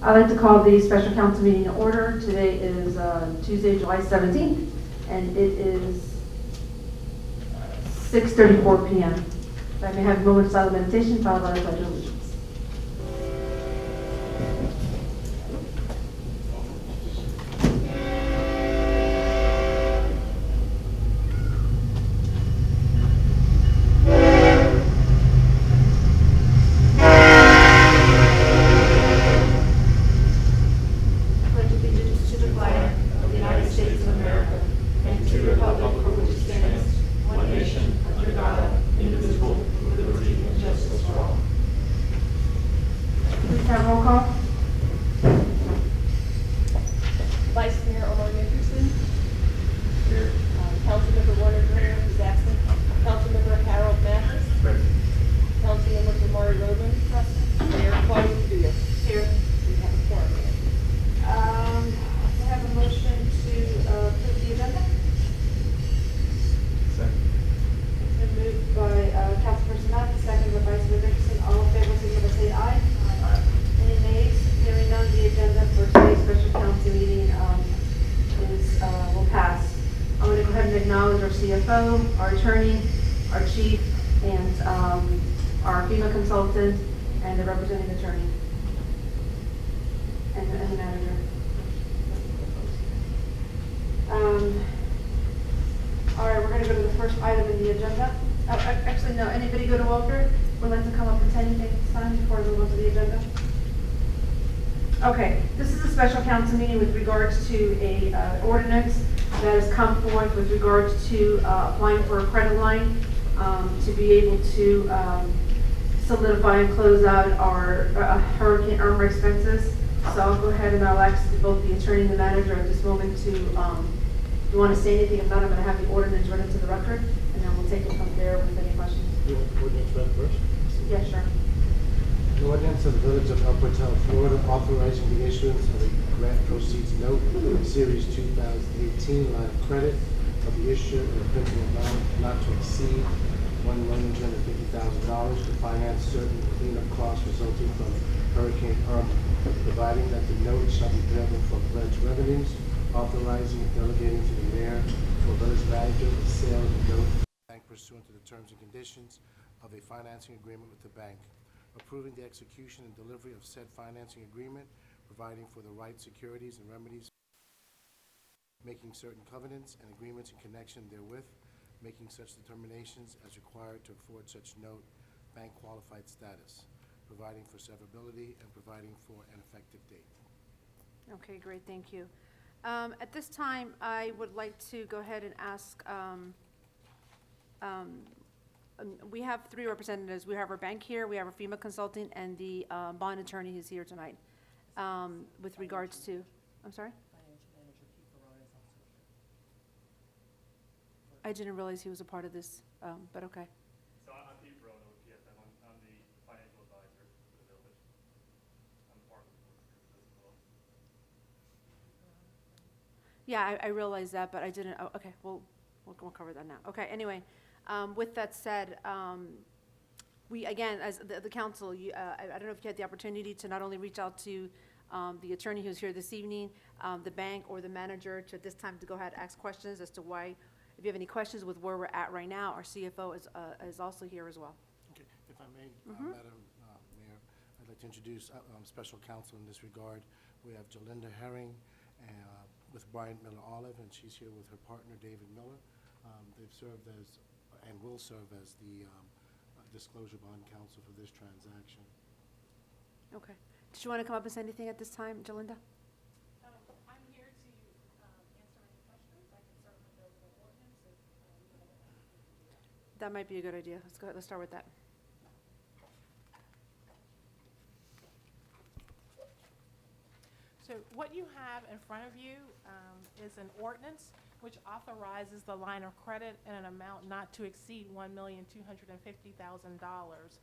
I'd like to call the special council meeting to order. Today is Tuesday, July 17th, and it is 6:34 p.m. If I may have a moment of silent meditation followed by the Pledge of Allegiance. Please have roll call. Vice Mayor Omar Nickerson. Here. Councilmember Warner Greer is absent. Councilmember Harold Mathis. Present. Councilmember Damari Roden. Present. Mayor Claudia Padilla. Here. We have a quorum here. I have a motion to approve the agenda. Second. It's been moved by Councilperson Mathis, seconded by Vice Mayor Nickerson. All in favor, signify by saying aye. Aye. Any nays? Hearing none, the agenda for today's special council meeting will pass. I'm going to go ahead and acknowledge our CFO, our attorney, our chief, and our FEMA consultant, and the representing attorney, and the manager. All right, we're going to go to the first item in the agenda. Oh, actually, no. Anybody go to Walter? Would like to come up and say anything this time before we move on to the agenda? Okay, this is a special council meeting with regards to a ordinance that has come forth with regards to applying for a credit line to be able to solidify and close out our Hurricane Irma expenses. So I'll go ahead and I'll ask both the attorney and the manager at this moment to, if you want to say anything, if not, I'm going to have the ordinance read into the record, and then we'll take it from there with any questions. You want the ordinance read first? Yeah, sure. An ordinance of the Village of Upper Town, Florida, authorizing the issuance of a grant proceeds note, Series 2018 line of credit of the issuer in a principal amount not to exceed $1,250,000 to finance certain cleanup costs resulting from Hurricane Irma, providing that the note shall be payable from pledged revenues, authorizing and delegating to the mayor or village manager the sale of the note bank pursuant to the terms and conditions of a financing agreement with the bank, approving the execution and delivery of said financing agreement, providing for the right securities and remedies, making certain covenants and agreements in connection therewith, making such determinations as required to afford such note bank qualified status, providing for severability and providing for an effective date. Okay, great, thank you. At this time, I would like to go ahead and ask, we have three representatives. We have our bank here, we have our FEMA consultant, and the bond attorney who's here tonight. With regards to, I'm sorry? Financial manager Pete Ferrara is also here. I didn't realize he was a part of this, but okay. So I'm Pete Verona with PFM. I'm the financial advisor for the village. I'm part of the board as well. Yeah, I realized that, but I didn't, oh, okay, we'll cover that now. Okay, anyway, with that said, we, again, as the council, I don't know if you had the opportunity to not only reach out to the attorney who's here this evening, the bank or the manager to at this time to go ahead and ask questions as to why, if you have any questions with where we're at right now, our CFO is also here as well. Okay, if I may, Madam Mayor, I'd like to introduce special counsel in this regard. We have Jolinda Herring with Bryant Miller Olive, and she's here with her partner, David Miller. They've served as, and will serve as the disclosure bond counsel for this transaction. Okay. Did you want to come up and say anything at this time, Jolinda? I'm here to answer any questions. I can certainly go over the ordinance if you have any. That might be a good idea. Let's go ahead, let's start with that. So what you have in front of you is an ordinance which authorizes the line of credit in an amount not to exceed $1,250,000,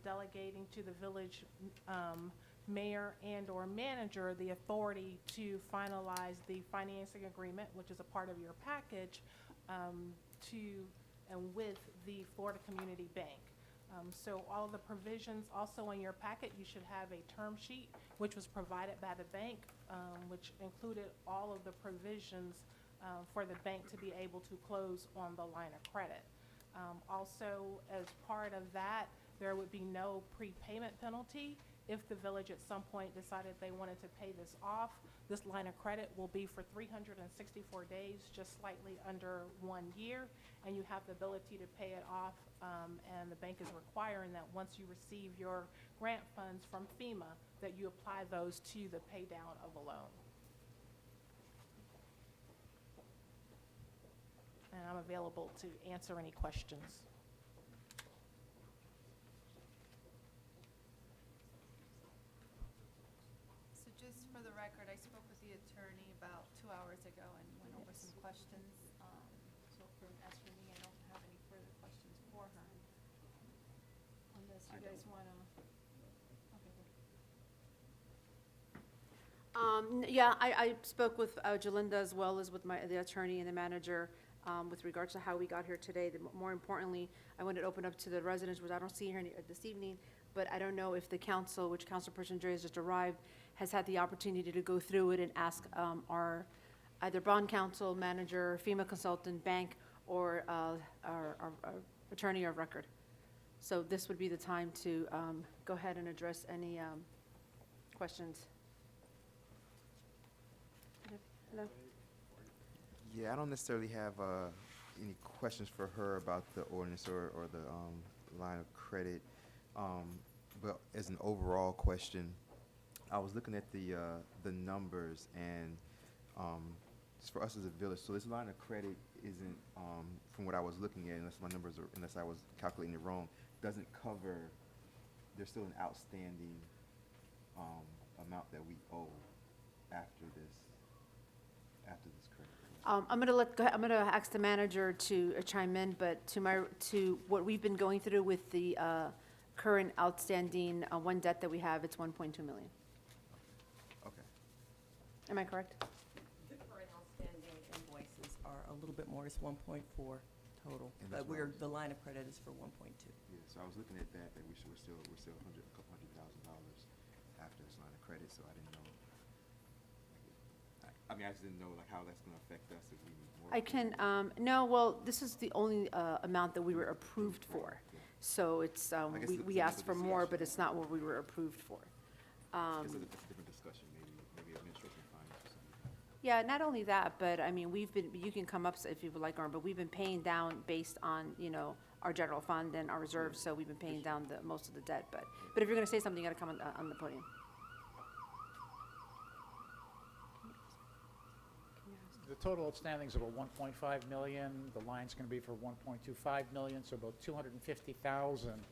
delegating to the village mayor and/or manager the authority to finalize the financing agreement, which is a part of your package, to and with the Florida Community Bank. So all of the provisions, also in your packet, you should have a term sheet, which was provided by the bank, which included all of the provisions for the bank to be able to close on the line of credit. Also, as part of that, there would be no prepayment penalty. If the village at some point decided they wanted to pay this off, this line of credit will be for 364 days, just slightly under 1 year, and you have the ability to pay it off, and the bank is requiring that once you receive your grant funds from FEMA, that you apply those to the pay down of the loan. And I'm available to answer any questions. So just for the record, I spoke with the attorney about 2 hours ago and went over some questions. So as for me, I don't have any further questions for her. Unless you guys want to. Yeah, I spoke with Jalinda as well as with the attorney and the manager with regards to how we got here today. More importantly, I wanted to open up to the residents, which I don't see here this evening, but I don't know if the council, which Councilperson Dre has just arrived, has had the opportunity to go through it and ask our either bond counsel, manager, FEMA consultant, bank, or our attorney of record. So this would be the time to go ahead and address any questions. Hello? Yeah, I don't necessarily have any questions for her about the ordinance or the line of credit. But as an overall question, I was looking at the numbers, and just for us as a village, so this line of credit isn't, from what I was looking at, unless I was calculating it wrong, doesn't cover, there's still an outstanding amount that we owe after this credit. I'm gonna ask the manager to chime in, but to what we've been going through with the current outstanding one debt that we have, it's 1.2 million. Okay. Am I correct? The current outstanding invoices are a little bit more, it's 1.4 total, And that's but what I was- the line of credit is for 1.2. Yeah, so I was looking at that we're still a couple $100,000 after this line of credit, so I didn't know. I mean, I just didn't know like how that's gonna affect us if we need more. I can, no, well, this is the only amount that we were approved for. So it's, I guess it's we asked for more, discussion. but it's not what we were approved for. I guess that's a different discussion, maybe administration finance or something. Yeah, not only that, but I mean, you can come up if you would like, Arn, but we've been paying down based on, our general fund and our reserves, so we've been paying down most of the debt, but if you're gonna say something, you gotta come on the podium. The total outstanding is about 1.5 million. The line's going to be for 1.25 million, so about 250,000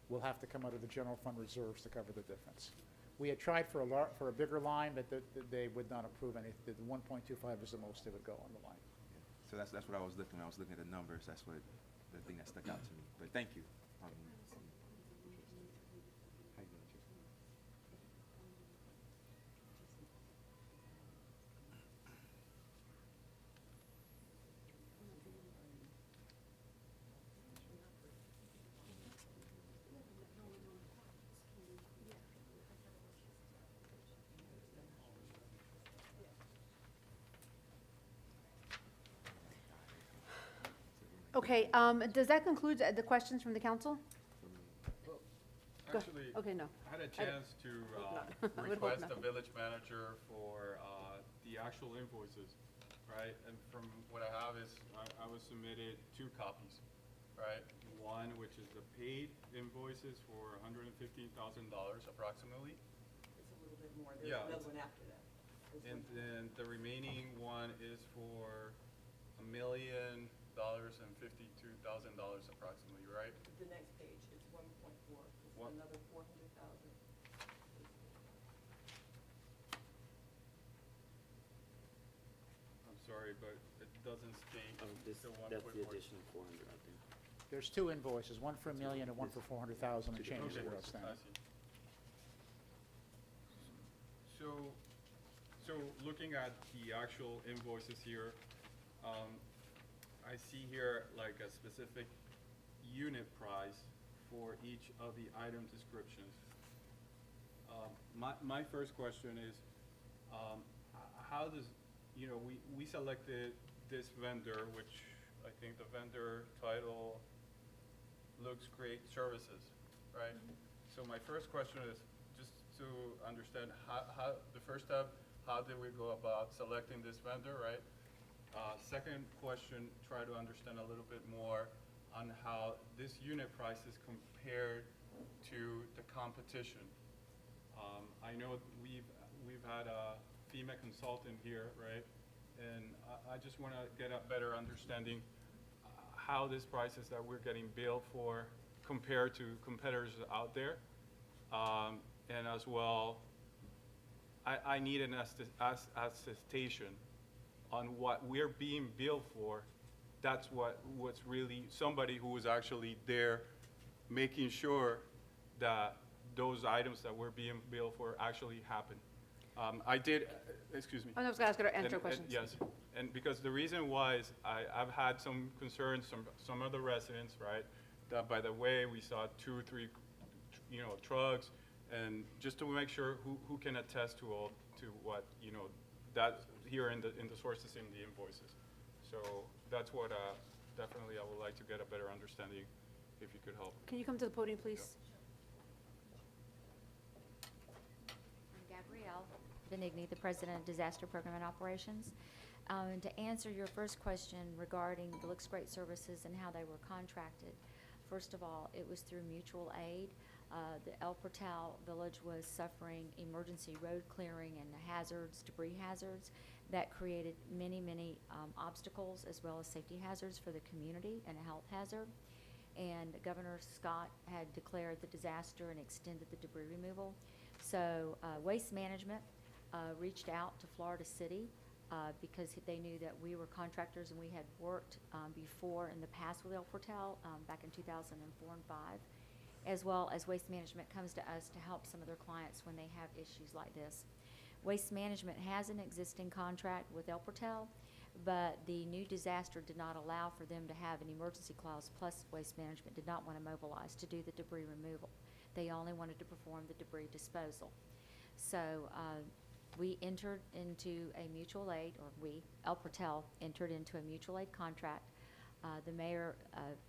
will have to come out of the general fund reserves to cover the difference. We had tried for a bigger line, but they would not approve any. The 1.25 is the most that would go on the line. Yeah. So that's what I was looking at. I was looking at the numbers. That's the thing that stuck out to me. But thank you. How you doing, Jason? Okay, does that conclude the questions from the council? Go- Actually, Okay, no. I had a chance to I would hope request not. the village manager for the actual invoices, right? And from what I have is, I was submitted 2 copies, right? One, which is the paid invoices for $115,000 approximately. It's a little bit more, there's Yeah, another it's- one after that. And then the remaining one is for $1,052,000 approximately, right? The next page, it's 1.4, it's What? another 400,000. I'm sorry, but it doesn't state the 1.4. That's the additional 400, I think. There's 2 invoices, one for $1 million and one for 400,000 and change that are Okay, outstanding. I see. So looking at the actual invoices here, I see here like a specific unit price for each of the item descriptions. My first question is, how does, we selected this vendor, which I think the vendor title looks great services, right? So my first question is just to understand how the first step, how did we go about selecting this vendor, right? Second question, try to understand a little bit more on how this unit price is compared to the competition. I know we've had a FEMA consultant here, right? And I just want to get a better understanding how these prices that we're getting billed for compared to competitors out there. And as well, I need an attestation on what we're being billed for. That's what's really somebody who is actually there making sure that those items that we're being billed for actually happen. I did, excuse me. I was going to answer questions. Yes, and because the reason why is I've had some concerns, some other residents, right, that by the way, we saw 2 or 3, trucks, and just to make sure who can attest to what, that here in the sources in the invoices. So that's what definitely I would like to get a better understanding, if you could help. Can you come to the podium, please? I'm Gabrielle Benigni, the President of Disaster Program and Operations. To answer your first question regarding the Looks Great Services and how they were contracted, first of all, it was through mutual aid. The El Portal Village was suffering emergency road clearing and hazards, debris hazards, that created many obstacles as well as safety hazards for the community and a health hazard. And Governor Scott had declared the disaster and extended the debris removal. So Waste Management reached out to Florida City because they knew that we were contractors and we had worked before in the past with El Portal back in 2004 and 5, as well as Waste Management comes to us to help some of their clients when they have issues like this. Waste Management has an existing contract with El Portal, but the new disaster did not allow for them to have an emergency clause, plus Waste Management did not want to mobilize to do the debris removal. They only wanted to perform the debris disposal. So we entered into a mutual aid, or El Portal entered into a mutual aid contract. The mayor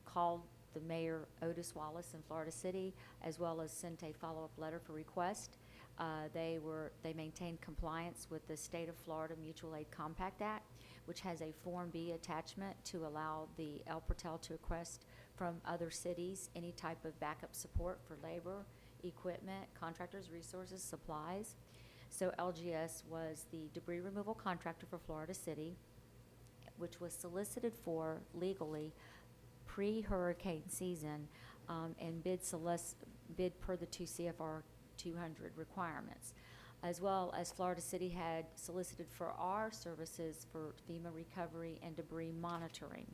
called the mayor Otis Wallace in Florida City, as well as sent a follow-up letter for request. They maintained compliance with the State of Florida Mutual Aid Compact Act, which has a Form B attachment to allow the El Portal to request from other cities any type of backup support for labor, equipment, contractors, resources, supplies. So LGS was the debris removal contractor for Florida City, which was solicited for legally pre-hurricane season and bid per the 2 CFR 200 requirements, as well as Florida City had solicited for our services for FEMA recovery and debris monitoring.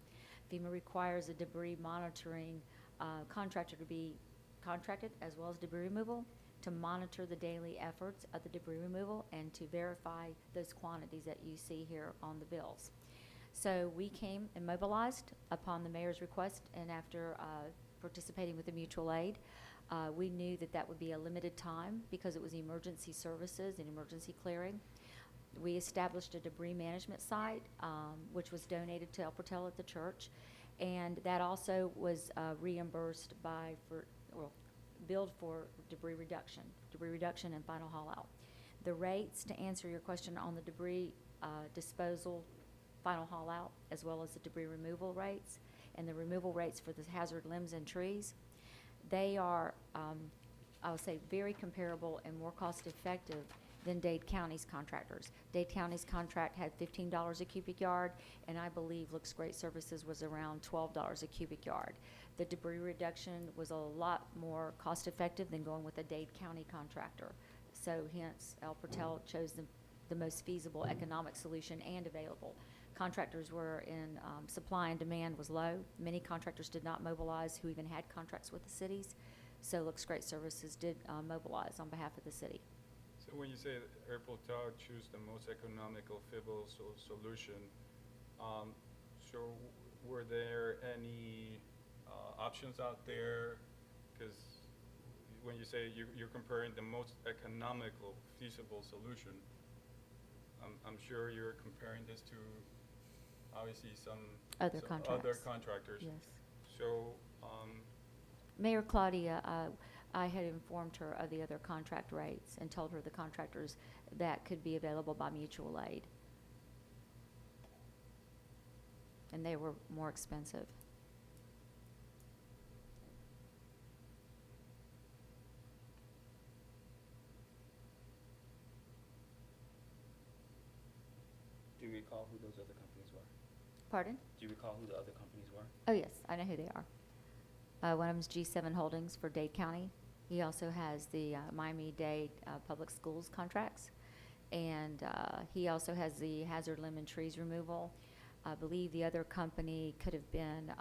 FEMA requires a debris monitoring contractor to be contracted, as well as debris removal, to monitor the daily efforts of the debris removal and to verify those quantities that you see here on the bills. So we came and mobilized upon the mayor's request, and after participating with the mutual aid, we knew that that would be a limited time because it was emergency services and emergency clearing. We established a debris management site, which was donated to El Portal at the church, and that also was reimbursed billed for debris reduction and final haul out. The rates, to answer your question on the debris disposal, final haul out, as well as the debris removal rates and the removal rates for the hazard limbs and trees, they are, I would say, very comparable and more cost effective than Dade County's contractors. Dade County's contract had $15 a cubic yard, and I believe Looks Great Services was around $12 a cubic yard. The debris reduction was a lot more cost effective than going with a Dade County contractor. So hence, El Portal chose the most feasible economic solution and available. Contractors were in, supply and demand was low. Many contractors did not mobilize who even had contracts with the cities. So Looks Great Services did mobilize on behalf of the city. So when you say that El Portal choose the most economical, feasible solution, so were there any options out there because when you say you're comparing the most economical feasible solution, I'm sure you're comparing this to obviously some Other other contracts. contractors. Yes. So, Mayor Claudia, I had informed her of the other contract rates and told her the contractors that could be available by mutual aid. And they were more expensive. Do you recall who those other companies were? Pardon? Do you recall who the other companies were? Oh, yes, I know who they are. One of them's G7 Holdings for Dade County. He also has the Miami-Dade Public Schools contracts. And he also has the hazard limb and trees removal. I believe the other company could have been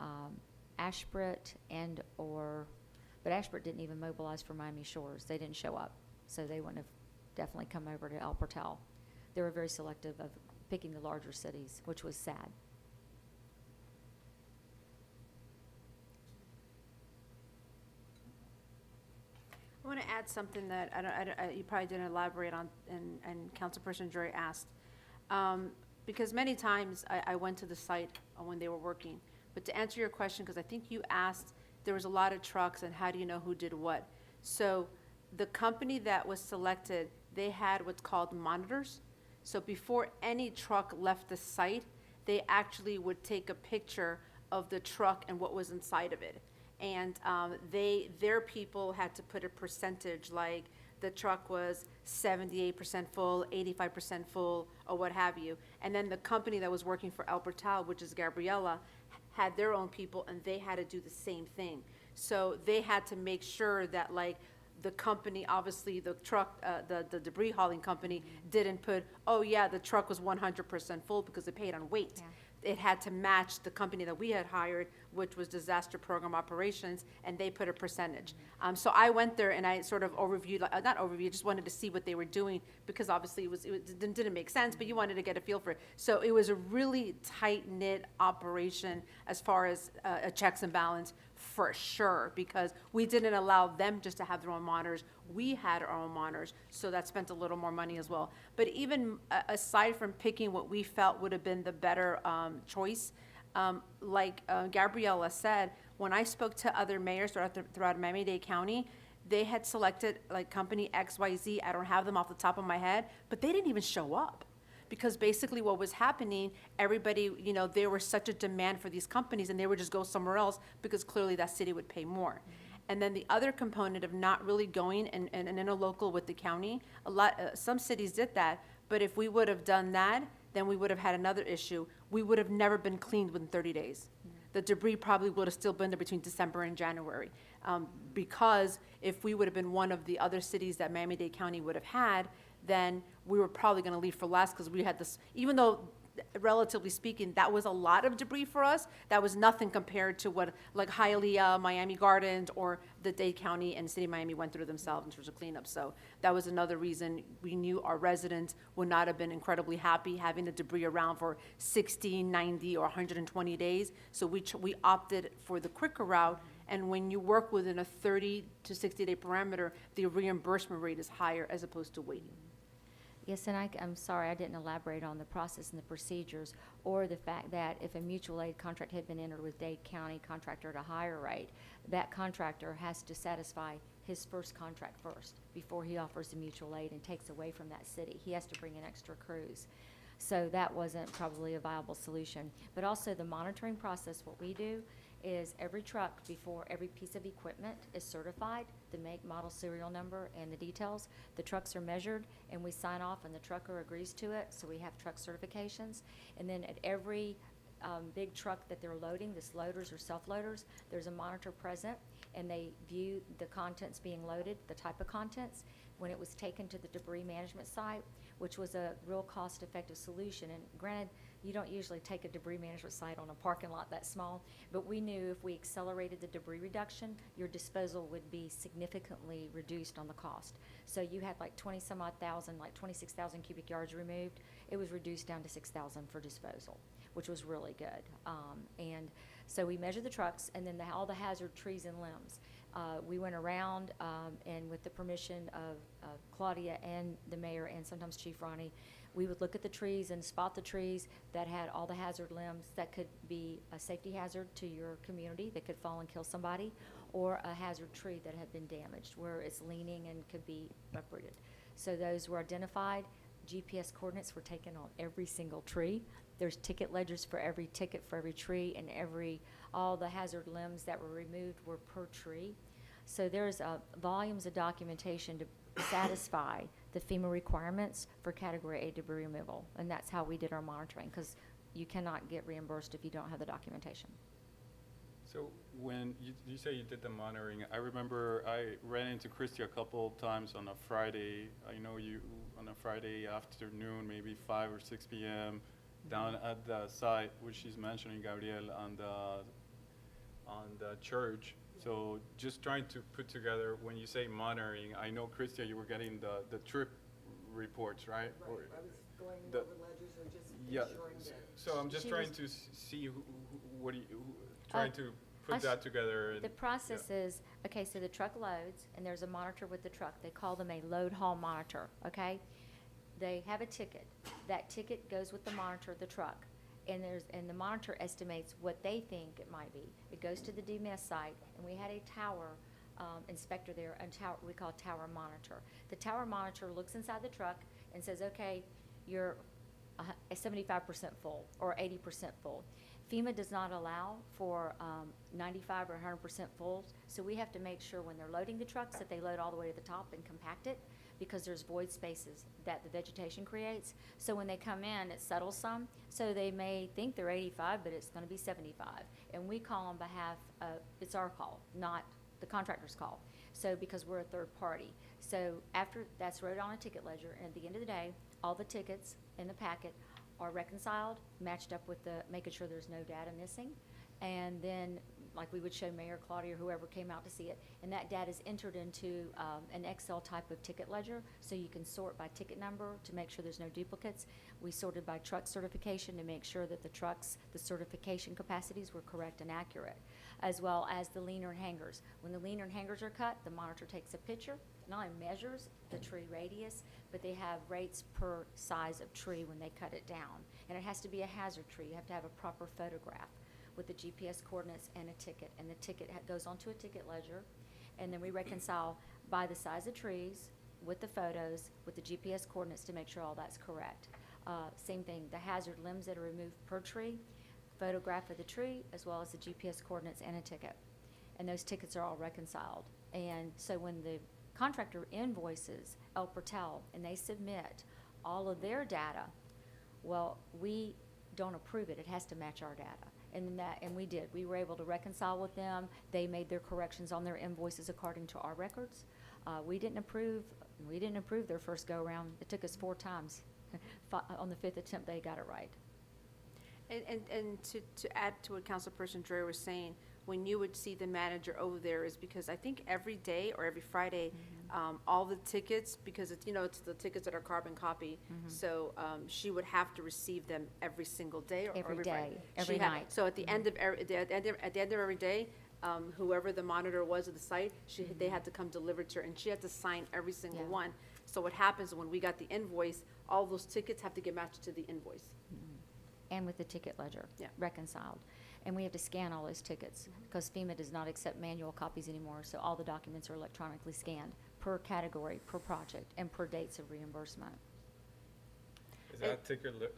Ashbrook but Ashbrook didn't even mobilize for Miami Shores. They didn't show up, so they wouldn't have definitely come over to El Portal. They were very selective of picking the larger cities, which was sad. I want to add something that you probably didn't elaborate on, and Councilperson Drury asked. Because many times I went to the site when they were working. But to answer your question, because I think you asked, there was a lot of trucks, and how do you know who did what? So the company that was selected, they had what's called monitors. So before any truck left the site, they actually would take a picture of the truck and what was inside of it. And their people had to put a percentage, like the truck was 78% full, 85% full, or what have you. And then the company that was working for El Portal, which is Gabriela, had their own people, and they had to do the same thing. So they had to make sure that, like, the company, obviously the truck, the debris hauling company didn't put, oh yeah, the truck was 100% full, because it paid on weight. Yeah. It had to match the company that we had hired, which was Disaster Program Operations, and they put a percentage. So I went there and I sort of overviewed, not overviewed, just wanted to see what they were doing, because obviously it didn't make sense, but you wanted to get a feel for it. So it was a really tight-knit operation as far as a checks and balance, for sure, because we didn't allow them just to have their own monitors. We had our own monitors, so that spent a little more money as well. But even aside from picking what we felt would have been the better choice, like Gabriela said, when I spoke to other mayors throughout Miami-Dade County, they had selected like company XYZ. I don't have them off the top of my head, but they didn't even show up. Because basically what was happening, everybody, there was such a demand for these companies, and they would just go somewhere else because clearly that city would pay more. And then the other component of not really going and interlocal with the county, some cities did that, but if we would have done that, then we would have had another issue. We would have never been cleaned within 30 days. The debris probably would have still been there between December and January. Because if we would have been one of the other cities that Miami-Dade County would have had, then we were probably going to leave for last, because we had this, even though relatively speaking, that was a lot of debris for us, that was nothing compared to what like Hialeah, Miami Gardens, or the Dade County and City of Miami went through themselves in terms of cleanup. So that was another reason we knew our residents would not have been incredibly happy having the debris around for 60, 90, or 120 days. So we opted for the quicker route. And when you work within a 30 to 60 day parameter, the reimbursement rate is higher as opposed to waiting. Yes, and I'm sorry I didn't elaborate on the process and the procedures, or the fact that if a mutual aid contract had been entered with Dade County contractor at a higher rate, that contractor has to satisfy his first contract first before he offers the mutual aid and takes away from that city. He has to bring in extra crews. So that wasn't probably a viable solution. But also the monitoring process, what we do is every truck, before every piece of equipment is certified, the make, model, serial number, and the details, the trucks are measured, and we sign off, and the trucker agrees to it, so we have truck certifications. And then at every big truck that they're loading, this loaders or self-loaders, there's a monitor present, and they view the contents being loaded, the type of contents. When it was taken to the debris management site, which was a real cost-effective solution, and granted, you don't usually take a debris management site on a parking lot that small, but we knew if we accelerated the debris reduction, your disposal would be significantly reduced on the cost. So you had like 20-some-odd thousand, like 26,000 cubic yards removed. It was reduced down to 6,000 for disposal, which was really good. And so we measured the trucks, and then all the hazard trees and limbs. We went around, and with the permission of Claudia and the mayor and sometimes Chief Ronnie, we would look at the trees and spot the trees that had all the hazard limbs that could be a safety hazard to your community, that could fall and kill somebody, or a hazard tree that had been damaged, where it's leaning and could be uprooted. So those were identified. GPS coordinates were taken on every single tree. There's ticket ledgers for every ticket for every tree, and all the hazard limbs that were removed were per tree. So there's volumes of documentation to satisfy the FEMA requirements for Category A debris removal, and that's how we did our monitoring, because you cannot get reimbursed if you don't have the documentation. So when you say you did the monitoring, I remember I ran into Christy a couple times on a Friday. I know you on a Friday afternoon, maybe 5 or 6 p.m. down at the site, which she's mentioning, Gabriel, on the church. So just trying to put together, when you say monitoring, I know, Christy, you were getting the trip reports, right? Right, I was going the- over ledgers or just Yeah, ensuring that. so I'm just She trying was- to see trying to put that together. And, The process is, okay, so the truck loads, and there's a monitor with the truck. They call them a load haul monitor, okay? They have a ticket. That ticket goes with the monitor of the truck. And the monitor estimates what they think it might be. It goes to the DMS site, and we had a tower inspector there, we call tower monitor. The tower monitor looks inside the truck and says, okay, you're 75% full or 80% full. FEMA does not allow for 95 or 100% full, so we have to make sure when they're loading the trucks that they load all the way to the top and compact it, because there's void spaces that the vegetation creates. So when they come in, it settles some, so they may think they're 85, but it's gonna be 75. And we call on behalf of, it's our call, not the contractor's call. So, because we're a third party. So after that's wrote on a ticket ledger, and at the end of the day, all the tickets in the packet are reconciled, matched up with making sure there's no data missing. And then, like we would show Mayor Claudia or whoever came out to see it, and that data is entered into an Excel type of ticket ledger, so you can sort by ticket number to make sure there's no duplicates. We sorted by truck certification to make sure that the trucks, the certification capacities were correct and accurate, as well as the leaner hangers. When the leaner hangers are cut, the monitor takes a picture, not only measures the tree radius, but they have rates per size of tree when they cut it down. And it has to be a hazard tree. You have to have a proper photograph with the GPS coordinates and a ticket. And the ticket goes onto a ticket ledger. And then we reconcile by the size of trees with the photos, with the GPS coordinates to make sure all that's correct. Same thing, the hazard limbs that are removed per tree, photograph of the tree, as well as the GPS coordinates and a ticket. And those tickets are all reconciled. And so when the contractor invoices El Portal and they submit all of their data, well, we don't approve it. It has to match our data. And we did. We were able to reconcile with them. They made their corrections on their invoices according to our records. We didn't approve their first go-around. It took us 4 times. On the 5th attempt, they got it right. And to add to what Councilperson Dreyer was saying, when you would see the manager over there is because I think every day or every Friday, all the tickets, because it's, it's the tickets that are carbon copy, so she would have to receive them every single day or Every Friday. day, every She had- night. So at the end of at the end of every day, whoever the monitor was at the site, they had to come deliver to her, and she had to sign every single Yeah. one. So what happens when we got the invoice, all those tickets have to get matched to the invoice. And with the ticket ledger. Yeah. Reconciled. And we have to scan all those tickets, because FEMA does not accept manual copies anymore, so all the documents are electronically scanned per category, per project, and per dates of reimbursement. Is that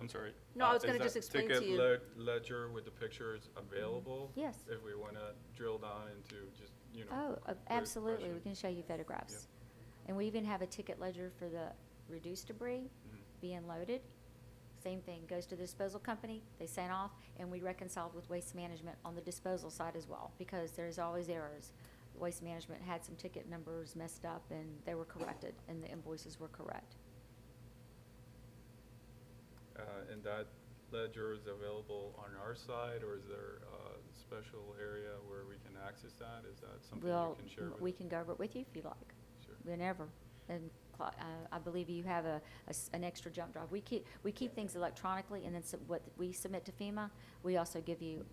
I'm sorry. No, I was gonna is just that explain to ticket you. Ledger with the pictures available? Yes. If we want to drill down into just, Oh, the absolutely, we question. can show you photographs. And we even have a ticket ledger for the reduced debris being loaded. Same thing, goes to the disposal company, they sign off, and we reconciled with Waste Management on the disposal side as well, because there's always errors. Waste Management had some ticket numbers messed up, and they were corrected, and the invoices were correct. And that ledger is available on our side, or is there a special area where we can access that? Is that something Well, you can share with we us? can go over it with you if you like. Sure. Whenever. And I believe you have an extra jump drive. We keep things electronically, and then what we submit to FEMA, we also give you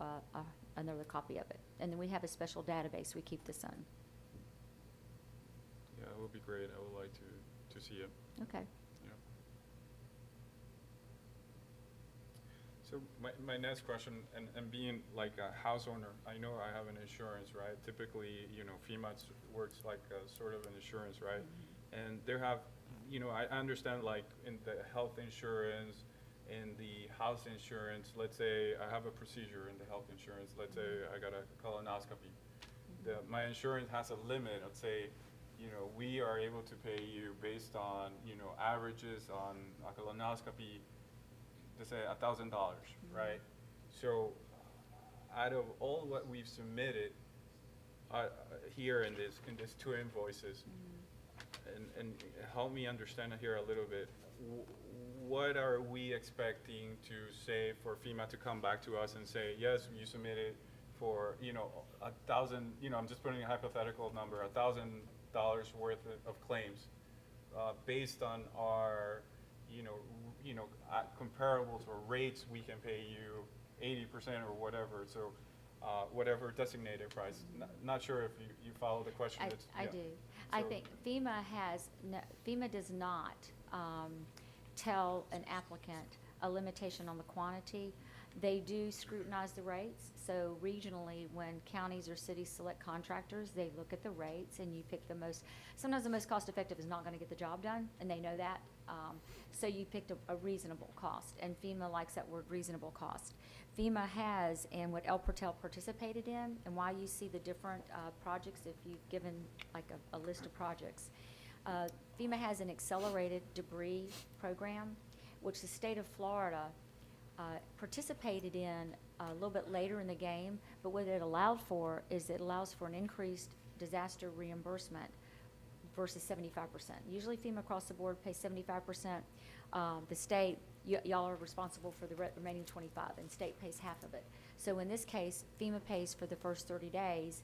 another copy of it. And then we have a special database we keep this in. Yeah, it would be great. I would like to see it. Okay. Yeah. So my next question, and being like a house owner, I know I have an insurance, right? Typically, FEMA works like a sort of an insurance, right? And there have, I understand like in the health insurance, in the house insurance, let's say I have a procedure in the health insurance, let's say I got a colonoscopy. My insurance has a limit of say, we are able to pay you based on, averages on a colonoscopy, let's say $1,000, right? So out of all what we've submitted here in these two invoices, and help me understand here a little bit, what are we expecting to say for FEMA to come back to us and say, yes, you submitted for, $1,000, I'm just putting a hypothetical number, $1,000 worth of claims, based on our, comparables or rates, we can pay you 80% or whatever. So, whatever designated price. Not sure if you follow the question. I do. I think FEMA does not tell an applicant a limitation on the quantity. They do scrutinize the rates. So regionally, when counties or cities select contractors, they look at the rates and you pick sometimes the most cost effective is not going to get the job done, and they know that. So you picked a reasonable cost, and FEMA likes that word, reasonable cost. FEMA has, and what El Portal participated in, and why you see the different projects, if you've given like a list of projects, FEMA has an accelerated debris program, which the state of Florida participated in a little bit later in the game, but what it allowed for is it allows for an increased disaster reimbursement versus 75%. Usually FEMA across the board pays 75%. The state, y'all are responsible for the remaining 25, and state pays half of it. So in this case, FEMA pays for the first 30 days,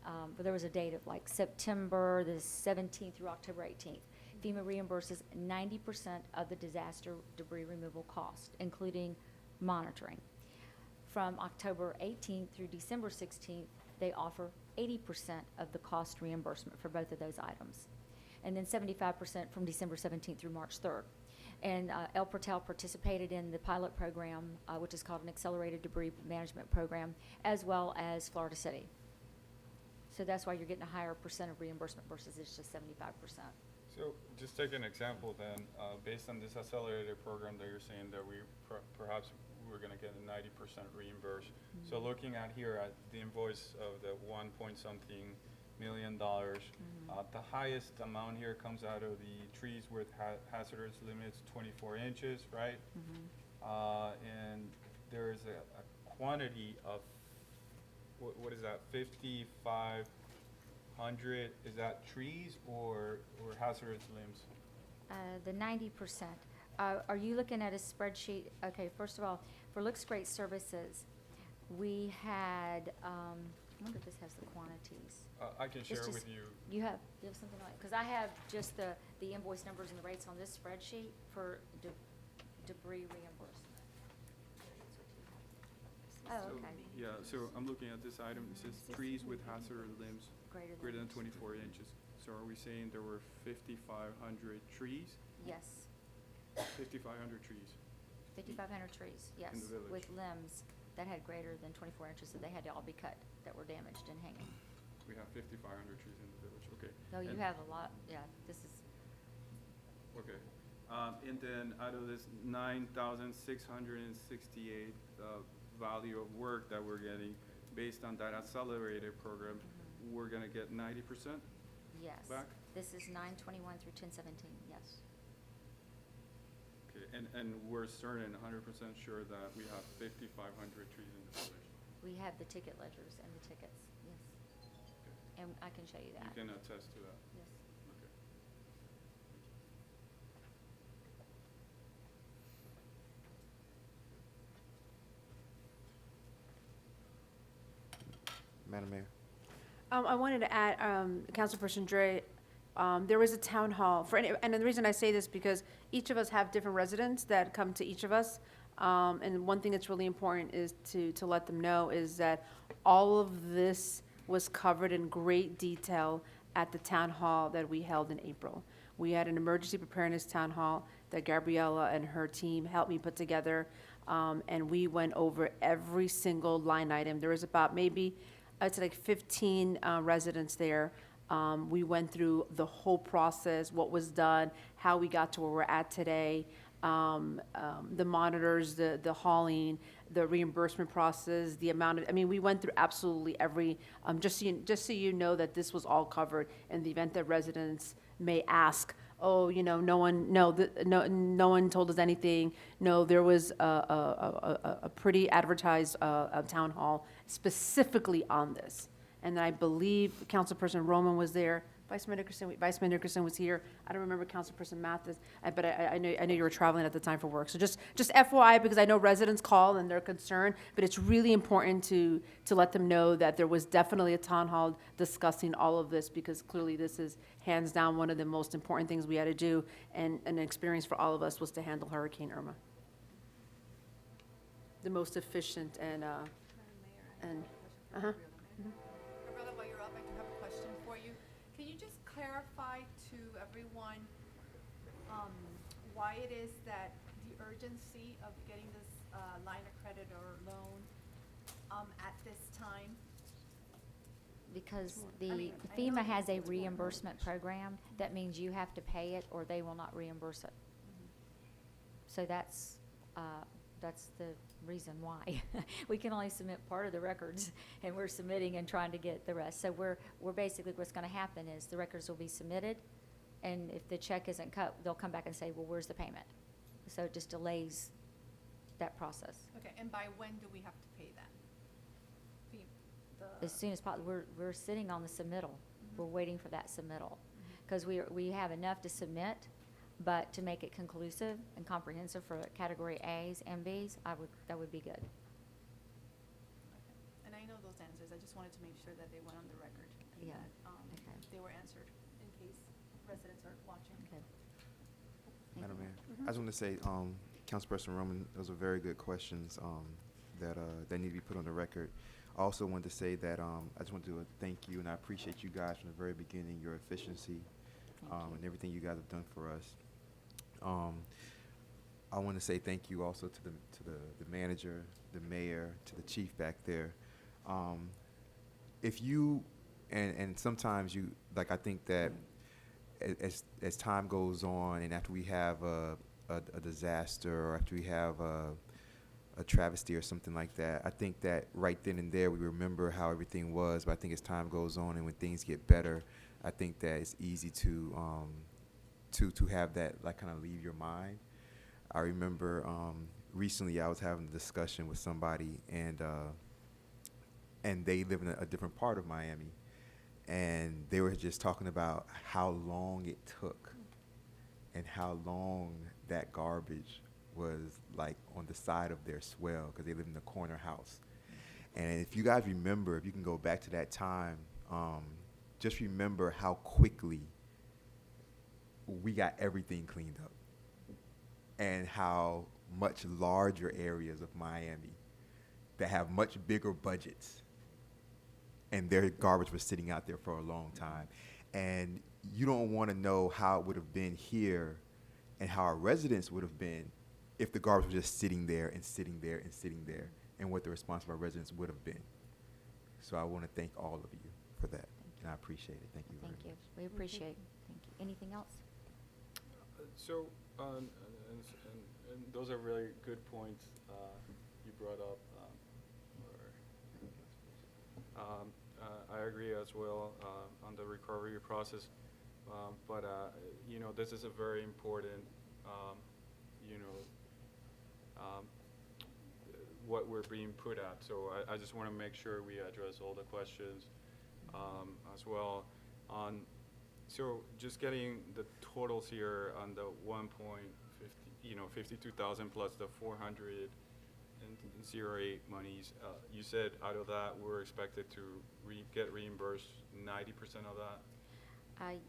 but there was a date of like September the 17th through October 18th. FEMA reimburses 90% of the disaster debris removal cost, including monitoring. From October 18th through December 16th, they offer 80% of the cost reimbursement for both of those items. And then 75% from December 17th through March 3rd. And El Portal participated in the pilot program, which is called an Accelerated Debris Management Program, as well as Florida City. So that's why you're getting a higher percent of reimbursement versus it's just 75%. So just take an example then, based on this accelerated program that you're saying that we perhaps we're going to get a 90% reimbursed. Mm-hmm. So looking at here at the invoice of the $1.something million, the highest amount here comes out of the trees with hazardous limits, 24 inches, right? And there is a quantity of, what is that, 5,500, is that trees or hazardous limbs? The 90%. Are you looking at a spreadsheet? Okay, first of all, for Looks Great Services, we had, I wonder if this has the quantities. I can share just- with you. You have something like, because I have just the invoice numbers and the rates on this spreadsheet for debris reimbursement. Oh, So, okay. Yeah, so I'm looking at this item, it says trees with hazardous limbs greater than 24 inches. So are we saying there were 5,500 trees? Yes, 5,500 trees. 5,500 trees, yes, the village. with limbs that had greater than 24 inches, so they had to all be cut, that were damaged and hanging. We have 5,500 trees in the village, okay. No, you And- have a lot, yeah, this is, Okay. And then out of this 9,668 value of work that we're getting, based on that accelerated program, we're gonna get 90%? yes. Back? This is 9/21 through 10/17, yes. Okay, and we're certain, 100% sure that we have 5,500 trees in the village? We have the ticket ledgers and the tickets, yes. Okay. And I can show you You that. can attest to that? Yes. Okay. Madam Mayor? I wanted to add, Councilperson Dre, there was a town hall, and the reason I say this because each of us have different residents that come to each of us. And one thing that's really important is to let them know is that all of this was covered in great detail at the town hall that we held in April. We had an emergency preparedness town hall that Gabriella and her team helped me put together, and we went over every single line item. There was about maybe, it's like 15 residents there. We went through the whole process, what was done, how we got to where we're at today, the monitors, the hauling, the reimbursement process, the amount of, I mean, we went through absolutely every, just so you know that this was all covered in the event that residents may ask, oh, you know, no one told us anything. No, there was a pretty advertised town hall specifically on this. And I believe Councilperson Roman was there, Vice Mayor Nickerson was here. I don't remember Councilperson Mathis, but I know you were traveling at the time for work. So just FYI, because I know residents call and they're concerned, but it's really important to let them know that there was definitely a town hall discussing all of this, because clearly this is hands down one of the most important things we had to do, and an experience for all of us was to handle Hurricane Irma. The most efficient and. Gabriella, while you're up, I do have a question for you. Can you just clarify to everyone why it is that the urgency of getting this line of credit or loan at this time? Because I the mean, I know FEMA that has a it's reimbursement program. That means you have to pay it or they will not reimburse it. So that's the reason why. We can only submit part of the records, and we're submitting and trying to get the rest. So we're basically, what's gonna happen is the records will be submitted, and if the check isn't cut, they'll come back and say, well, where's the payment? So it just delays that process. Okay, and by when do we have to pay that? As soon as possible. We're sitting on the submittal. We're waiting for that submittal. Because we have enough to submit, but to make it conclusive and comprehensive for category A's and B's, that would be good. Okay. And I know those answers, I just wanted to make sure that they went on the record. And Yeah, that, okay. they were answered in case residents are watching. Okay. Madam Mayor, I just want to say, Councilperson Roman, those are very good questions that need to be put on the record. I also wanted to say that I just want to thank you, and I appreciate you guys from the very beginning, your efficiency and everything you guys have done for us. I want to say thank you also to the manager, the mayor, to the chief back there. If you and sometimes you, like, I think that as time goes on and after we have a disaster or after we have a travesty or something like that, I think that right then and there we remember how everything was. But I think as time goes on and when things get better, I think that it's easy to have that, like, kind of leave your mind. I remember recently I was having a discussion with somebody, and they live in a different part of Miami, and they were just talking about how long it took and how long that garbage was, like, on the side of their swell, because they live in the corner house. And if you guys remember, if you can go back to that time, just remember how quickly we got everything cleaned up and how much larger areas of Miami that have much bigger budgets and their garbage was sitting out there for a long time. And you don't want to know how it would have been here and how our residents would have been if the garbage was just sitting there and sitting there and sitting there, and what the response of our residents would have been. So I want to thank all of you for that, and I appreciate it. Thank you very Thank you. much. We appreciate it. Thank you. Anything else? So, and those are really good points you brought up. I agree as well on the recovery process, but you know, this is a very important, you know, what we're being put at. So I just want to make sure we address all the questions as well. So just getting the totals here on the 52,000 plus the 408 monies. You said out of that we're expected to get reimbursed 90% of that.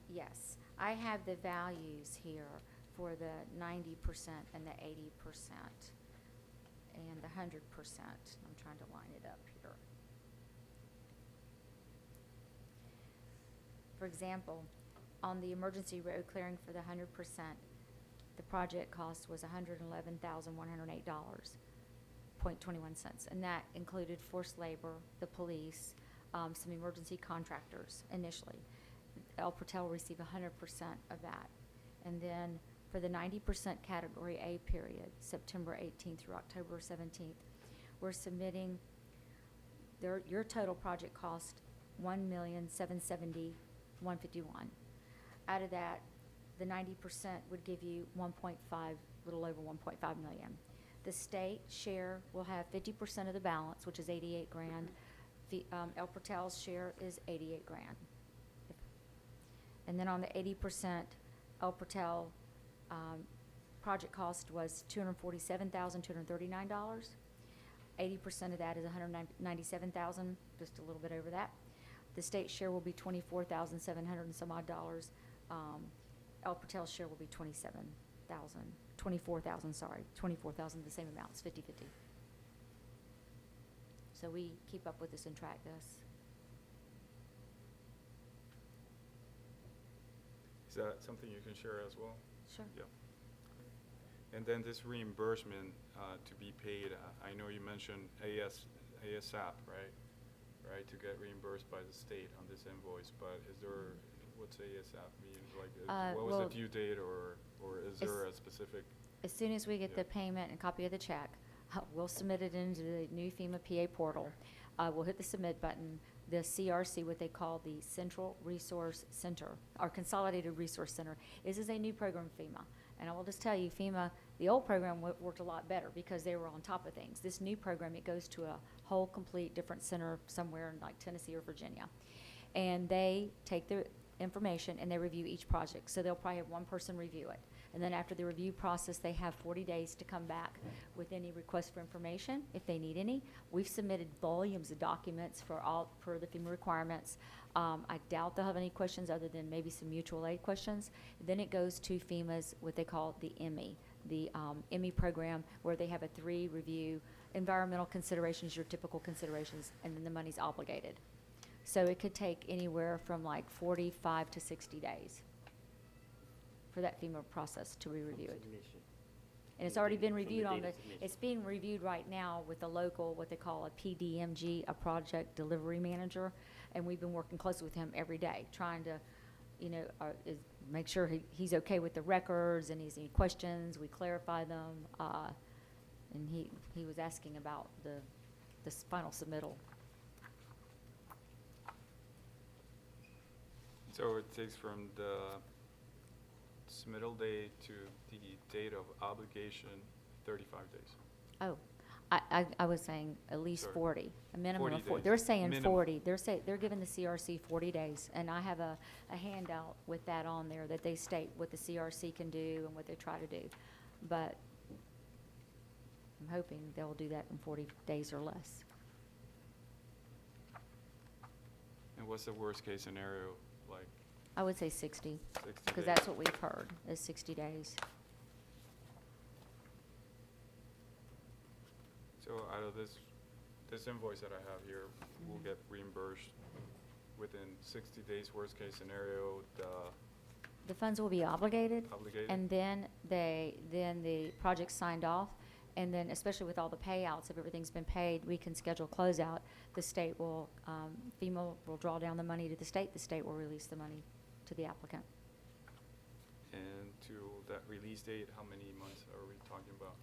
Yes, I have the values here for the 90% and the 80% and the 100%. I'm trying to line it up here. For example, on the emergency road clearing for the 100%, the project cost was $111,108.21, and that included forced labor, the police, some emergency contractors initially. El Portal will receive 100% of that. And then for the 90% Category A period, September 18th through October 17th, we're submitting your total project cost, $1,770,151. Out of that, the 90% would give you 1.5, little over 1.5 million. The state share will have 50% of the balance, which is 88 grand. El Portal's share is 88 grand. And then on the 80%, El Portal project cost was $247,239. 80% of that is $197,000, just a little bit over that. The state share will be $24,700 and some odd dollars. El Portal's share will be $24,000, sorry, $24,000, the same amount, it's 50-50. So we keep up with this and track this. Is that something you can share as well? Sure. Yeah. And then this reimbursement to be paid, I know you mentioned ASAP, right? Right, to get reimbursed by the state on this invoice, but is there, what's ASAP mean? Like, what was well, the due date, or is there a specific? As soon as we get Yeah. the payment and copy of the check, we'll submit it into the new FEMA PA portal. We'll hit the submit button. The CRC, what they call the Central Resource Center, our Consolidated Resource Center. This is a new program, FEMA. And I will just tell you, FEMA, the old program worked a lot better because they were on top of things. This new program, it goes to a whole complete different center somewhere in like Tennessee or Virginia. And they take the information and they review each project. So they'll probably have one person review it. And then after the review process, they have 40 days to come back with any requests for information, if they need any. We've submitted volumes of documents for the FEMA requirements. I doubt they'll have any questions other than maybe some mutual aid questions. Then it goes to FEMA's, what they call the EMI, the EMI program, where they have a 3-review, environmental considerations, your typical considerations, and then the money's obligated. So it could take anywhere from like 45 to 60 days for that FEMA process to re-review it. And it's already been reviewed it's being reviewed right now with the local, what they call a PDMG, a project delivery manager. And we've been working closely with him every day, trying to, make sure he's okay with the records, and he's any questions, we clarify them. And he was asking about the final submittal. So it takes from the submittal date to the date of obligation 35 days. Oh, I was saying at least Sorry. 40, a minimum 40 of 40. days. They're saying Minimum. 40. They're giving the CRC 40 days. And I have a handout with that on there that they state what the CRC can do and what they try to do. But I'm hoping they'll do that in 40 days or less. And what's the worst case scenario like? I would say 60, 60 because days? that's what we've heard, is 60 days. So out of this invoice that I have here, we'll get reimbursed within 60 days, worst case scenario, The funds will be obligated. Obligated. And then the project's signed off. And then, especially with all the payouts, if everything's been paid, we can schedule closeout. The state will, FEMA will draw down the money to the state will release the money to the applicant. and to that release date, how many months are we talking about?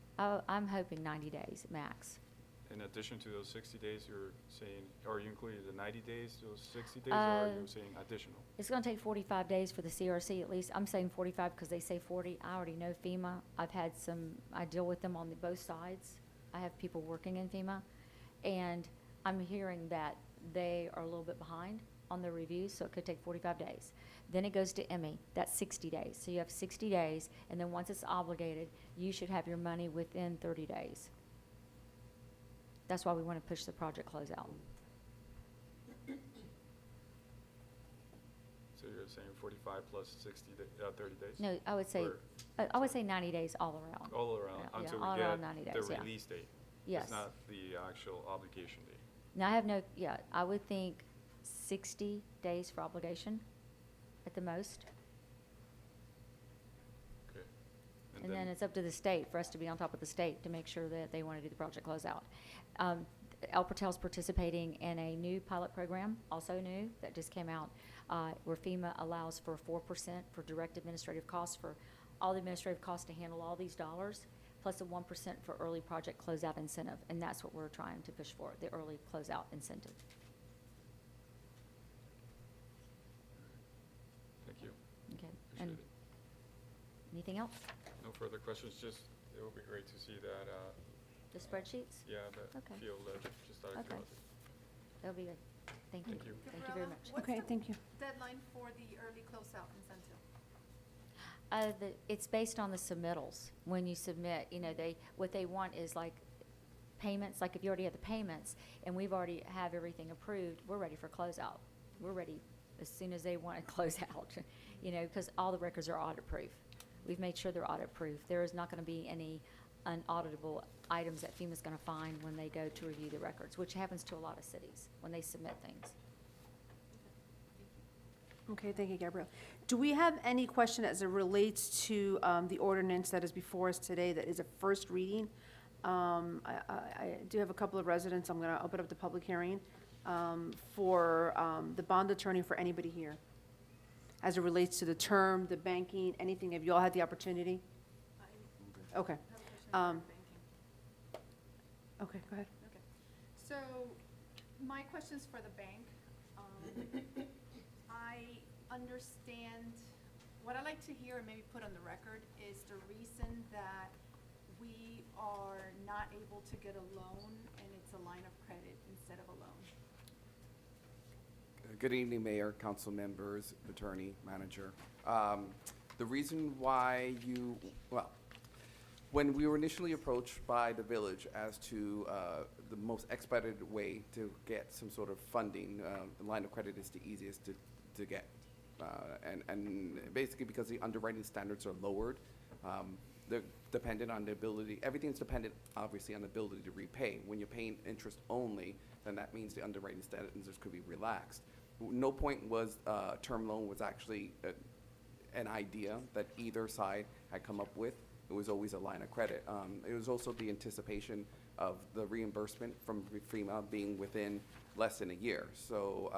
I'm hoping 90 days max. In addition to those 60 days, you're saying, are you including the 90 days, those 60 days, or are you saying additional? It's gonna take 45 days for the CRC at least. I'm saying 45 because they say 40. I already know FEMA. I deal with them on both sides. I have people working in FEMA. And I'm hearing that they are a little bit behind on their reviews, so it could take 45 days. Then it goes to EMI, that's 60 days. So you have 60 days, and then once it's obligated, you should have your money within 30 days. That's why we want to push the project closeout. So you're saying 45 plus 30 days? No, I would say, Or 90 days all around. all around, Yeah, until all we around 90 get days, the yeah. release date? Yes. It's not the actual obligation date? Now, I would think 60 days for obligation, at the most. Okay. And then it's up to the state, for us to be on top of the state, to make sure that they want to do the project closeout. El Portel's participating in a new pilot program, also new, that just came out, where FEMA allows for 4% for direct administrative costs, for all the administrative costs to handle all these dollars, plus a 1% for early project closeout incentive. And that's what we're trying to push for, the early closeout incentive. Thank you. Okay. Appreciate And it. anything else? No further questions, just, it would be great to see that, The spreadsheets? yeah, that Okay. field list, just out of Okay. curiosity. That'll be good. Thank you. Thank you. Thank you very Gabriela, much. what's Okay, the thank you. Deadline for the early closeout incentive. It's based on the submittals. When you submit, what they want is like payments, like if you already have the payments and we've already have everything approved, we're ready for closeout. We're ready as soon as they want to close out, because all the records are audit proof. We've made sure they're audit proof. There is not going to be any unauditable items that FEMA's going to find when they go to review the records, which happens to a lot of cities when they submit things. Okay, thank you, Gabrielle. Do we have any question as it relates to the ordinance that is before us today that is a first reading? I do have a couple of residents. I'm going to open up the public hearing for the bond attorney for anybody here, as it relates to the term, the banking, anything. Have you all had the opportunity? Okay. Okay, go ahead. Okay. So, my question's for the bank. I understand, what I'd like to hear and maybe put on the record is the reason that we are not able to get a loan and it's a line of credit instead of a loan. Good evening, Mayor, council members, attorney, manager. The reason why when we were initially approached by the village as to the most expedited way to get some sort of funding, the line of credit is the easiest to get. And basically because the underwriting standards are lowered, they're dependent on the ability, everything's dependent obviously on the ability to repay. When you're paying interest only, then that means the underwriting standards could be relaxed. No point was term loan was actually an idea that either side had come up with. It was always a line of credit. It was also the anticipation of the reimbursement from FEMA being within less than a year. So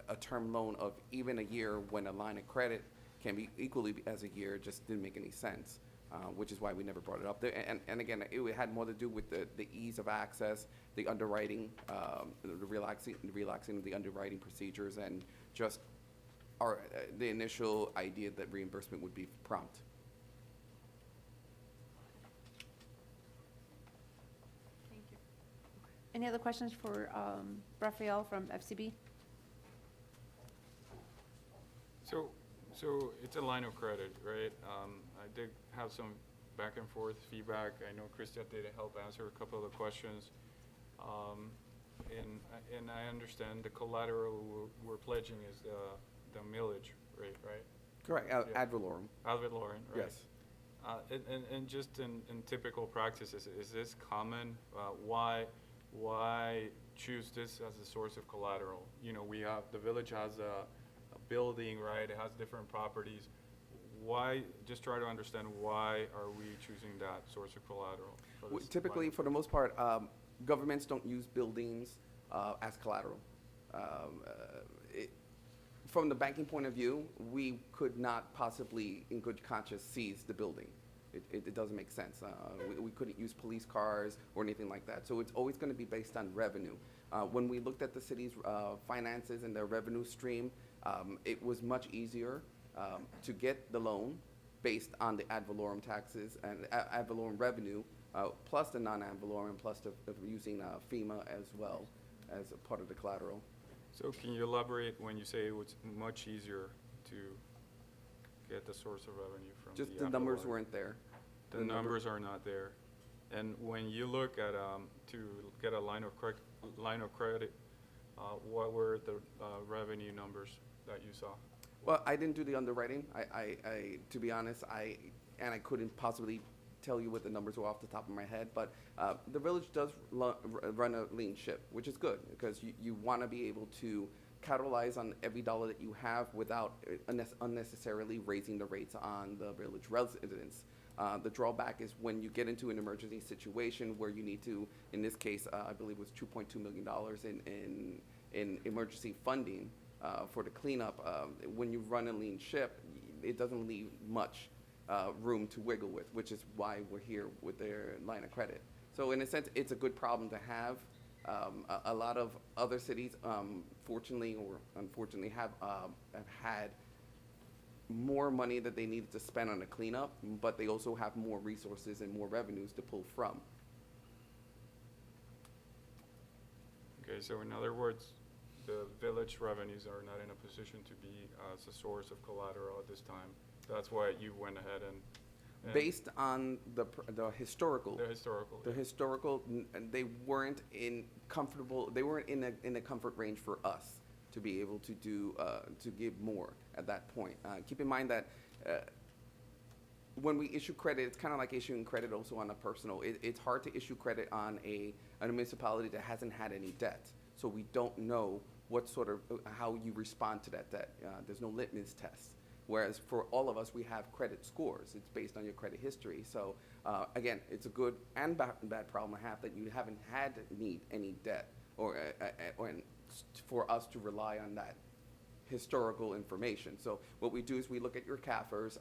a term loan of even a year when a line of credit can be equally as a year just didn't make any sense, which is why we never brought it up. And again, it had more to do with the ease of access, the underwriting, the relaxing of the underwriting procedures, and just the initial idea that reimbursement would be prompt. Thank you. Any other questions for Rafael from FCB? So it's a line of credit, right? I did have some back and forth feedback. I know Christia did help answer a couple of the questions. And I understand the collateral we're pledging is the millage rate, right? Correct, Yeah. ad valorem. Ad valorem, right? Yes. And just in typical practices, is this common? Why choose this as a source of collateral? The village has a building, right? It has different properties. Why, just try to understand why are we choosing that source of collateral? For this Typically, line of for the most part, governments don't use buildings as collateral. From the banking point of view, we could not possibly, in good conscience, seize the building. It doesn't make sense. We couldn't use police cars or anything like that. So it's always going to be based on revenue. When we looked at the city's finances and their revenue stream, it was much easier to get the loan based on the ad valorem taxes and ad valorem revenue, plus the non-ad valorem, plus using FEMA as well as a part of the collateral. So can you elaborate when you say it was much easier to get the source of revenue from the Just the ad numbers valorem? weren't there. The numbers are not there. And when you look at, to get a line of credit, what were the revenue numbers that you saw? Well, I didn't do the underwriting. To be honest, I couldn't possibly tell you what the numbers were off the top of my head, but the village does run a lean ship, which is good because you want to be able to capitalize on every dollar that you have without unnecessarily raising the rates on the village residents. The drawback is when you get into an emergency situation where you need to, in this case, I believe it was $2.2 million in emergency funding for the cleanup. When you run a lean ship, it doesn't leave much room to wiggle with, which is why we're here with their line of credit. So in a sense, it's a good problem to have. A lot of other cities, fortunately or unfortunately, have had more money that they needed to spend on the cleanup, but they also have more resources and more revenues to pull from. Okay, so in other words, the village revenues are not in a position to be as a source of collateral at this time. That's why you went ahead and Based on the historical. the historical. The historical, they weren't in a comfort range for us to be able to do, to give more at that point. Keep in mind that when we issue credit, it's kind of like issuing credit also on a personal. It's hard to issue credit on a municipality that hasn't had any debt. So we don't know what sort of, how you respond to that debt. There's no litmus test. Whereas for all of us, we have credit scores. It's based on your credit history. So again, it's a good and bad problem to have that you haven't had any debt or for us to rely on that historical information. So what we do is we look at your CAFRs,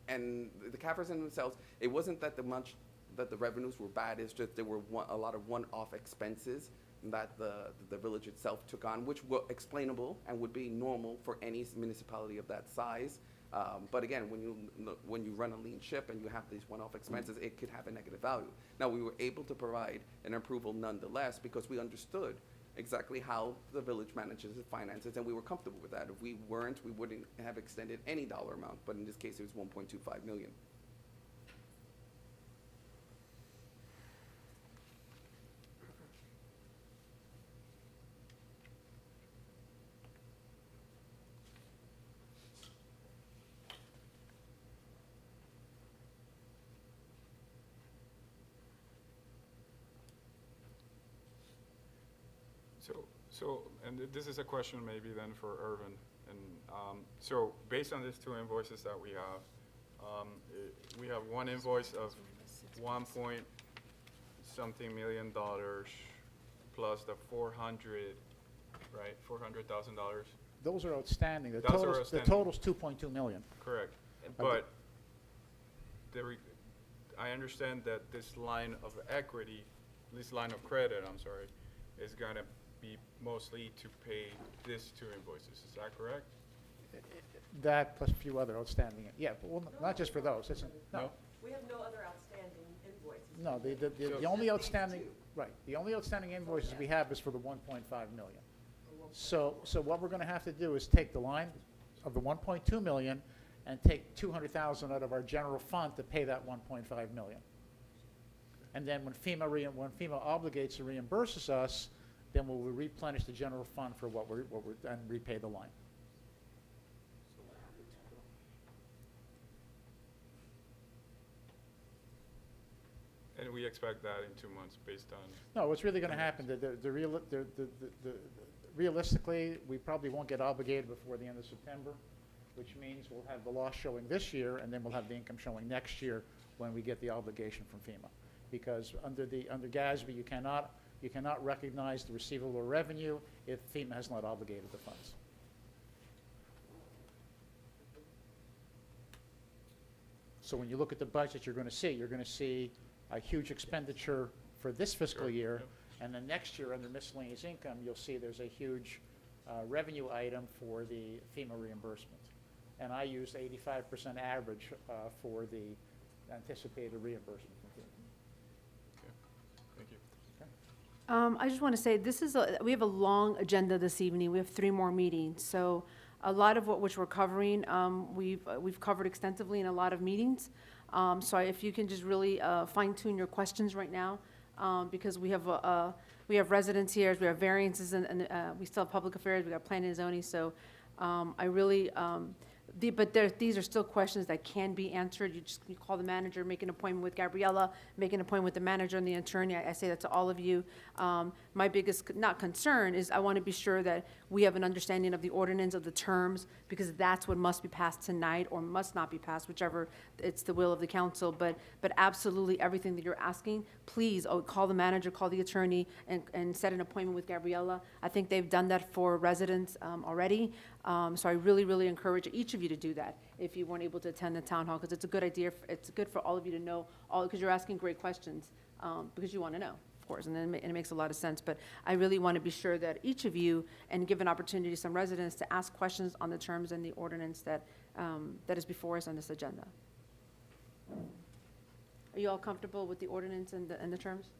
and the CAFRs in themselves, it wasn't that the revenues were bad, it's just there were a lot of one-off expenses that the village itself took on, which were explainable and would be normal for any municipality of that size. But again, when you run a lean ship and you have these one-off expenses, it could have a negative value. Now, we were able to provide an approval nonetheless because we understood exactly how the village manages its finances, and we were comfortable with that. If we weren't, we wouldn't have extended any dollar amount, but in this case, it was $1.25 million. So, and this is a question maybe then for Irvin. And so based on these two invoices that we have one invoice of $1.something million plus the $400,000. Those are outstanding. The Those are total's outstanding. $2.2 million. Correct. But I understand that this line of equity, this line of credit, I'm sorry, is going to be mostly to pay these two invoices. Is that correct? That plus a few other outstanding, yeah, but well, not just for those, no. We have no other outstanding invoices. No, the only outstanding, right, the only outstanding invoices we have is for the 1.5 million. So what we're gonna have to do is take the line of the 1.2 million and take 200,000 out of our general fund to pay that 1.5 million. And then when FEMA obligates or reimburses us, then we'll replenish the general fund for what we're and repay the line. And we expect that in 2 months based on. No, what's really going to happen, realistically, we probably won't get obligated before the end of September, which means we'll have the loss showing this year, and then we'll have the income showing next year when we get the obligation from FEMA. Because under GASB, you cannot recognize the receivable revenue if FEMA has not obligated the funds. So when you look at the budget, you're going to see a huge expenditure for this fiscal year, and then next year under miscellaneous income, you'll see there's a huge revenue item for the FEMA reimbursement. And I used 85% average for the anticipated reimbursement from FEMA. Thank you. I just want to say, we have a long agenda this evening. We have 3 more meetings. So a lot of which we're covering, we've covered extensively in a lot of meetings. So if you can just really fine tune your questions right now, because we have residents here, we have variances, and we still have public affairs, we got planning and zoning. So I really, These are still questions that can be answered. You call the manager, make an appointment with Gabriella, make an appointment with the manager and the attorney. I say that to all of you. My biggest, not concern, is I want to be sure that we have an understanding of the ordinance, of the terms, because that's what must be passed tonight or must not be passed, whichever it's the will of the council. But absolutely everything that you're asking, please, call the manager, call the attorney, and set an appointment with Gabriella. I think they've done that for residents already. So I really, really encourage each of you to do that if you weren't able to attend the town hall, because it's a good idea. It's good for all of you to know, because you're asking great questions, because you want to know, of course, and it makes a lot of sense. But I really want to be sure that each of you, and give an opportunity to some residents to ask questions on the terms and the ordinance that is before us on this agenda. Are you all comfortable with the ordinance and the terms?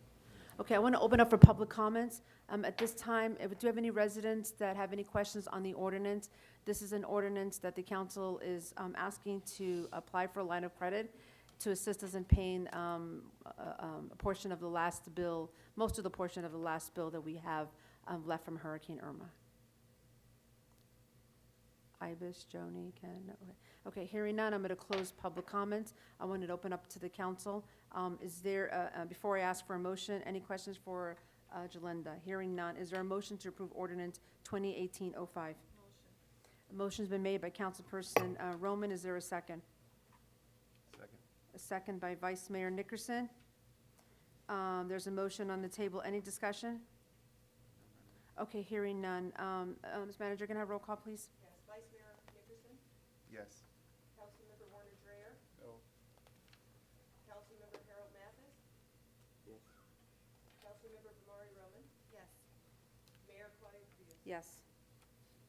Okay, I want to open up for public comments. At this time, do you have any residents that have any questions on the ordinance? This is an ordinance that the council is asking to apply for a line of credit to assist us in paying a portion of the last bill, most of the portion of the last bill that we have left from Hurricane Irma. Ibis, Joni, Ken, no, okay, hearing none, I'm going to close public comments. I wanted to open up to the council. Is there, before I ask for a motion, any questions for Jalinda? Hearing none, is there a motion to approve ordinance 2018-05? Motion. Motion's been made by Councilperson Roman. Is there a second? Second. A second by Vice Mayor Nickerson. There's a motion on the table. Any discussion? Okay, hearing none. Ms. Manager, can I have roll call, please? Yes, Vice Mayor Nickerson, Yes. Councilmember Warner Dreyer, No. Councilmember Harold Mathis, Yes. Councilmember Bamari Roman, Yes. Mayor Claudia Rios. Yes.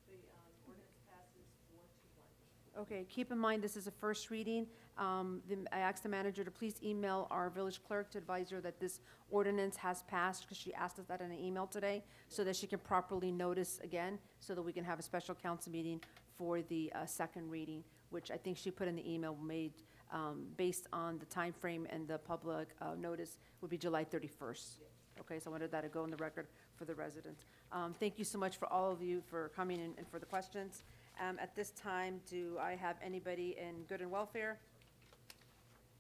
The ordinance passes 4-1. Okay, keep in mind, this is a first reading. I asked the manager to please email our village clerk to advise her that this ordinance has passed, because she asked us that in an email today, so that she can properly notice again, so that we can have a special council meeting for the second reading, which I think she put in the email made based on the time frame and the public notice would be July 31st. Okay, so I wanted that to go on the record for the residents. Thank you so much for all of you for coming and for the questions. At this time, do I have anybody in good and welfare?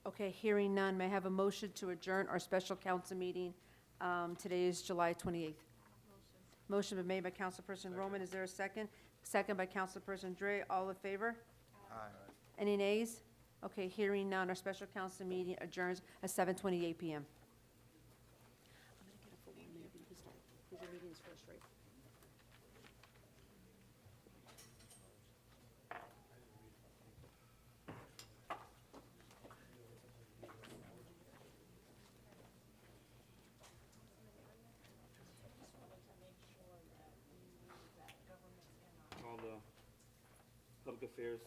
Okay, hearing none, may I have a motion to adjourn our special council meeting? Today is July 28th. Motion been made by Councilperson Roman. Is there a second? Second by Councilperson Dre. All in favor? Aye. Any nays? Okay, hearing none, our special council meeting adjourns at 7:28 PM. I'm gonna get up for 1 minute because your meeting is first, right? Call the Public Affairs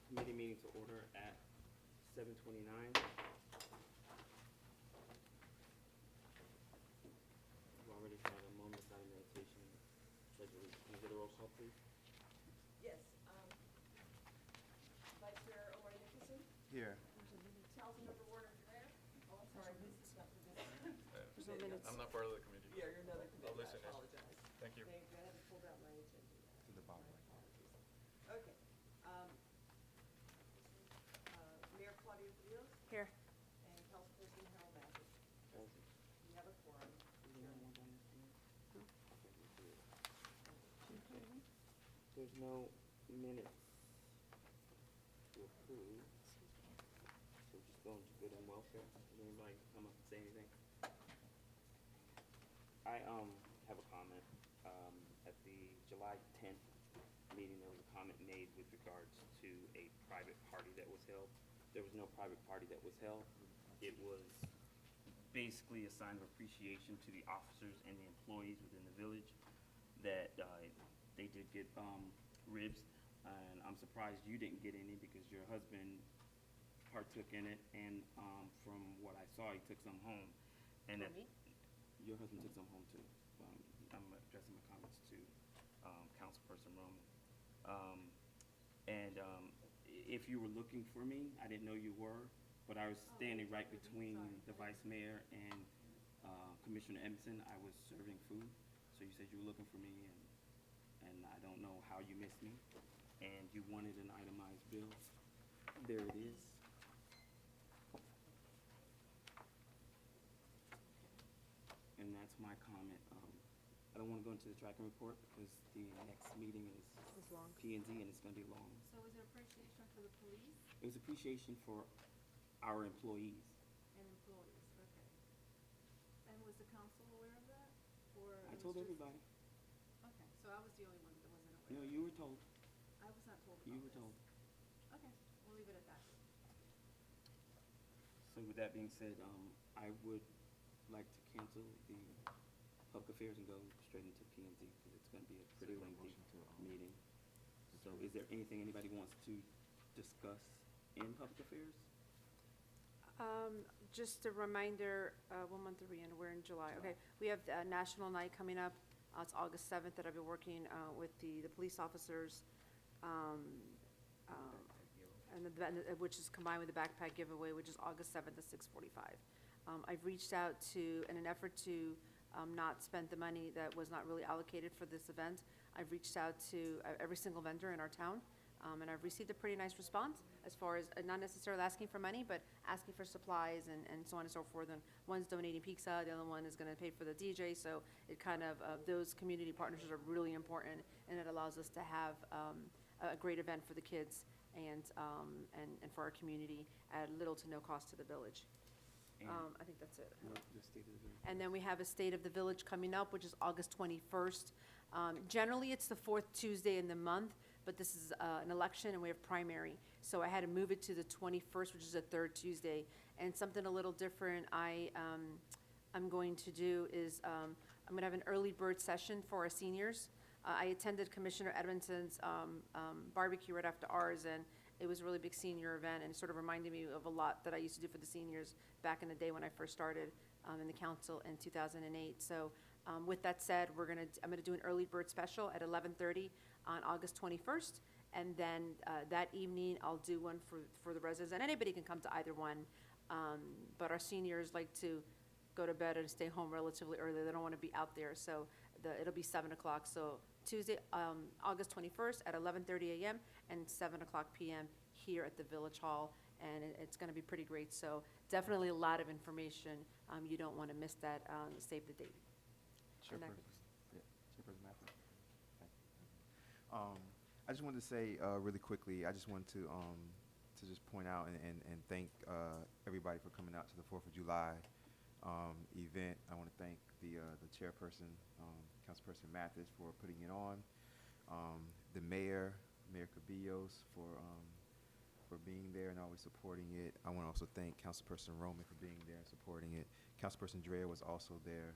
Committee meeting to order at 7:29. We've already had a moment of silent meditation. Can I get a roll call, please? Yes, Vice Mayor Omar Nickerson, Here. Councilmember Warner Dreyer. Oh, I'm sorry, this is not for this. There's no minutes. I'm not part of the committee. Yeah, you're another committee, I'll I listen in. apologize. Thank you. Thank you, I haven't pulled out my agenda yet. To the bottom. Okay. Mayor Claudia Rios Here. and Councilperson Harold Mathis. We have a quorum. There's no minutes to approve. So just going to good and welfare. Does anybody come up and say anything? I have a comment. At the July 10th meeting, there was a comment made with regards to a private party that was held. There was no private party that was held. It was basically a sign of appreciation to the officers and the employees within the village that they did get ribs, and I'm surprised you didn't get any because your husband partook in it, and from what I saw, he took some home. And For me? your husband took some home too. I'm addressing my comments to Councilperson Roman. If you were looking for me, I didn't know you were, but I was standing right between the Vice Mayor and Commissioner Emerson. I was serving food, so you said you were looking for me, and I don't know how you missed me. and you wanted an itemized bill. There it is. And that's my comment. I don't want to go into the tracking report because the next meeting is P and Z, and it's going to be long. So is it appreciation for the police It was appreciation for our employees. and employees? Okay. And was the council aware of that? Or I it told was just- everybody. Okay, so I was the only one that wasn't aware. No, of you it. were told. I was not told You about were this. told. Okay, we'll leave it at that. So with that being said, I would like to cancel the public affairs and go straight into P and Z because it's going to be a pretty lengthy meeting. So is there anything anybody wants to discuss in public affairs? Just a reminder, what month are we in? We're in July. Okay, we have National Night coming up. It's August 7th that I'll be working with the police officers, and which is combined with the backpack giveaway, which is August 7th at 6:45. I've reached out to, in an effort to not spend the money that was not really allocated for this event, I've reached out to every single vendor in our town, and I've received a pretty nice response as far as not necessarily asking for money, but asking for supplies and so on and so forth. And one's donating pizza, the other one is going to pay for the DJ. So it kind of, those community partnerships are really important, and it allows us to have a great event for the kids and for our community at little to no cost to the village. And I think that's it. the state of the village. And then we have a State of the Village coming up, which is August 21st. Generally, it's the fourth Tuesday in the month, but this is an election and we have primary. So I had to move it to the 21st, which is the third Tuesday. And something a little different I'm going to do is I'm going to have an early bird session for our seniors. I attended Commissioner Edmonton's barbecue right after ours, and it was a really big senior event, and it sort of reminded me of a lot that I used to do for the seniors back in the day when I first started in the council in 2008. So with that said, I'm gonna do an early bird special at 11:30 on August 21st, and then that evening I'll do one for the residents, and anybody can come to either one. But our seniors like to go to bed and stay home relatively early. They don't want to be out there, so it'll be 7 o'clock. So Tuesday, August 21st at 11:30 a.m. and 7 o'clock p.m. here at the Village Hall, and it's going to be pretty great. So definitely a lot of information. You don't want to miss that. Save the date. And that- Chairperson Matthews. Thank you. I just wanted to say really quickly, I just wanted to just point out and thank everybody for coming out to the 4th of July event. I want to thank the chairperson, Councilperson Mathis, for putting it on. The Mayor Cabillos, for being there and always supporting it. I want to also thank Councilperson Roman for being there and supporting it. Councilperson Dreher was also there.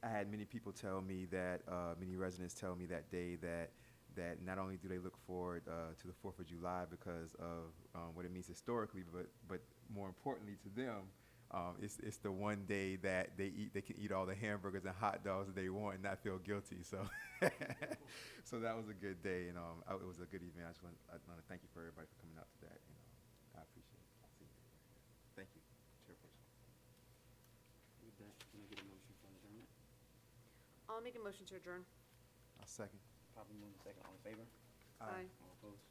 I had many people tell me that, many residents tell me that day that not only do they look forward to the 4th of July because of what it means historically, but more importantly to them, it's the one day that they can eat all the hamburgers and hot dogs that they want and not feel guilty. So, so that was a good day, and it was a good event. I want to thank you for everybody for coming out to that. I appreciate it. Thank you, Chairperson. With that, can I get a motion for adjournment? I'll make a motion to adjourn. I'll second. Probably move in second. All in favor? Aye. All opposed?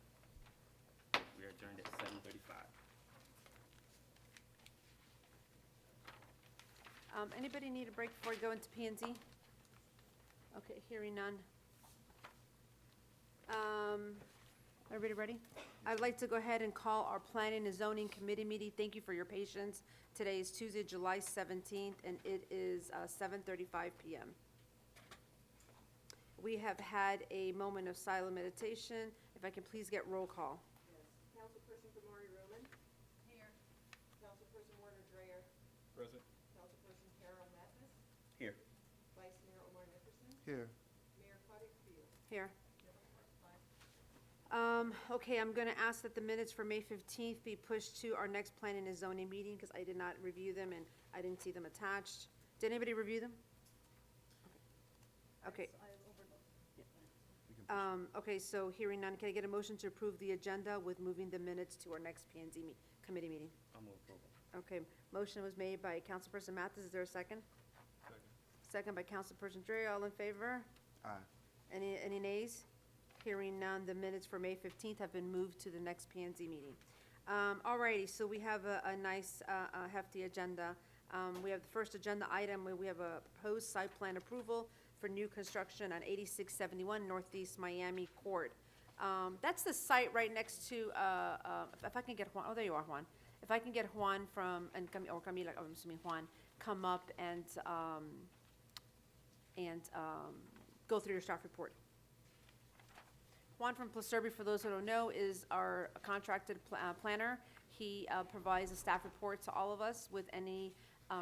We are adjourned at 7:35. Anybody need a break before we go into P and Z? Okay, hearing none. Everybody ready? I'd like to go ahead and call our Planning and Zoning Committee meeting. Thank you for your patience. Today is Tuesday, July 17th, and it is 7:35 p.m. We have had a moment of silent meditation. If I can please get roll call. Councilperson Damari Roman. Here. Councilperson Werner Dreyer. Present. Councilperson Carol Mathis. Here. Vice Mayor Omar Nickerson. Here. Mayor Claudia Creel. Here. Okay, I'm going to ask that the minutes for May 15th be pushed to our next planning and zoning meeting because I did not review them and I didn't see them attached. Did anybody review them? Okay. Okay, so hearing none, can I get a motion to approve the agenda with moving the minutes to our next P and Z committee meeting? I'll move approval. Okay, motion was made by Councilperson Mathis. Is there a second? Second. Second by Councilperson Dreyer. All in favor? Aye. Any nays? Hearing none, the minutes for May 15th have been moved to the next P and Z meeting. All righty, so we have a nice hefty agenda. We have the first agenda item, where we have a proposed site plan approval for new construction on 8671 Northeast Miami Court. That's the site right next to, if I can get Juan, oh, there you are, Juan. If I can get Juan from, or Camila, I'm assuming Juan, come up and go through your staff report. Juan from Placerbi, for those who don't know, is our contracted planner. He provides a staff report to all of us with any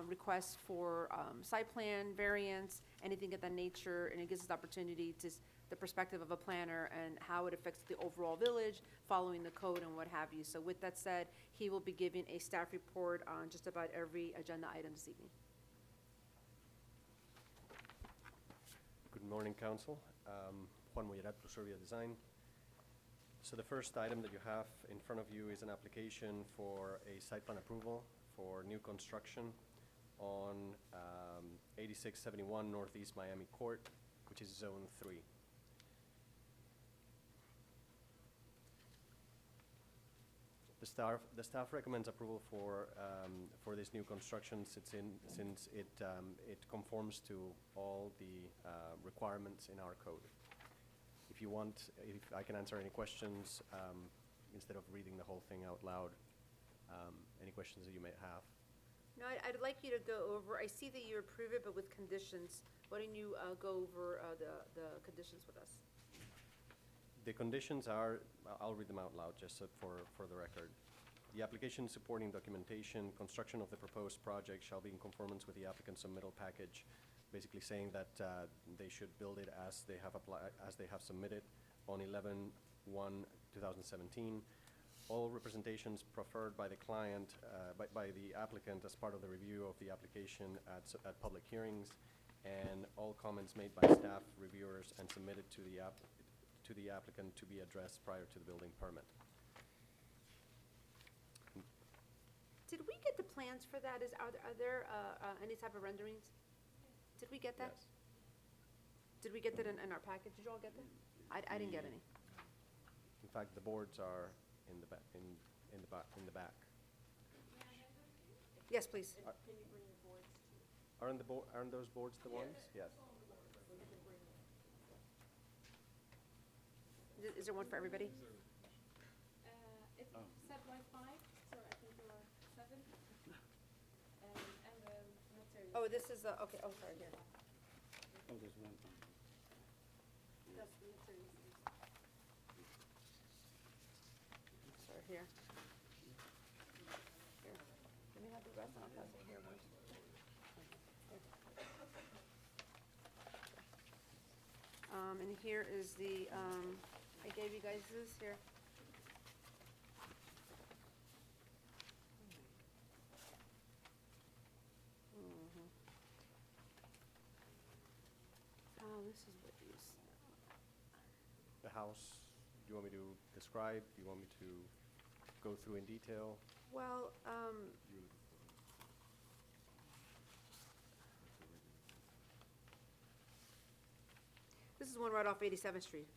requests for site plan, variance, anything of that nature, and it gives us the opportunity to the perspective of a planner and how it affects the overall village, following the code and what have you. So with that said, he will be giving a staff report on just about every agenda item this evening. Good morning, Council. Juan Moyerat, Pluserbia Design. So the first item that you have in front of you is an application for a site plan approval for new construction on 8671 Northeast Miami Court, which is Zone 3. The staff recommends approval for this new construction since it conforms to all the requirements in our code. If you want, if I can answer any questions instead of reading the whole thing out loud, any questions that you may have. No, I'd like you to go over, I see that you approve it, but with conditions. Why don't you go over the conditions with us? The conditions are, I'll read them out loud just so for the record. The application supporting documentation, construction of the proposed project shall be in conformance with the applicant's submittal package, basically saying that they should build it as they have submitted on 11/1/2017. All representations preferred by the client, by the applicant as part of the review of the application at public hearings, and all comments made by staff, reviewers, and submitted to the applicant to be addressed prior to the building permit. Did we get the plans for that? Are there any type of renderings? Did we get that? Yes. Did we get that in our package? Did you all get that? I didn't get any. In fact, the boards are in the back. Yes, please. Can you bring your boards to? Aren't those boards the ones? Yes. Is there one for everybody? It's set by 5, so I think there are 7. And the materials. Oh, this is, okay, oh, sorry, here. Oh, there's one. That's the materials. Sorry, here. Here. Let me have the rest, and I'll pass it here. And here is the, I gave you guys this here. Oh, this is what you said. The house, do you want me to describe? Do you want me to go through in detail? Well, this is one right off 87th Street,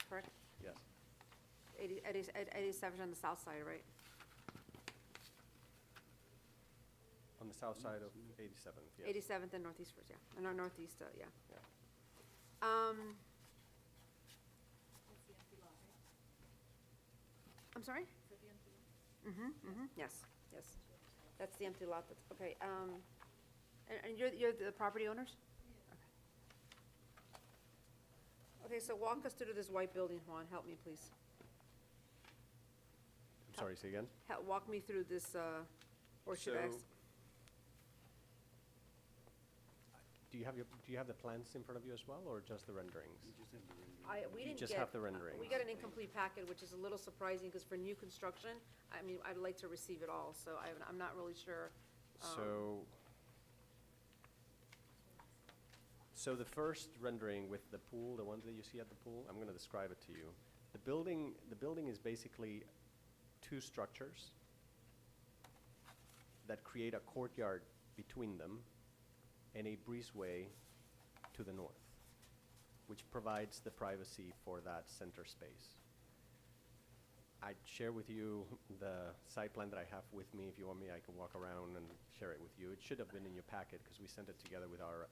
correct? Yes. 87 on the south side, right? On the south side of 87th, yes. 87th and Northeast First, yeah. And our Northeast, yeah. Yeah. I'm sorry? Yes, yes. That's the empty lot, that's, okay, and you're the property owners? Okay, so walk us through this white building, Juan, help me, please. I'm sorry, say again? Walk me through this, or should I? So- Do you have the plans in front of you as well, or just the renderings? We You didn't just get. have the renderings. We got an incomplete packet, which is a little surprising, because for new construction, I mean, I'd like to receive it all, so I'm not really sure. So the first rendering with the pool, the ones that you see at the pool, I'm gonna describe it to you. The building is basically two structures that create a courtyard between them and a breezeway to the north. which provides the privacy for that center space. I'd share with you the site plan that I have with me. If you want me, I can walk around and share it with you. It should have been in your packet because we sent it together with our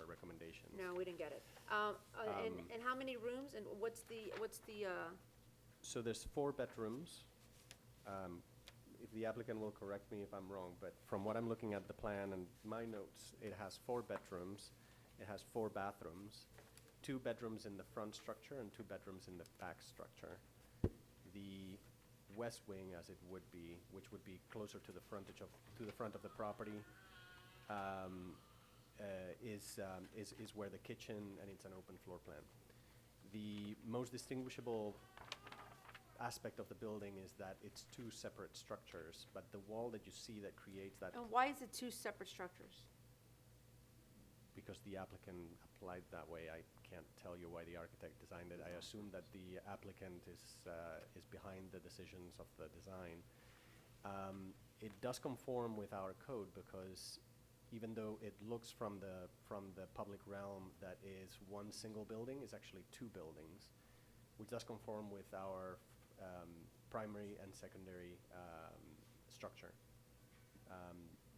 recommendations. No, we didn't get it. And how many rooms, and what's the, So there's 4 bedrooms. If the applicant will correct me if I'm wrong, but from what I'm looking at the plan and my notes, it has 4 bedrooms, it has 4 bathrooms, 2 bedrooms in the front structure and 2 bedrooms in the back structure. The west wing, as it would be, which would be closer to the front of the property, is where the kitchen, and it's an open floor plan. The most distinguishable aspect of the building is that it's 2 separate structures, but the wall that you see that creates that, and why is it 2 separate structures? because the applicant applied that way, I can't tell you why the architect designed it. I assume that the applicant is behind the decisions of the design. It does conform with our code because even though it looks from the public realm that is one single building, it's actually 2 buildings, which does conform with our primary and secondary structure.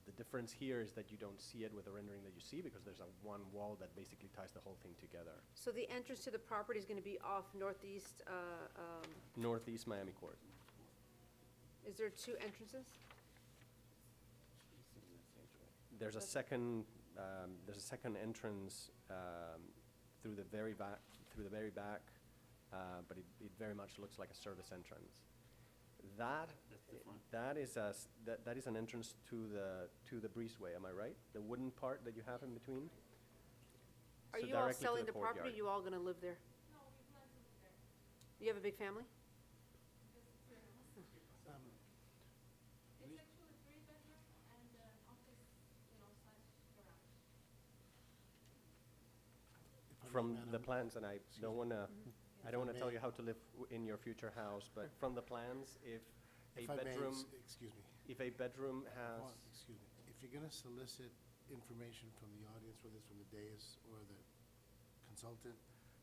The difference here is that you don't see it with the rendering that you see because there's one wall that basically ties the whole thing together. So the entrance to the property is going to be off northeast, Northeast Miami Court. is there 2 entrances? There's a second entrance through the very back, but it very much looks like a service entrance. That is an entrance to the breezeway. Am I right? The wooden part that you have in between. Are So you all directly to selling the the property, or courtyard. you all going to live there? No, we plan to live there. You have a big family? It's actually 3-bedroom and an office, slash garage. From the plans, and I don't want to tell you how to live in your future house, but from the plans, if a If I may, bedroom, excuse me. if a bedroom has, Excuse me. If you're going to solicit information from the audience, whether it's from the dais or the consultant,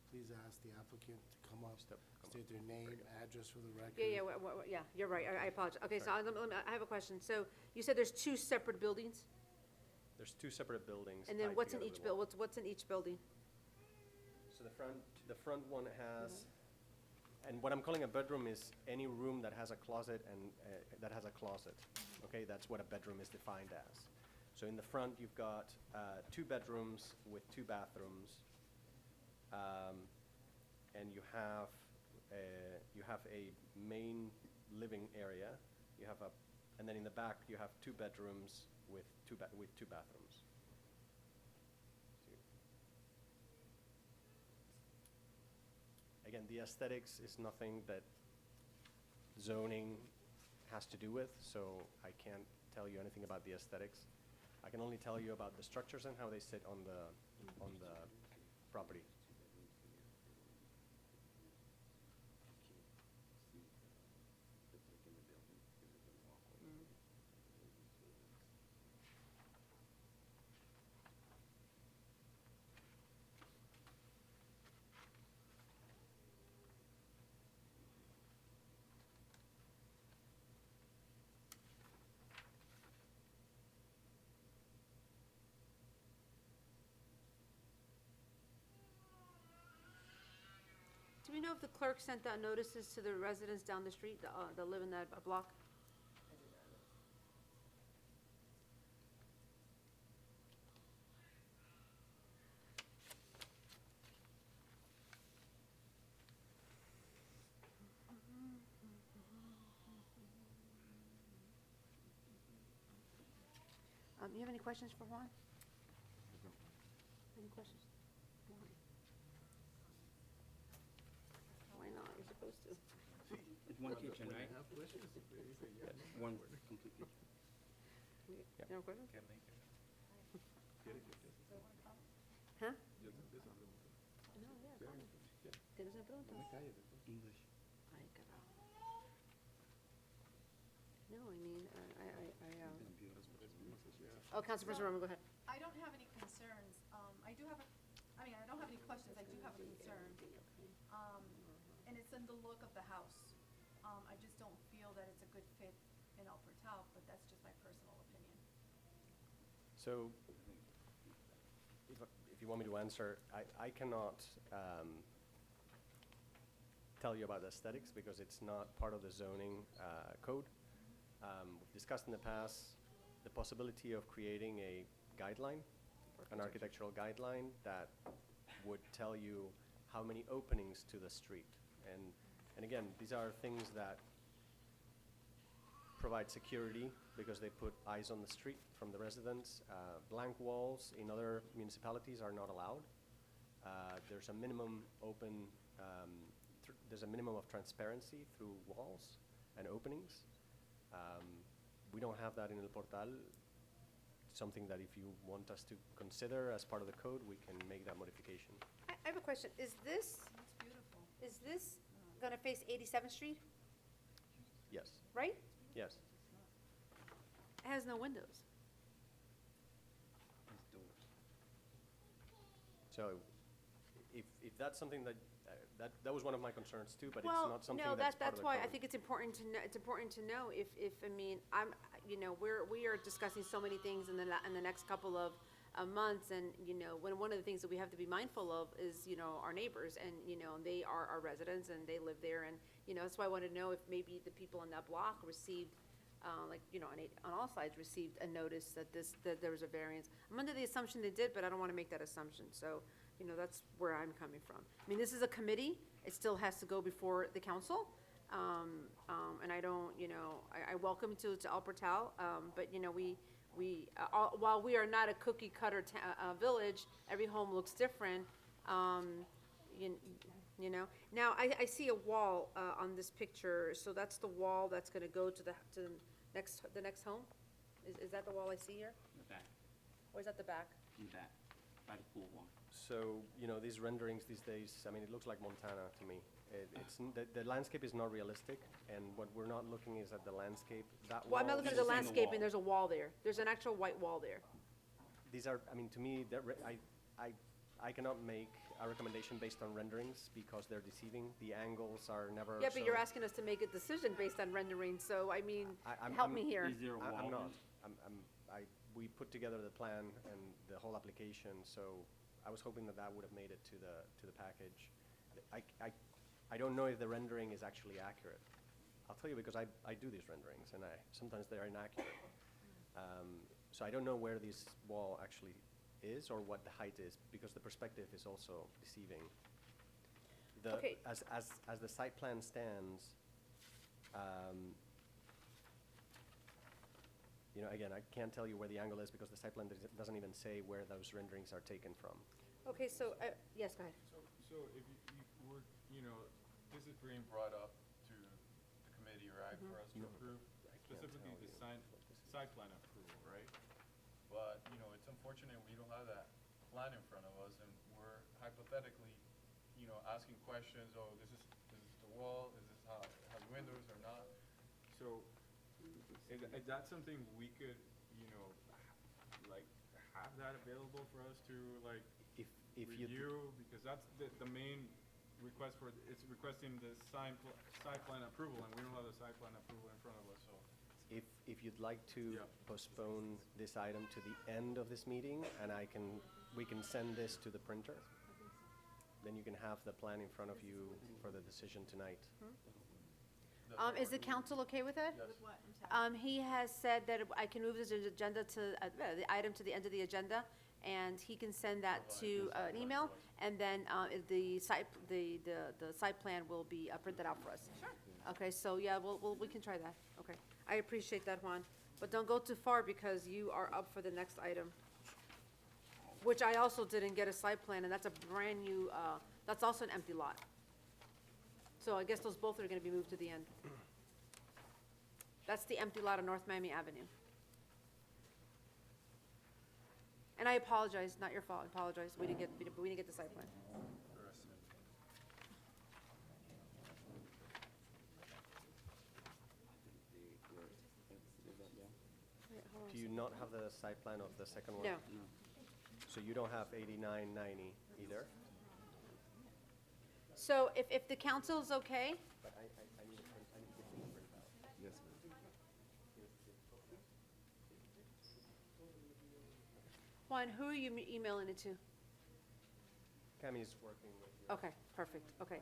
please ask the applicant to come up, state their name, address for the record. Yeah, you're right, I apologize. Okay, so I have a question. So you said there's 2 separate buildings? there's 2 separate buildings. And then tied what's in together each with a wall. what's in each building? So the front one has, and what I'm calling a bedroom is any room that has a closet and that has a closet. Okay, that's what a bedroom is defined as. So in the front, you've got 2 bedrooms with 2 bathrooms, and you have a main living area. And then in the back, you have 2 bedrooms with 2 bathrooms. Again, the aesthetics is nothing that zoning has to do with, so I can't tell you anything about the aesthetics. I can only tell you about the structures and how they sit on the property. Do we know if the clerk sent out notices to the residents down the street that live in that block? You have any questions for Juan? Any questions? Why not? You're supposed to. It's one kitchen, right? One complete kitchen. You have a question? Huh? No, yeah, fine. ¿Tienes una pregunta? English. Ay, carajo. No, I mean, Oh, Councilperson Roman, go ahead. I don't have any concerns. I I mean, I don't have any questions, I do have a concern. And it's in the look of the house. I just don't feel that it's a good fit in El Portal, but that's just my personal opinion. So, if you want me to answer, I cannot tell you about the aesthetics because it's not part of the zoning code. We've discussed in the past the possibility of creating a guideline, an architectural guideline that would tell you how many openings to the street. And again, these are things that provide security because they put eyes on the street from the residents. Blank walls in other municipalities are not allowed. There's a minimum there's a minimum of transparency through walls and openings. We don't have that in El Portal. Something that if you want us to consider as part of the code, we can make that modification. I have a question. Is this gonna face 87th Street, Yes, right? yes. It has no windows. So if that's something that, that was one of my concerns too, but it's Well, not something no, that's part of that's the why I code. think it's important to know if, I mean, we are discussing so many things in the next couple of months, and, one of the things that we have to be mindful of is, our neighbors, and, they are our residents, and they live there, and, that's why I want to know if maybe the people on that block received, on all sides received a notice that there was a variance. I'm under the assumption they did, but I don't want to make that assumption, so, that's where I'm coming from. I mean, this is a committee, it still has to go before the council, and I don't, I welcome to El Portal, but, while we are not a cookie cutter village, every home looks different, Now, I see a wall, on this picture, so that's the wall that's gonna go to the next home? Is that the wall I see here? In the back, Or is that the back? in the back, by the pool wall. So, these renderings these days, I mean, it looks like Montana to me. The landscape is not realistic, and what we're not looking is at the landscape. That Well, I'm not wall- looking at the Just seeing the landscape, wall. and there's a wall there. There's an actual white wall there. These are, I mean, to me, I cannot make a recommendation based on renderings because they're deceiving. The angles are never. Yeah, but you're so- asking us to make a decision based on rendering, so, I mean, I'm- help I'm- me here. Is there a wall? I'm not. We put together the plan and the whole application, so I was hoping that would have made it to the package. I don't know if the rendering is actually accurate. I'll tell you because I do these renderings, and sometimes they're inaccurate. So I don't know where this wall actually is or what the height is, because the perspective is also deceiving. Okay. As the site plan stands, again, I can't tell you where the angle is because the site plan doesn't even say where those renderings are taken from. Okay, so, yes, go ahead. So if we're, this is being brought up to the committee, right, for us to approve, specifically the site plan approval, right? But, it's unfortunate we don't have that plan in front of us, and we're hypothetically, asking questions, oh, this is the wall, is this how, it has windows or not? So, is that something we could, have that available for us to, If you review? Because that's the main request it's requesting the site plan approval, and we don't have the site plan approval in front of us, so. If you'd like to Yeah. postpone this item to the end of this meeting, and we can send this to the printer, then you can have the plan in front of you for the decision tonight. Is the council okay with that? Yes. With what? I'm sorry. He has said that I can move this agenda to, the item to the end of the agenda, and he can send that to an email, and then the site plan will be printed out for us. Sure. Okay, so, yeah, we can try that, okay. I appreciate that, Juan, but don't go too far because you are up for the next item, which I also didn't get a site plan, and that's a brand new, that's also an empty lot. So I guess those both are gonna be moved to the end. That's the empty lot on North Miami Avenue. And I apologize, not your fault, I apologize, we didn't get the site plan. Do you not have the site plan of the second one? No, So you don't have 8990 either? So if the council's okay, But I need to print, I need to get you the printout. Yes, ma'am. Juan, who are you emailing it to? Cami is working with you. Okay, perfect, okay.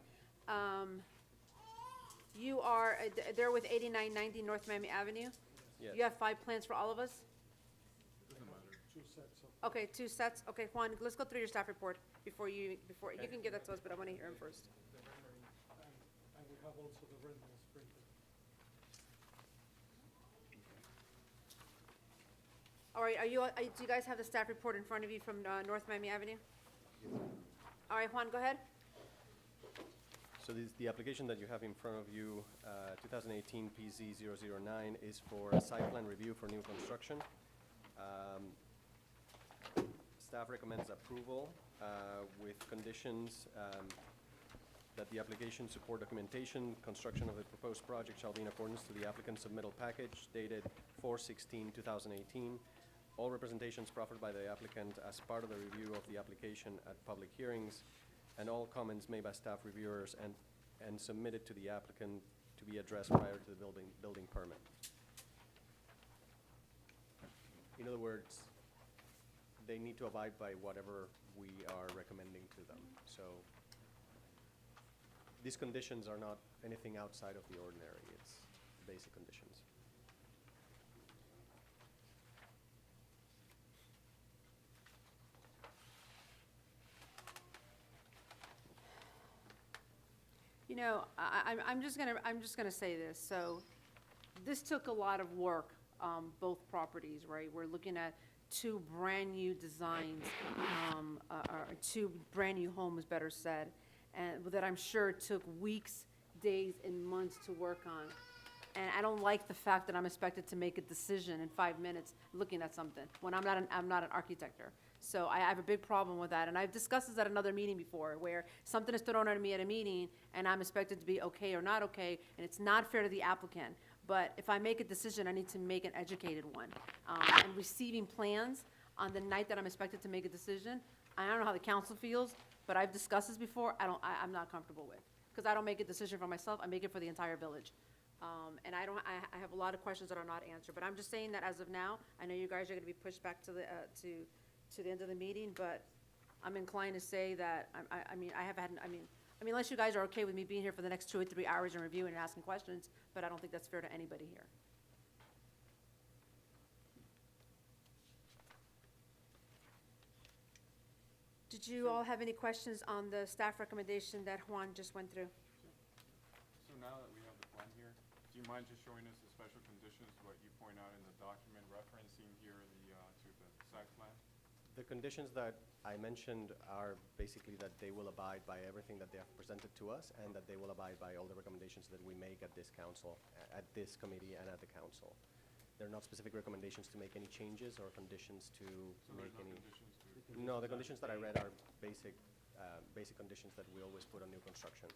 You are, they're with 8990 North Miami Avenue? Yes. You have 5 plans for all of us? Okay, 2 sets. Okay, Juan, let's go through your staff report before you can give that to us, but I want to hear him first. And we have also the renderings printed. All right, do you guys have the staff report in front of you from North Miami Avenue? All right, Juan, go ahead. So the application that you have in front of you, 2018 PZ009, is for a site plan review for new construction. Staff recommends approval with conditions that the application support documentation, construction of the proposed project shall be in accordance to the applicant's submittal package dated 4/16/2018. All representations proffered by the applicant as part of the review of the application at public hearings, and all comments made by staff reviewers and submitted to the applicant to be addressed prior to the building permit. In other words, they need to abide by whatever we are recommending to them. So these conditions are not anything outside of the ordinary. It's basic conditions. You know, I'm just gonna say this. So this took a lot of work, both properties, right? We're looking at 2 brand-new designs, or 2 brand-new homes, better said, and that I'm sure took weeks, days, and months to work on. And I don't like the fact that I'm expected to make a decision in 5 minutes looking at something, when I'm not an architect. So I have a big problem with that, and I've discussed this at another meeting before, where something is thrown at me at a meeting, and I'm expected to be okay or not okay, and it's not fair to the applicant. But if I make a decision, I need to make an educated one. And receiving plans on the night that I'm expected to make a decision, I don't know how the council feels, but I've discussed this before, I'm not comfortable with. Because I don't make a decision for myself, I make it for the entire village. And I have a lot of questions that are not answered, but I'm just saying that as of now, I know you guys are gonna be pushed back to the end of the meeting, but I'm inclined to say that, I mean, unless you guys are okay with me being here for the next 2 or 3 hours and reviewing and asking questions, but I don't think that's fair to anybody here. Did you all have any questions on the staff recommendation that Juan just went through? So now that we have the plan here, do you mind just showing us the special conditions, what you point out in the document, referencing here to the site plan? The conditions that I mentioned are basically that they will abide by everything that they have presented to us, and that they will abide by all the recommendations that we make at this council, at this committee and at the council. They're not specific recommendations to make any changes or conditions to So make there's no any. conditions to? No, the conditions that I read are basic conditions that we always put on new construction,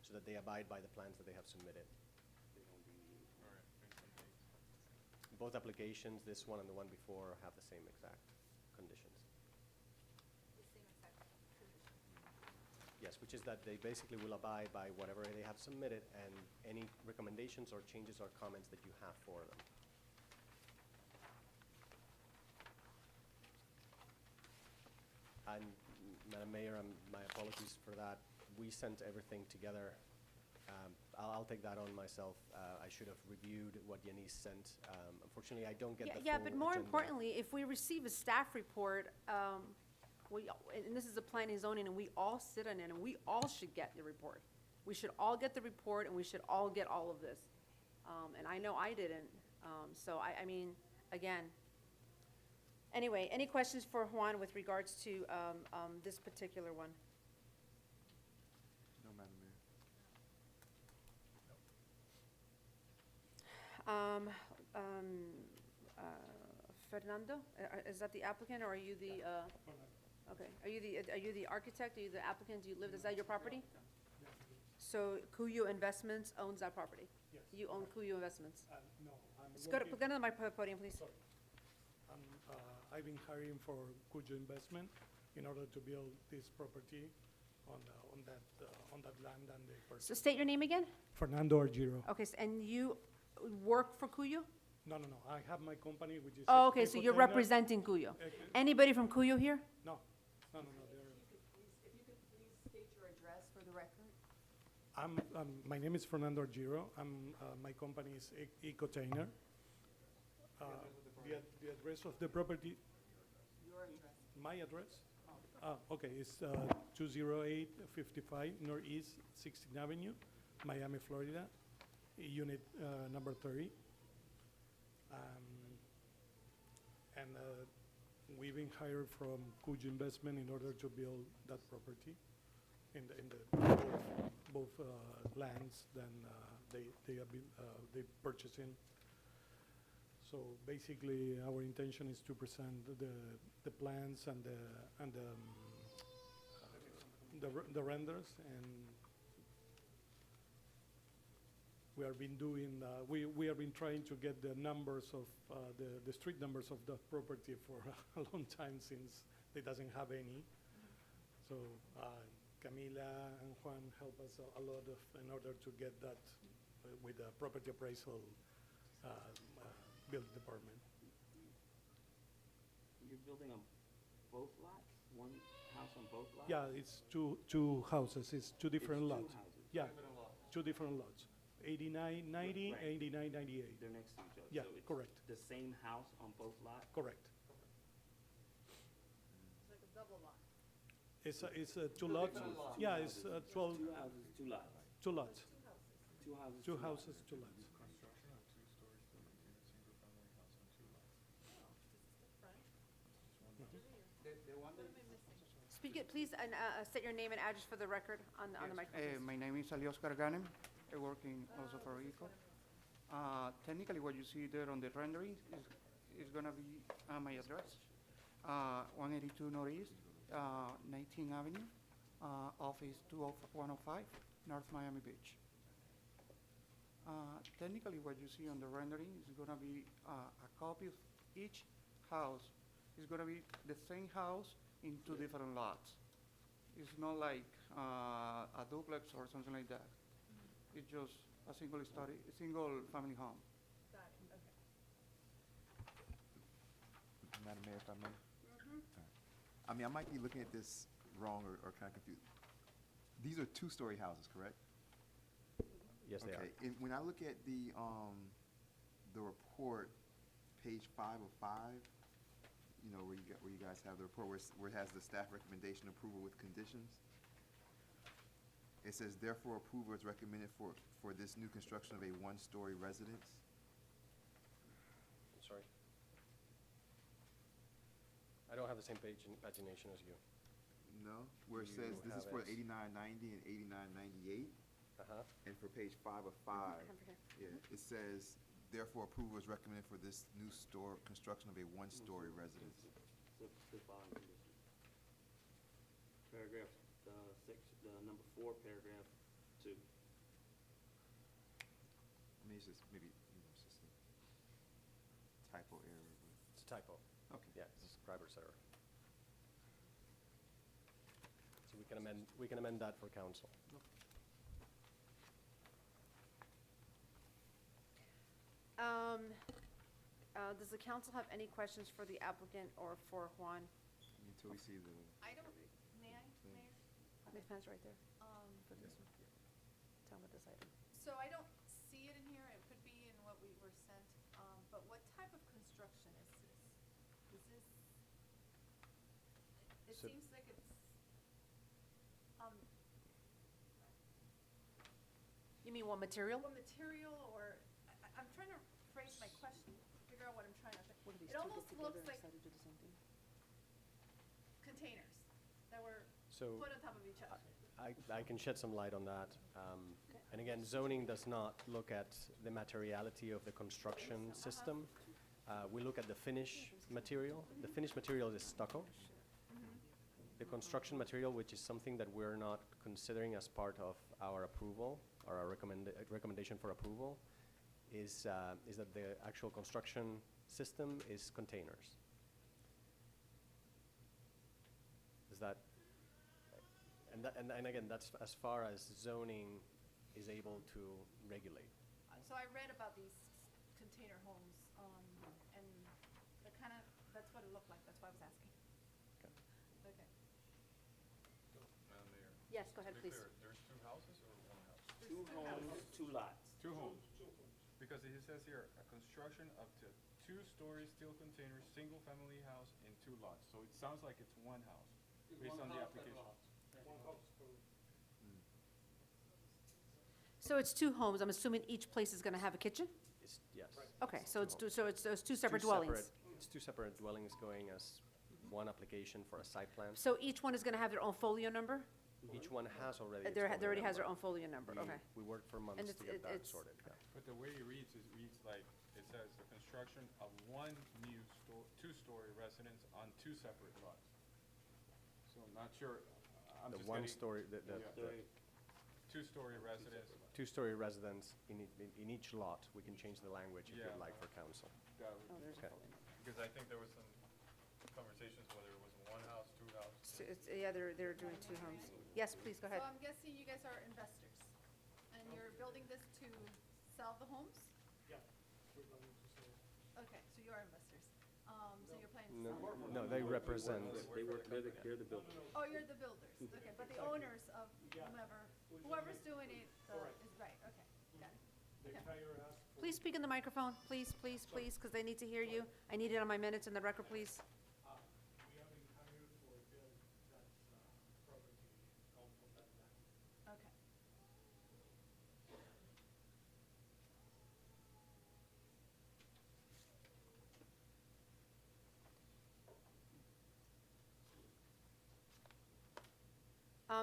so that they abide by the plans that they have submitted. All right, based on dates. Both applications, this one and the one before, have the same exact conditions. Yes, which is that they basically will abide by whatever they have submitted and any recommendations or changes or comments that you have for them. And Madam Mayor, my apologies for that. We sent everything together. I'll take that on myself. I should have reviewed what Yanis sent. Unfortunately, I don't get the full Yeah, but more agenda. importantly, if we receive a staff report, and this is a planning zoning, and we all sit on it, and we all should get the report. We should all get the report, and we should all get all of this. And I know I didn't, so I mean, again. Anyway, any questions for Juan with regards to this particular one? No, Madam Mayor. Fernando, is that the applicant, or are you the, okay, are you the architect, are you the applicant, do you live, is that your property? So Cuyo Investments owns that property? Yes. You own Cuyo Investments? No, I'm Just go to working- the podium, please. I've been hiring for Cuyo Investment in order to build this property on that land and the So person. state your name again? Fernando Argiro. Okay, and you work for Cuyo? No, I have my company, which is. Oh, okay, so you're Ecotainer. representing Cuyo. Eh, Anybody from Cuyo here? No, they're. If you could please state your address for the record. My name is Fernando Argiro. My company is Ecotainer. The address of the property, Your address. my address? Okay, it's 20855 Northeast 16th Avenue, Miami, Florida, unit number 30. And we've been hired from Cuyo Investment in order to build that property in the both lands that they purchasing. So basically, our intention is to present the plans and the renders, and we have been doing. We have been trying to get the numbers of the street numbers of the property for a long time, since it doesn't have any. So Camila and Juan help us a lot in order to get that with the property appraisal build department. You're building on both lots? One house on both lots? Yeah, it's two houses. It's two different It's lots. two houses. Yeah, two different lots. 8990, Right. 8998. They're next to each other? Yeah, So it's correct. the same house on both lots? Correct. It's like a double lot. It's two lots. Yeah, it's 12. Two houses, two lots? Two lots. Two houses? Two houses, two lots. Speak it, please, and state your name and address for the record on the microphone. My name is Ali Oscar Ganem. I work also for ICO. Technically, what you see there on the rendering is going to be my address. 182 Northeast, 19th Avenue, office 105, North Miami Beach. Technically, what you see on the rendering is going to be a copy of each house. It's going to be the same house in two different lots. It's not like a duplex or something like that. It's just a single family home. Got it, okay. Madam Mayor, if I may? I mean, I might be looking at this wrong or kind of confused. These are two-story houses, correct? Yes, they are. Okay, and when I look at the report, page 5 of 5, you know, where you guys have the report where it has the staff recommendation approval with conditions. It says, therefore, approval is recommended for this new construction of a one-story residence. I'm sorry. I don't have the same page in pagination as you. No, where it You says this is have for it. 8990 and 8998. Uh-huh. And for page 5 of 5, yeah, it says, therefore, approval is recommended for this new construction of a one-story residence. The following conditions. Paragraph, number 4, paragraph 2. I mean, it's just maybe, you know, it's just a typo error. It's a typo. Okay. Yeah, it's a scriber's error. So we can amend that for council. Does the council have any questions for the applicant or for Juan? Until we see the. I don't, may I, thing. Mayor? Ms. Pence, right there, Um, for this one. Tell them about this item. So I don't see it in here, it could be in what we were sent, but what type of construction is this? Is this, it So- seems like it's, You mean what material? what material or, I'm trying to phrase my question, figure out what I'm trying to, What, do these it two almost get together looks and like decide to do the same thing? containers that were So put on top of each other. I can shed some light on that. And again, zoning does not look at the materiality of the construction system. We look at the finish material. The finished material is stucco. The construction material, which is something that we're not considering as part of our approval or our recommendation for approval, is that the actual construction system is containers. Is that, and again, that's as far as zoning is able to regulate. So I read about these container homes, and that's what it looked like, that's why I was asking. Okay. Okay. Madam Mayor. Yes, go ahead, To be please. clear, there's two houses or one house? Two homes, two lots. Two homes. Because it says here, a construction up to 2-story steel container, single-family house in 2 lots. So it sounds like it's one house, based on the application. So it's 2 homes. I'm assuming each place is going to have a kitchen? Yes. Okay, so it's homes. those 2 separate dwellings. It's 2 separate dwellings going as one application for a site plan. So each one is going to have their own folio number? Each one has already. its They folio already has their number. own folio number, okay. We worked for months it's- to get that it's- sorted, yeah. But the way it reads like, it says the construction of one new 2-story residence on 2 separate lots. So I'm not sure, I'm The just one getting. story, the Yeah. 2-story residence. 2-story residence in each lot. We can change the language if Yeah. you'd like for council. That would Oh, there's a Okay. folio number. Because I think there was some conversations whether it was 1 house, 2 houses. So yeah, they're doing 2 homes. Yes, please, go ahead. So I'm guessing you guys are investors, and you're building this to sell the homes? Yeah, we're going to say. Okay, so you are investors. So you're planning to sell? No, they represent. They're the builders. Oh, you're the builders, okay, but the owners of whoever's doing it, is right, okay, got it. They Okay. hire us for. Please speak in the microphone, please, because they need to hear you. I need it on my minutes in the record, please. We have been hired for build that property on that land. Okay.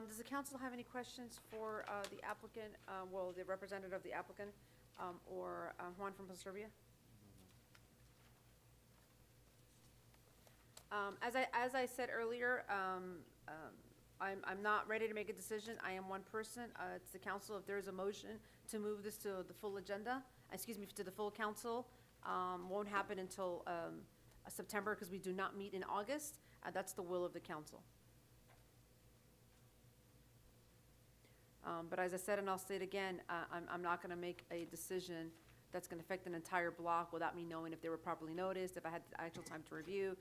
Does the council have any questions for the applicant, well, the representative of the applicant, or Juan from Serbia? As I said earlier, I'm not ready to make a decision. I am one person. It's the council. If there is a motion to move this to the full agenda, to the full council, won't happen until September because we do not meet in August. That's the will of the council. But as I said, and I'll say it again, I'm not gonna make a decision that's gonna affect an entire block without me knowing if they were properly noticed, if I had the actual time to review.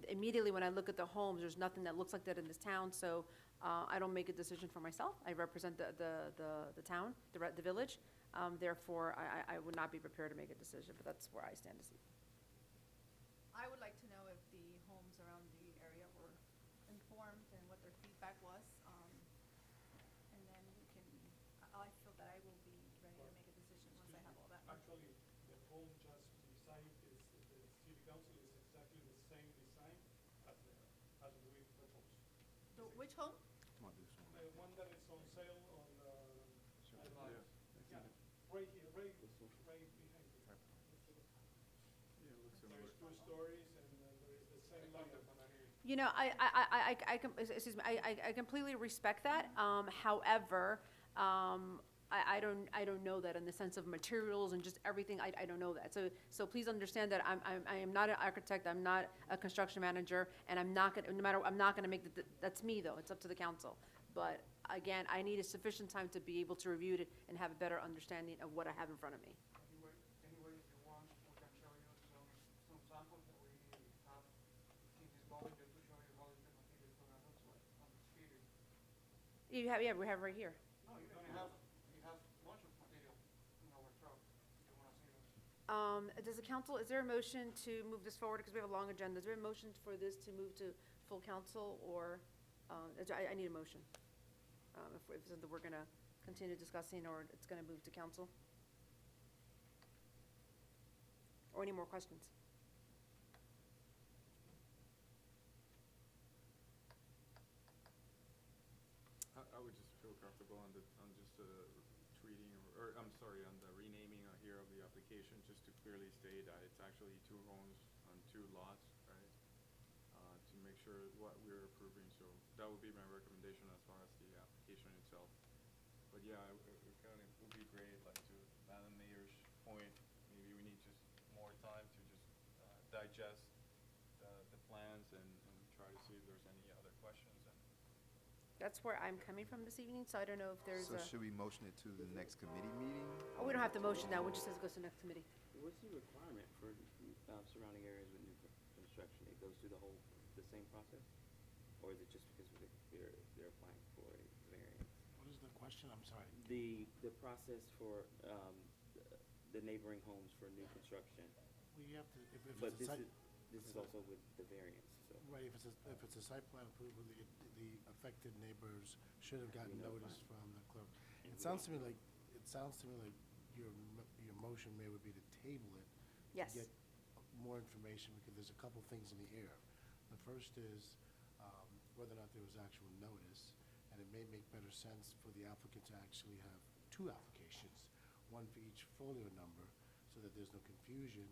Immediately when I look at the homes, there's nothing that looks like that in this town, so, I don't make a decision for myself. I represent the town, the village. Therefore, I would not be prepared to make a decision, but that's where I stand this evening. I would like to know if the homes around the area were informed and what their feedback was. And then we can, I feel that I will be ready to make a decision once I have all that. Actually, the home just design is, the city council is exactly the same design as we propose. Which home? The one that is on sale on, yeah, right here, right behind you. There's 2 stories and there is the same layout. You know, excuse me, I completely respect that. However, I don't know that in the sense of materials and just everything. I don't know that. So please understand that I am not an architect. I'm not a construction manager, and I'm not gonna, I'm not gonna make that's me though. It's up to the council. But again, I need a sufficient time to be able to review it and have a better understanding of what I have in front of me. Anyway, if you want, we can show you some samples that we have in this building just to show you how the material is gonna look like on the exterior. We have right here. No, you only have, you have bunch of material in our truck, if you wanna see them. Does the council, is there a motion to move this forward, because we have a long agenda, is there a motion for this to move to full council, or, I need a motion. If something we're gonna continue discussing, or it's gonna move to council? Or any more questions? I would just feel comfortable on just tweeting, or I'm sorry, on the renaming here of the application, just to clearly state that it's actually 2 homes on 2 lots, right? To make sure what we're approving, so that would be my recommendation as far as the application itself. But yeah, it would be great, like to Madam Mayor's point, maybe we need just more time to just digest the plans and try to see if there's any other questions. And That's where I'm coming from this evening, so I don't know if there's So a, should we motion it to the next committee meeting? oh, we don't have to motion now, we just says it goes to the next committee. What's the requirement for surrounding areas with new construction? It goes through the same process? Or is it just because they're applying for a variance? What is the question? I'm sorry. The process for the neighboring homes for new construction. We have to, if But it's a site. this is also with the variance, so. Right, if it's a site plan approval, the affected neighbors should have gotten notice from the clerk. It sounds to me like your motion may would be to table it. Yes. To get more information, because there's a couple things in the air. The first is whether or not there was actual notice, and it may make better sense for the applicant to actually have two applications, one for each folio number, so that there's no confusion.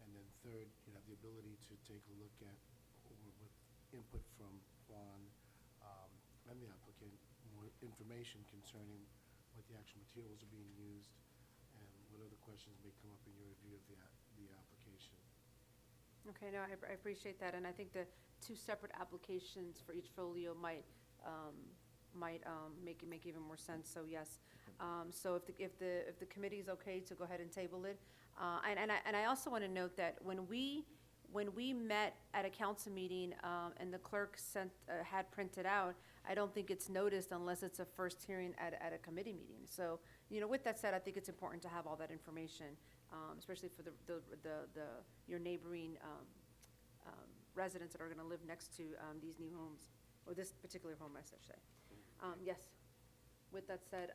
And then third, you have the ability to take a look at, or with input from Juan and the applicant, more information concerning what the actual materials are being used and what other questions may come up in your review of the application. Okay, no, I appreciate that, and I think the two separate applications for each folio might make even more sense, so yes. So if the committee is okay to go ahead and table it, and I also want to note that when we met at a council meeting, and the clerk had printed out, I don't think it's noticed unless it's a first hearing at a committee meeting. So, with that said, I think it's important to have all that information, especially for your neighboring residents that are going to live next to these new homes, or this particular home, I should say. Yes. With that said,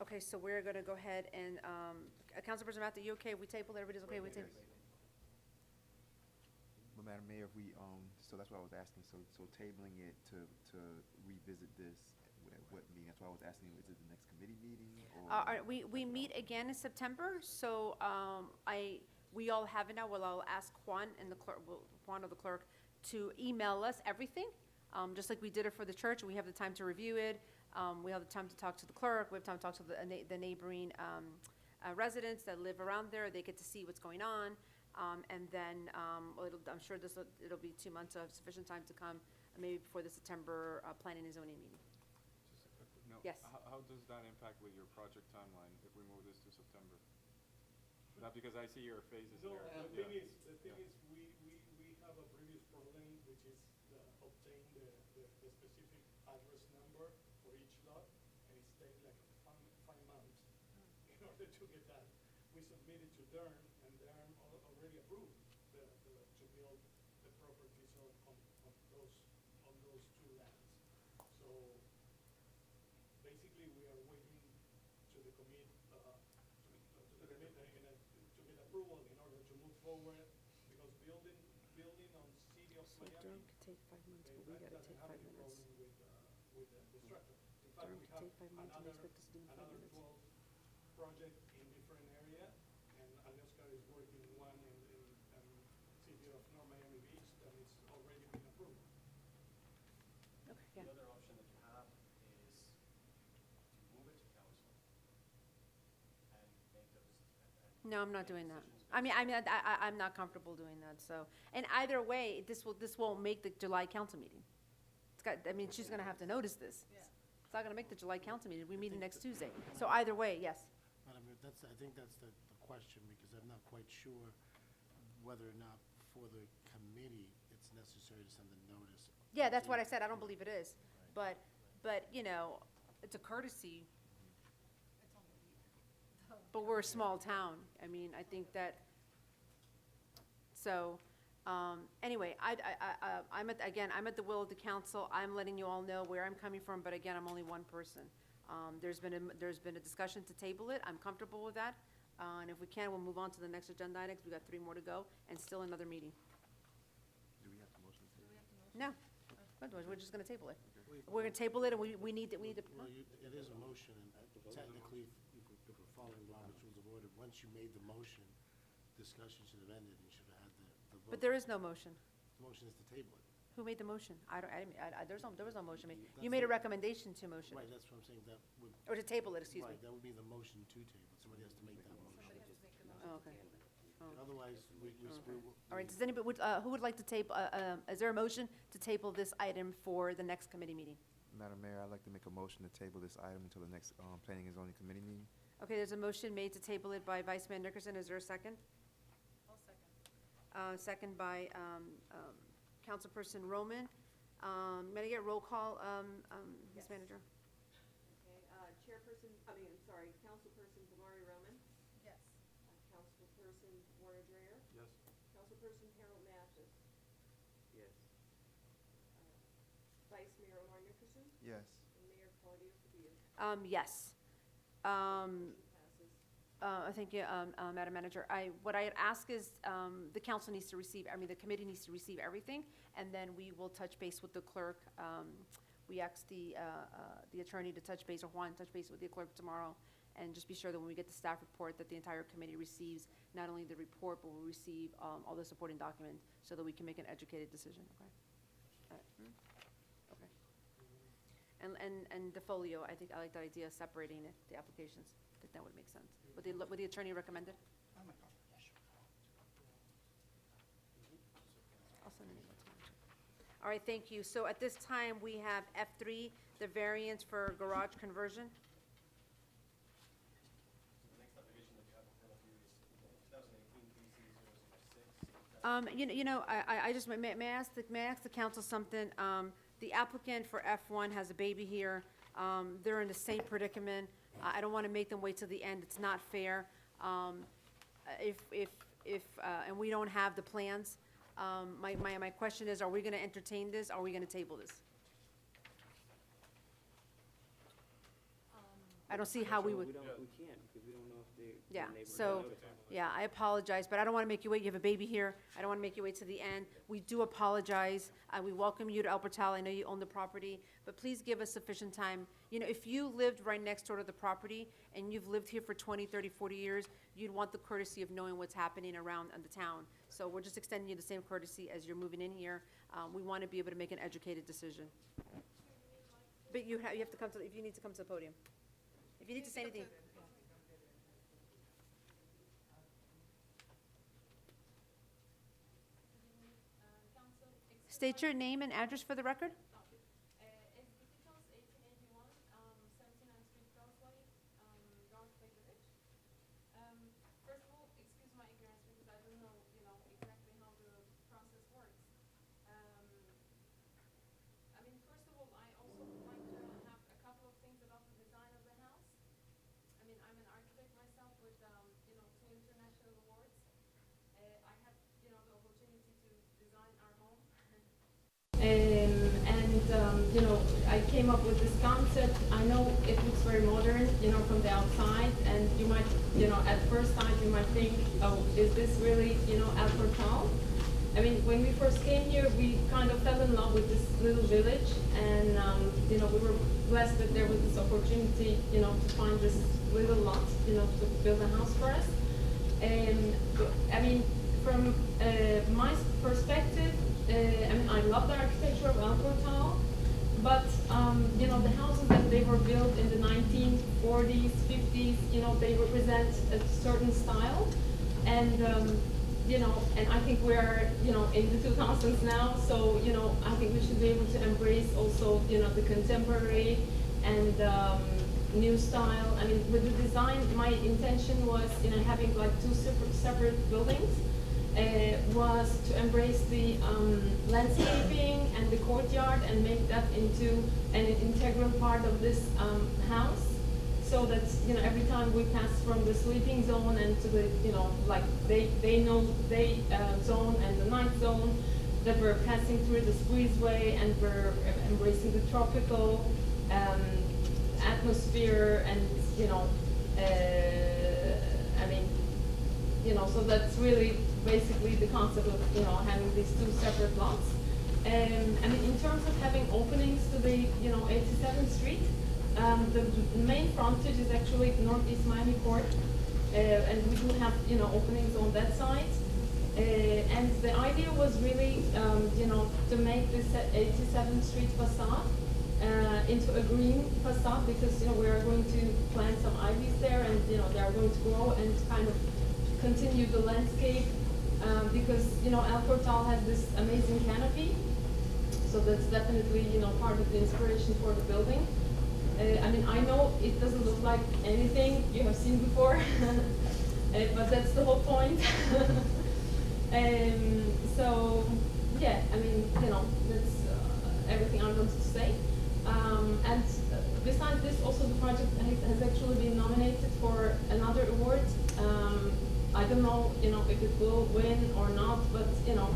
okay, so we're going to go ahead and, Councilperson Matthew, you okay? We table it? Everybody's okay with table? But Madam Mayor, if we, so that's what I was asking, so tabling it to revisit this, at what meeting? That's why I was asking, is it the next committee meeting, or? We meet again in September, so we all have it now. Well, I'll ask Juan and the clerk, Juan or the clerk, to email us everything, just like we did it for the church. We have the time to review it. We have the time to talk to the clerk. We have time to talk to the neighboring residents that live around there. They get to see what's going on. And then, I'm sure it'll be 2 months of sufficient time to come, maybe before the September planning and zoning meeting. just a quick note. Yes. How does that impact with your project timeline if we move this to September? Not because I see your faces No, there. the but thing yeah. is, we have a previous problem, which is obtain the specific address number for each lot, and it's taken like 5 months in order to get that. We submitted to DERN, and DERN already approved to build the properties on those two lands. So basically, we are waiting to the commit, to get approval in order to move forward, because building on city of So Miami. Durham could take 5 months, but we that gotta doesn't take have 5 any minutes. problem with the construction. In fact, Durham we could have take 5 months, and they another expect us to do it in 5 minutes. 12 project in different area, and Alaska is working one in city of North Miami Beach that is already been approved. Okay, yeah. The other option that you have is to move it to council and make those. No, I'm not doing that. I'm not comfortable doing that, so. And either way, this won't make the July council meeting. She's gonna have to notice this. It's not gonna make the July council meeting. We meet next Tuesday. So either way, yes. Madam Mayor, I think that's the question, because I'm not quite sure whether or not for the committee, it's necessary to send a notice. Yeah, that's what I said. I don't believe it is. But, it's a courtesy. But we're a small town. I think that, so, anyway, I'm at the will of the council. I'm letting you all know where I'm coming from, but again, I'm only one person. There's been a discussion to table it. I'm comfortable with that. And if we can, we'll move on to the next agenda items. We got 3 more to go, and still another meeting. Do we have to motion to? No, we're just gonna table it. We're gonna table it, and we need to. Well, it is a motion, and technically, if we're following Robert's Rules of Order, once you made the motion, discussion should have ended, and you should have had the vote. But there is no motion. The motion is to table it. Who made the motion? There was no motion made. You made a recommendation to motion. Right, that's what I'm saying, that would. Or to table it, excuse me. Right, that would be the motion to table. Somebody has to make that motion. Oh, okay. Otherwise, we will. All right, does anybody, who would like to table, is there a motion to table this item for the next committee meeting? Madam Mayor, I'd like to make a motion to table this item until the next Planning and Zoning Committee meeting. Okay, there's a motion made to table it by Vice Mayor Nickerson. Is there a second? I'll second. Second by Councilperson Roman. May I get roll call, Ms. Manager? Okay, Chairperson, Councilperson Delory Roman, Yes. Councilperson Warner Dreyer, Yes. Councilperson Harold Mashis, Yes. Vice Mayor Omar Nickerson, Yes. and Mayor Claudia Padilla. Yes. Passes. Thank you, Madam Manager. What I'd ask is, the council needs to receive, the committee needs to receive everything, and then we will touch base with the clerk. We asked the attorney to touch base, or Juan, touch base with the clerk tomorrow, and just be sure that when we get the staff report, that the entire committee receives not only the report, but will receive all the supporting documents, so that we can make an educated decision, okay? Okay. And the folio, I think, I like that idea of separating it, the applications. I think that would make sense. Would the attorney recommend it? I'll send an email to him. All right, thank you. So at this time, we have F3, the variance for garage conversion. The next application that you have in front of you is 2018 BC 006. I just, may I ask the council something? The applicant for F1 has a baby here. They're in the same predicament. I don't want to make them wait till the end. It's not fair. And we don't have the plans. My question is, are we going to entertain this? Are we going to table this? I don't see how we would. We can't, because we don't know if they. Yeah, so, yeah, I apologize, but I don't want to make you wait. You have a baby here. I don't want to make you wait to the end. We do apologize. We welcome you to El Portal. I know you own the property, but please give us sufficient time. If you lived right next door to the property and you've lived here for 20, 30, 40 years, you'd want the courtesy of knowing what's happening around in the town. So we're just extending you the same courtesy as you're moving in here. We want to be able to make an educated decision. But you have to come to, if you need to come to the podium. If you need to say anything. State your name and address for the record. First of all, excuse my ignorance because I don't know, exactly how the process works. First of all, I also would like to have a couple of things about the design of the house. I'm an architect myself with, 2 international awards. I had, the opportunity to design our home. I came up with this concept. I know it looks very modern, from the outside, and you might, at first sight, you might think, oh, is this really, El Portal? When we first came here, we kind of fell in love with this little village, and, we were blessed that there was this opportunity, to find this little lot, to build a house for us. From my perspective, I love the architecture of El Portal, but, the houses that they were built in the 1940s, 50s, they represent a certain style, and, and I think we're, in the 2000s now, so, I think we should be able to embrace also, the contemporary and new style. With the design, my intention was, having like 2 separate buildings. Was to embrace the landscaping and the courtyard and make that into an integral part of this house, so that every time we pass from the sleeping zone and to the they know day zone and the night zone, that we're passing through the breezeway and we're embracing the tropical atmosphere, and so that's really basically the concept of having these 2 separate lots. In terms of having openings to the 87th Street, the main frontage is actually Northeast Miami Court, and we do have openings on that side. And the idea was really to make this 87th Street facade into a green facade, because we are going to plant some ivies there, and they are going to grow and kind of continue the landscape, because, you know, El Portal has this amazing canopy. So that's definitely, you know, part of the inspiration for the building. I mean, I know it doesn't look like anything you have seen before, but that's the whole point. So, yeah, I mean, you know, that's everything I'm going to say. And besides this, also the project has actually been nominated for another award. I don't know, you know, if it will win or not, but, you know,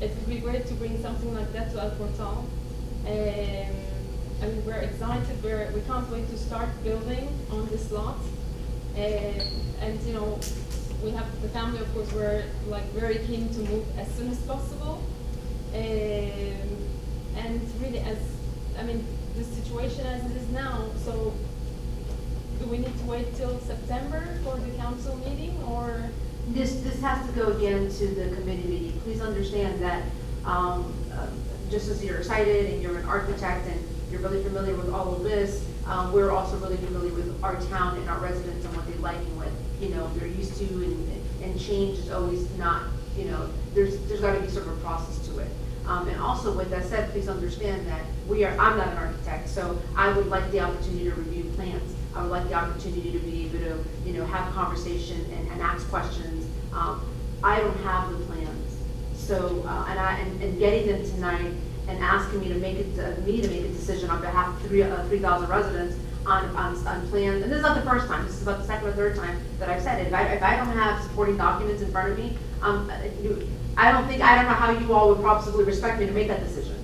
it would be great to bring something like that to El Portal. I mean, we're excited. We can't wait to start building on this lot. And you know, we have the family, of course, we're like very keen to move as soon as possible. And really, I mean, the situation as it is now. So, do we need to wait till September for the council meeting, or? This has to go again to the committee meeting. Please understand that, just as you're excited and you're an architect and you're really familiar with all of this, we're also really familiar with our town and our residents and what they like and what, you know, they're used to, and change is always not, you know, there's gotta be sort of a process to it. And also with that said, please understand that I'm not an architect, so I would like the opportunity to review plans. I would like the opportunity to be able to, you know, have a conversation and ask questions. I don't have the plans, so and getting them tonight and asking me to make a decision on behalf of 3,000 residents on plans. And this is not the first time. This is about the second or third time that I've said it. If I don't have supporting documents in front of me, I don't know how you all would possibly respect me to make that decision.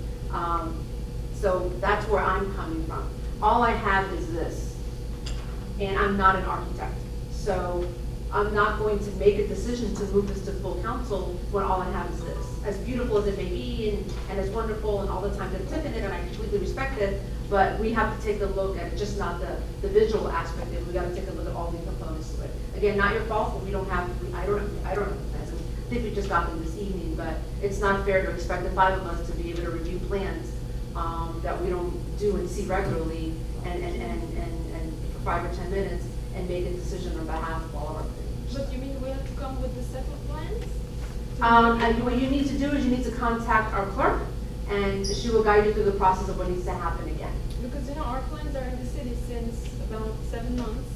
So that's where I'm coming from. All I have is this. And I'm not an architect. So I'm not going to make a decision to move this to full council when all I have is this. As beautiful as it may be and as wonderful and all the time that it took in it, and I completely respect it, but we have to take a look at just not the visual aspect of it. We got to take a look at all the components to it. Again, not your fault, but we don't have, I don't have plans. I think we just got them this evening, but it's not fair to expect the 5 of us to be able to review plans that we don't do and see regularly and for 5 or 10 minutes and make a decision on behalf of all of our communities. But you mean we have to come with the set of plans? And what you need to do is you need to contact our clerk, and she will guide you through the process of what needs to happen again. Because, you know, our plans are in the city since about 7 months.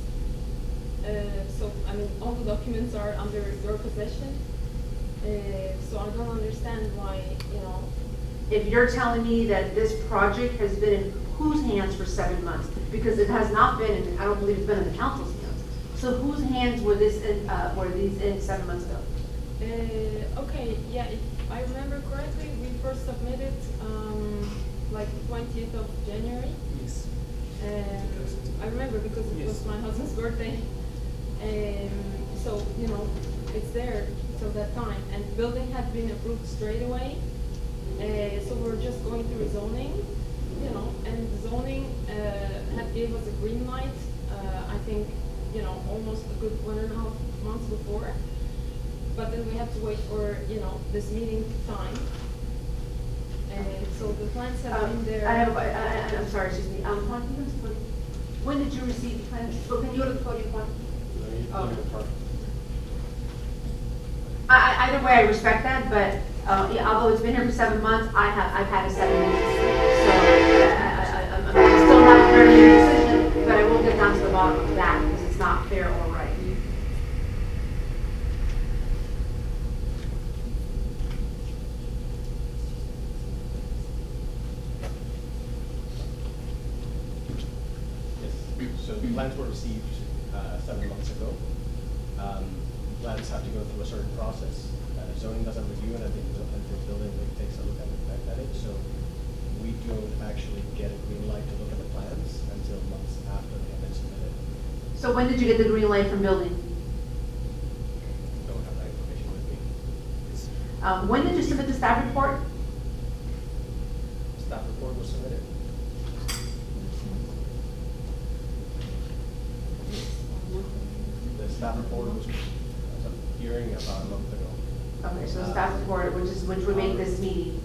So, I mean, all the documents are under your possession. So I don't understand why, you know. If you're telling me that this project has been in whose hands for 7 months? Because it has not been, I don't believe it's been in the council's hands. So whose hands were these in 7 months ago? Okay, yeah, if I remember correctly, we first submitted, like the 20th of January. Yes. I remember because it was my husband's birthday. So, you know, it's there till that time. And building had been approved straight away. So we're just going through zoning, you know, and zoning had gave us a green light, I think, you know, almost a good 1.5 months before. But then we have to wait for, you know, this meeting time. And so the plans have been there. I'm sorry, excuse me. Juan, when did you receive the plans? Well, can you go to the podium, Juan? Either way, I respect that, but yeah, although it's been here for 7 months, I've had a 7 months. So I'm still not a very clear decision, but I will get down to the bottom of that because it's not fair or right. Yes, so the plans were received 7 months ago. Plans have to go through a certain process. Zoning doesn't review it until building takes a look at it. So we don't actually get a green light to look at the plans until months after they have been submitted. So when did you get the green light from building? Don't have that information with me. When did you submit the staff report? Staff report was submitted. The staff report was hearing about a month ago. Okay, so the staff report, which would make this meeting.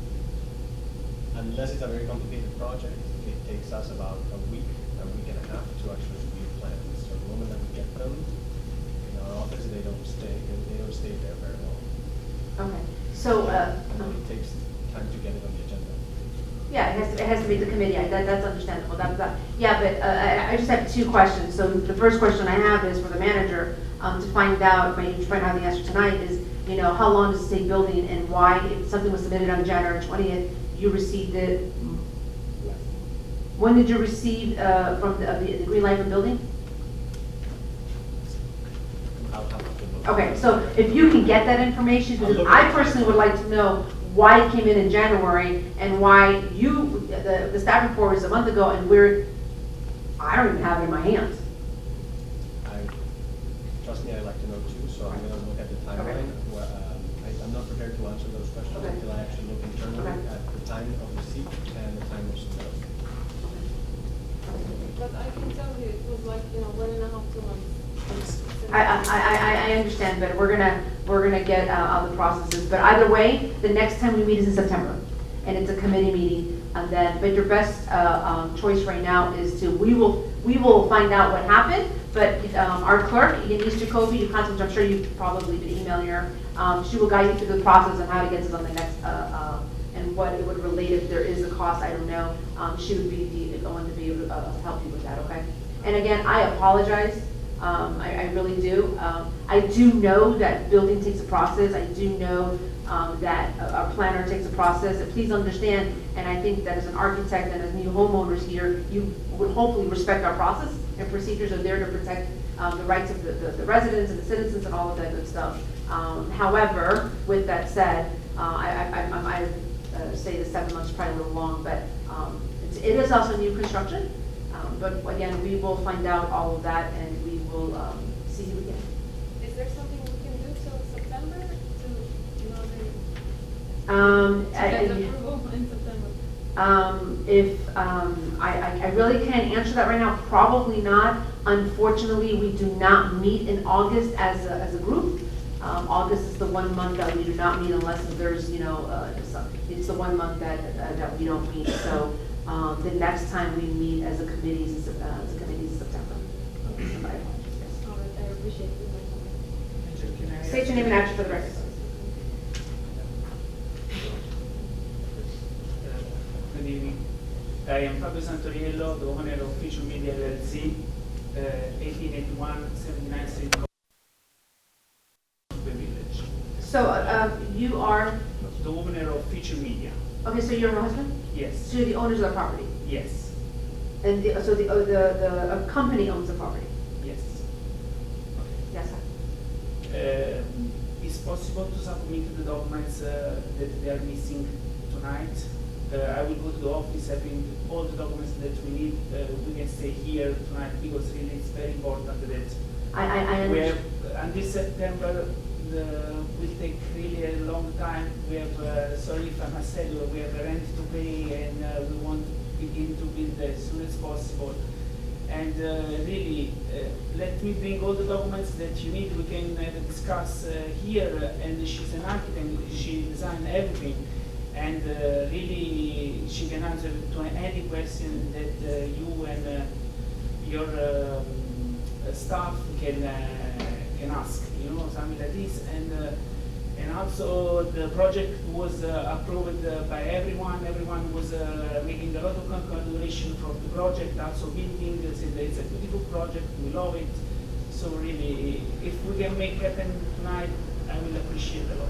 Unless it's a very complicated project, it takes us about a week and a half to actually review plans. So the moment that we get them, you know, our office, they don't stay there very long. Okay, so, And then it takes time to get it on the agenda. yeah, it has to be the committee, that's understandable, yeah, but, I just have two questions. So the first question I have is for the manager, to find out, maybe to find out the answer tonight is, you know, how long does it take building and why, if something was submitted on January 20th, you received it, when did you receive, from the green light from building? I'll have to look. Okay, so if you can get that information, because I personally would like to know why it came in January and why you, the staff report was a month ago and I don't even have it in my hands. Trust me, I like to know too, so I'm gonna look at the timeline. Where, I'm not prepared to answer those questions Okay. until I actually look internally Okay. at the time of receipt and the time of submittal. But I can tell you, it was like, 1.5 to 2 months. I understand, but we're gonna get all the processes. But either way, the next time we meet is in September, and it's a committee meeting. And then, but your best choice right now is we will find out what happened. But our clerk, Denise Jacoby, you contact, I'm sure you've probably been emailing her. She will guide you through the process on how to get us on the next and what it would relate if there is a cost. I don't know. She would be the one to be able to help you with that. Okay. And again, I apologize. I really do. I do know that building takes a process. I do know that a planner takes a process. And please understand, and I think that as an architect and as new homeowners here, you would hopefully respect our process and procedures are there to protect the rights of the residents and the citizens and all of that good stuff. However, with that said, I say the 7 months is probably a little long, but it is also new construction. But again, we will find out all of that and we will see you again. Is there something we can do till September to, I- get approval in September? I really can't answer that right now, probably not. Unfortunately, we do not meet in August as a group. August is the 1 month that we do not meet unless there's, it's the 1 month that we don't meet. So the next time we meet as a committee is September. I apologize, yes. All right, I appreciate it. State your name and address for the record. Good evening. I am Fabio Santoriello, the owner of Future Media LLC, 1881 79th Street, the village. So you are, The owner of Future Media. okay, so you're her husband? Yes. So you're the owners of the property? Yes. And so the company owns the property? Yes. Yes, sir. It's possible to submit the documents that they are missing tonight. I will go to the office, having all the documents that we need. We can stay here tonight because really it's very important that I we have, understand. until September will take really a long time. We have, sorry if I must tell you, we have a rent to pay and we want to begin to build as soon as possible. And really, let me bring all the documents that you need. We can discuss here. And she's an architect. She designed everything. And really, she can answer to any question that you and your staff can ask. Something like this. And also, the project was approved by everyone. Everyone was making a lot of congratulations for the project. Also, building. They said it's a beautiful project. We love it. So really, if we can make it happen tonight, I will appreciate a lot.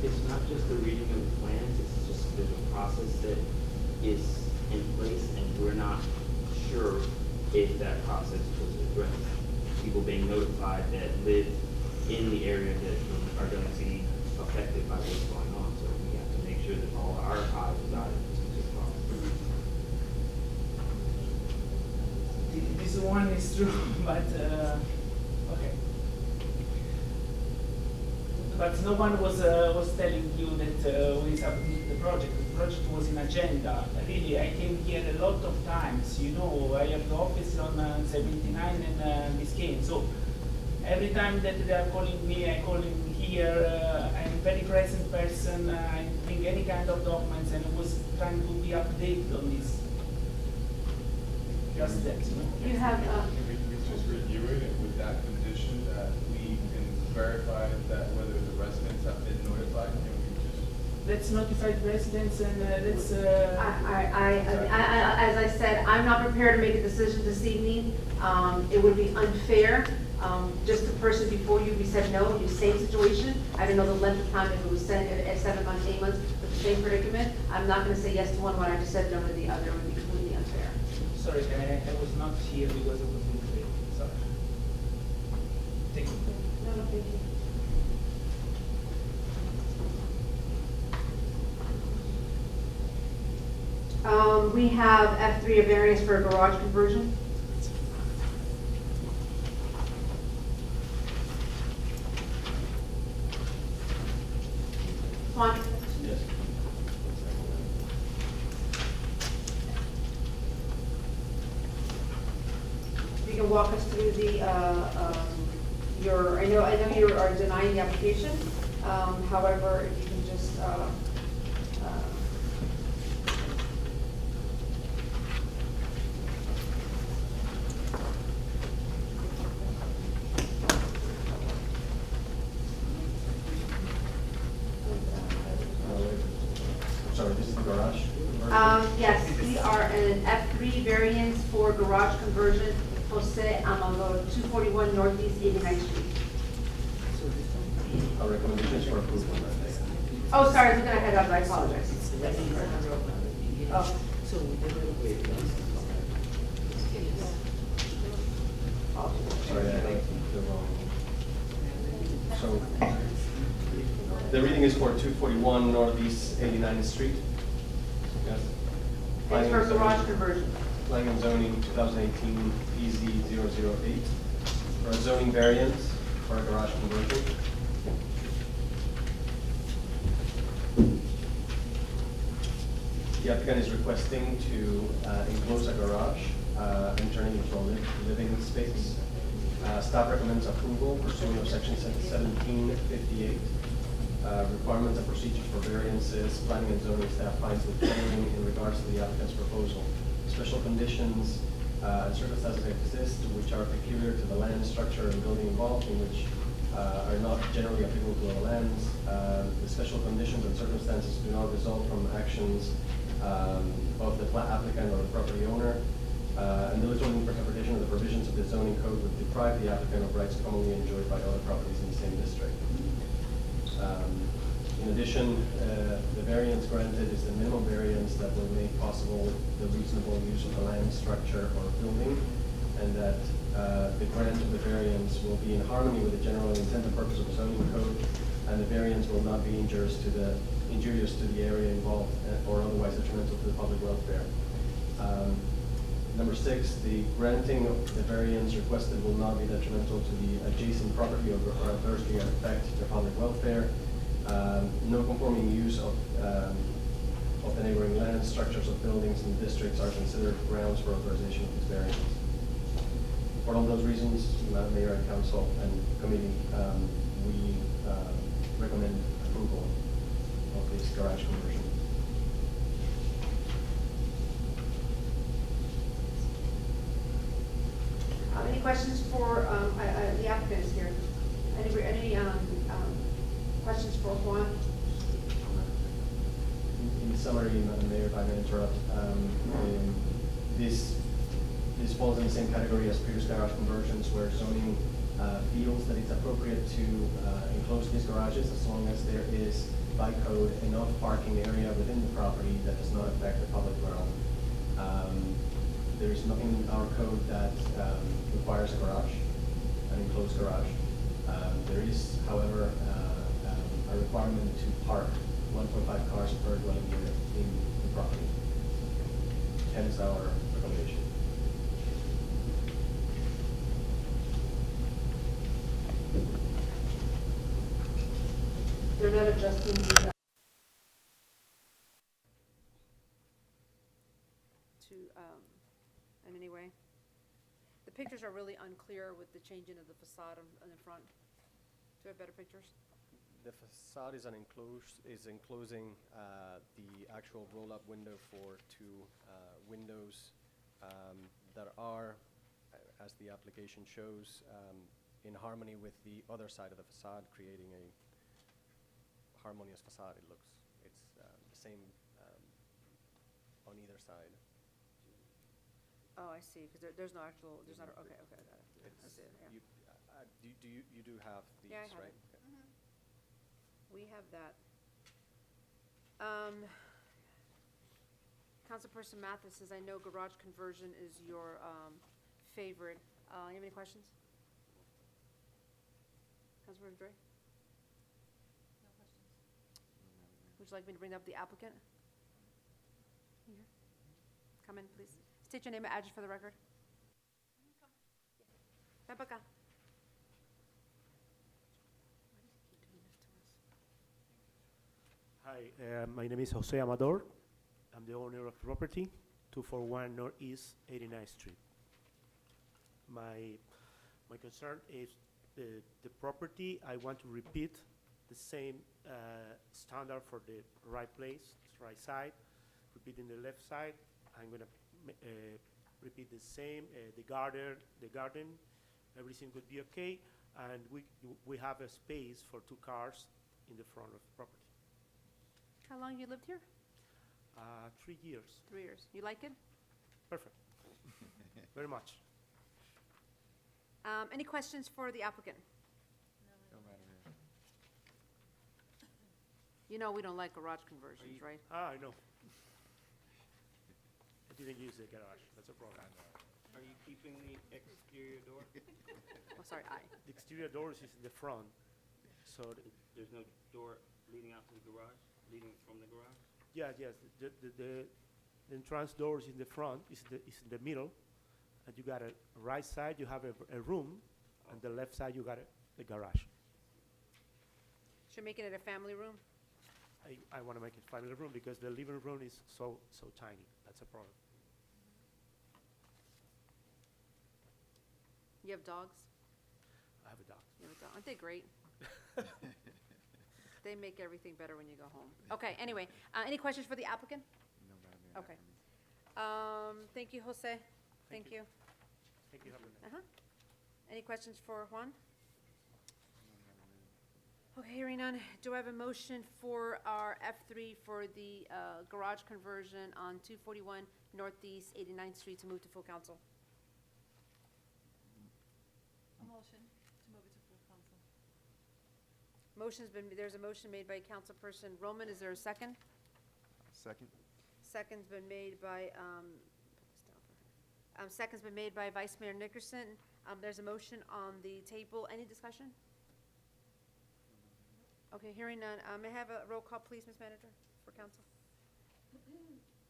It's not just the reading of the plans, it's just there's a process that is in place and we're not sure if that process was addressed. People being notified that live in the area that are going to be affected by what's going on. So we have to make sure that all our I's are dotted as much as possible. This one is true, but okay. But no one was telling you that we submitted the project. The project was in agenda. Really, I came here a lot of times. I have the office on 79 and Biscayne. So every time that they are calling me, I call him here. I'm a very present person. I bring any kind of documents, and I was trying to be updated on this. Just that. You have we just review it and with that condition that we can verify that whether the residents have been notified, and we just. Let's notify the residents and let's. As I said, I'm not prepared to make a decision this evening. It would be unfair, just the person before you, we said no, you same situation. I don't know the length of time, if it was 7 months, 8 months, with the same predicament. I'm not gonna say yes to one when I just said no to the other, it would be completely unfair. Sorry, I was not here because I was in the sorry. Thank you. No, thank you. We have F3, a variance for a garage conversion. Swan? Yes. You can walk us through the, I know you are denying the application. However, if you can just, Sorry, this is the garage? yes, we are an F3 variance for garage conversion, Jose Amador, 241 Northeast 89th Street. Our recommendation is for approval. Oh, sorry, looking ahead of, I apologize. Oh. Sorry, I think the wrong. So, the reading is for 241 Northeast 89th Street. Yes. It's Planning for and zoning- garage conversion. Planning and zoning 2018 PZ008. For a zoning variance for a garage conversion. The applicant is requesting to enclose a garage and turn it into a living space. Staff recommends approval pursuant of section 1758. Requirements and procedures for variances, planning and zoning staff finds the following in regards to the applicant's proposal. Special conditions and circumstances exist which are peculiar to the land, structure, and building involved, in which are not generally applicable to all lands. The special conditions and circumstances do not result from actions of the applicant or the property owner. And the zoning interpretation of the provisions of the zoning code would deprive the applicant of rights commonly enjoyed by other properties in the same district. In addition, the variance granted is the minimum variance that will make possible the reasonable use of the land, structure, or building, and that the grant of the variance will be in harmony with the general intent and purpose of the zoning code, and the variance will not be injurious to the area involved or otherwise detrimental to the public welfare. Number 6, the granting of the variance requested will not be detrimental to the adjacent property or adversely affect the public welfare. No conforming use of the neighboring land, structures of buildings and districts are considered grounds for authorization of this variance. For all those reasons, Madam Mayor and Council and Committee, we recommend approval of this garage conversion. Any questions for, the applicant is here? Any questions for Juan? In summary, Madam Mayor, if I may interrupt, this falls in the same category as previous garage conversions where zoning feels that it's appropriate to enclose these garages as long as there is by code enough parking area within the property that does not affect the public realm. There is nothing in our code that requires a garage, an enclosed garage. There is, however, a requirement to park 1.5 cars per dwelling unit in the property. Hence our recommendation. They're not adjusting the, in any way. The pictures are really unclear with the changing of the facade on the front. Do you have better pictures? The facade is enclosing the actual roll-up window for two windows that are as the application shows, in harmony with the other side of the facade, creating a harmonious facade. It's the same on either side. Oh, I see, because there's no actual, there's not, okay, I got it. I It's, see it, yeah. you do have these, Yeah, I have right? it. Okay. We have that. Councilperson Mathis says, I know garage conversion is your favorite. You have any questions? Councilperson Dre? No questions. Would you like me to bring up the applicant? Here. Come in, please. State your name and address for the record. Ven pa' acá. Hi, my name is Jose Amador. I'm the owner of the property, 241 Northeast 89th Street. My concern is the property. I want to repeat the same standard for the right place, right side. Repeating the left side, I'm gonna repeat the same. The garden, everything would be okay, and we have a space for 2 cars in the front of the property. How long you lived here? 3 years. 3 years. You like it? Perfect. Very much. Any questions for the applicant? You know we don't like garage conversions, right? I know. I didn't use the garage. That's a problem. Are you keeping the exterior door? Oh, sorry, I. The exterior doors is in the front, so There's no door leading out to the garage, leading from the garage? yes. The entrance doors in the front is in the middle, and you got a right side. You have a room, and the left side you got a garage. Should make it a family room? I want to make it family room because the living room is so tiny. That's a problem. You have dogs? I have a dog. You have a dog. Aren't they great? They make everything better when you go home. Okay, anyway, any questions for the applicant? No, Madam Mayor. Okay. Thank you, Jose. Thank you. Thank you. Have a good night. Any questions for Juan? Okay, hearing none, do I have a motion for our F3 for the garage conversion on 241 Northeast 89th Street to move to full council? A motion to move it to full council. There's a motion made by Councilperson Roman. Is there a second? Second? Second's been made by, second's been made by Vice Mayor Nickerson. There's a motion on the table. Any discussion? Okay, hearing none. May I have a roll call, please, Ms. Manager, for council?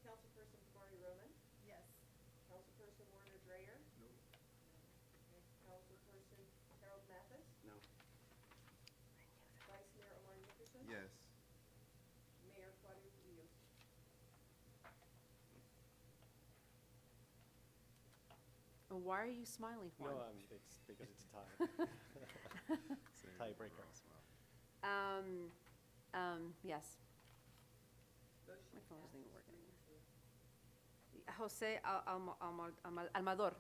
Councilperson Marty Roman? Yes. Councilperson Werner Dreyer? No. Councilperson Harold Mathis? No. Vice Mayor Omar Nickerson? Yes. Mayor Claudio Rios? Why are you smiling, Juan? No, it's because it's a tie. Tiebreaker. Yes. My phone isn't even working anymore. Jose Almador.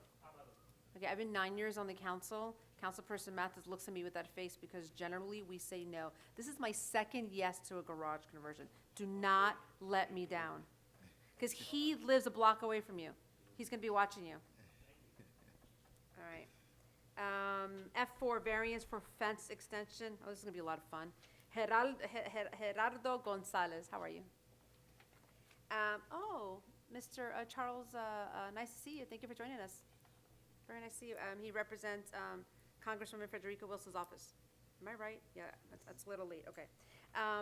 Okay, I've been 9 years on the council. Councilperson Mathis looks at me with that face because generally we say no. This is my second yes to a garage conversion. Do not let me down. Because he lives a block away from you. He's gonna be watching you. All right. F4, variance for fence extension. Oh, this is gonna be a lot of fun. Gerardo Gonzalez, how are you? Mr. Charles, nice to see you. Thank you for joining us. Very nice to see you. He represents Congresswoman Federica Wilson's office. Am I right? Yeah, that's a little late. Okay.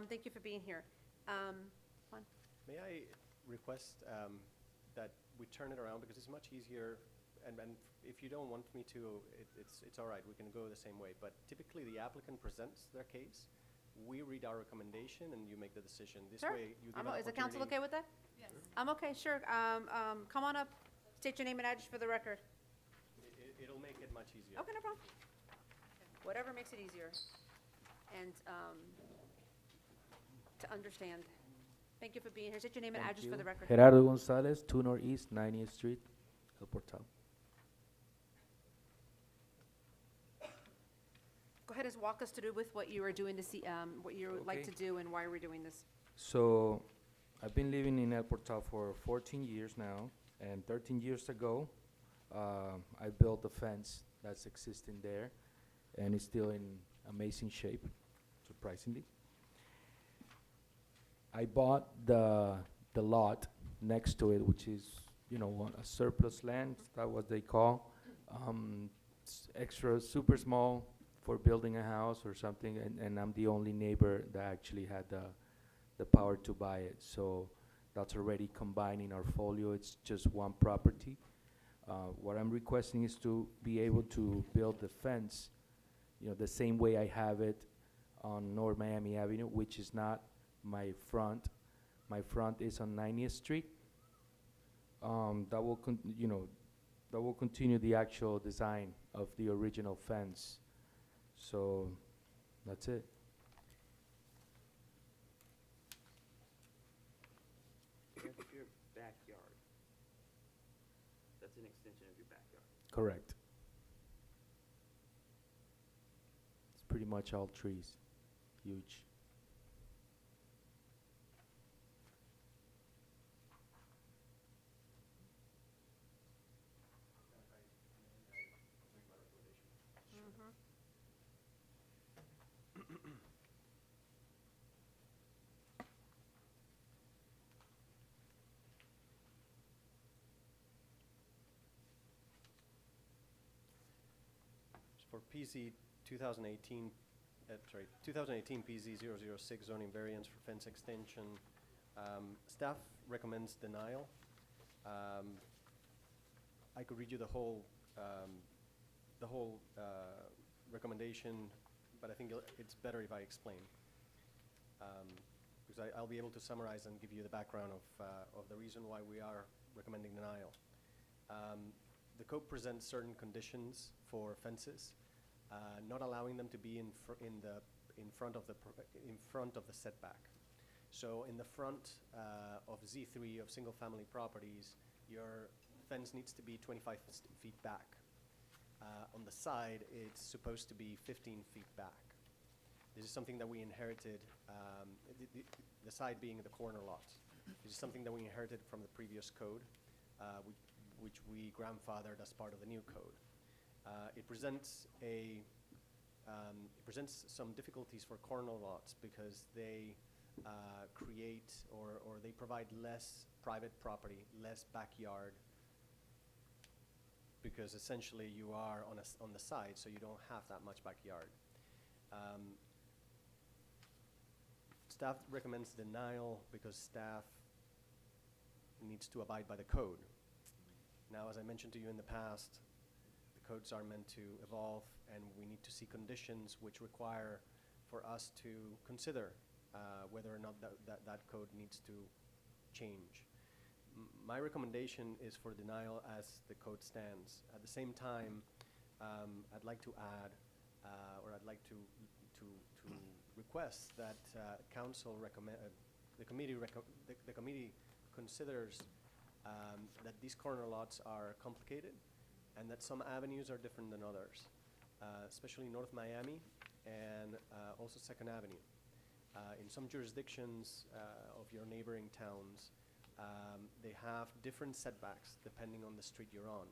Thank you for being here. Juan? May I request that we turn it around because it's much easier, and if you don't want me to, it's all right, we can go the same way. But typically, the applicant presents their case, we read our recommendation, and you make the decision. This Sure. way, you give an Is the council opportunity- okay with that? Yes. I'm okay, sure. Come on up. State your name and address for the record. It'll make it much easier. Okay, no problem. Whatever makes it easier. And to understand. Thank you for being here. State your name and address for the record. Gerardo Gonzalez, 2 Northeast 90th Street, El Portal. ahead and walk us through with what you are doing this, what you would like to Okay. do and why we're doing this. So, I've been living in El Portal for 14 years now, and 13 years ago, I built a fence that's existing there, and it's still in amazing shape, surprisingly. I bought the lot next to it, which is, a surplus land, that's what they call. Extra, super small for building a house or something, and I'm the only neighbor that actually had the power to buy it. So that's already combined in our folio. It's just one property. What I'm requesting is to be able to build the fence, the same way I have it on North Miami Avenue, which is not my front. My front is on 90th Street. That will that will continue the actual design of the original fence. So that's it. That's your backyard. That's an extension of your backyard. Correct. It's pretty much all trees, huge. For PZ 2018, 2018 PZ 006 zoning variance for fence extension, staff recommends denial. I could read you the whole recommendation, but I think it's better if I explain. Because I'll be able to summarize and give you the background of the reason why we are recommending denial. The code presents certain conditions for fences, not allowing them to be in front of the setback. So in the front of Z3 of single-family properties, your fence needs to be 25 feet back. On the side, it's supposed to be 15 feet back. This is something that we inherited, the side being the corner lot. This is something that we inherited from the previous code, which we grandfathered as part of the new code. It presents some difficulties for corner lots because they create or they provide less private property, less backyard, because essentially you are on the side, so you don't have that much backyard. Staff recommends denial because staff needs to abide by the code. Now, as I mentioned to you in the past, the codes are meant to evolve, and we need to see conditions which require for us to consider whether or not that code needs to change. My recommendation is for denial as the code stands. At the same time, I'd like to add, or I'd like to request that council recommend, the committee considers that these corner lots are complicated and that some avenues are different than others, especially North Miami and also Second Avenue. In some jurisdictions of your neighboring towns, they have different setbacks depending on the street you're on.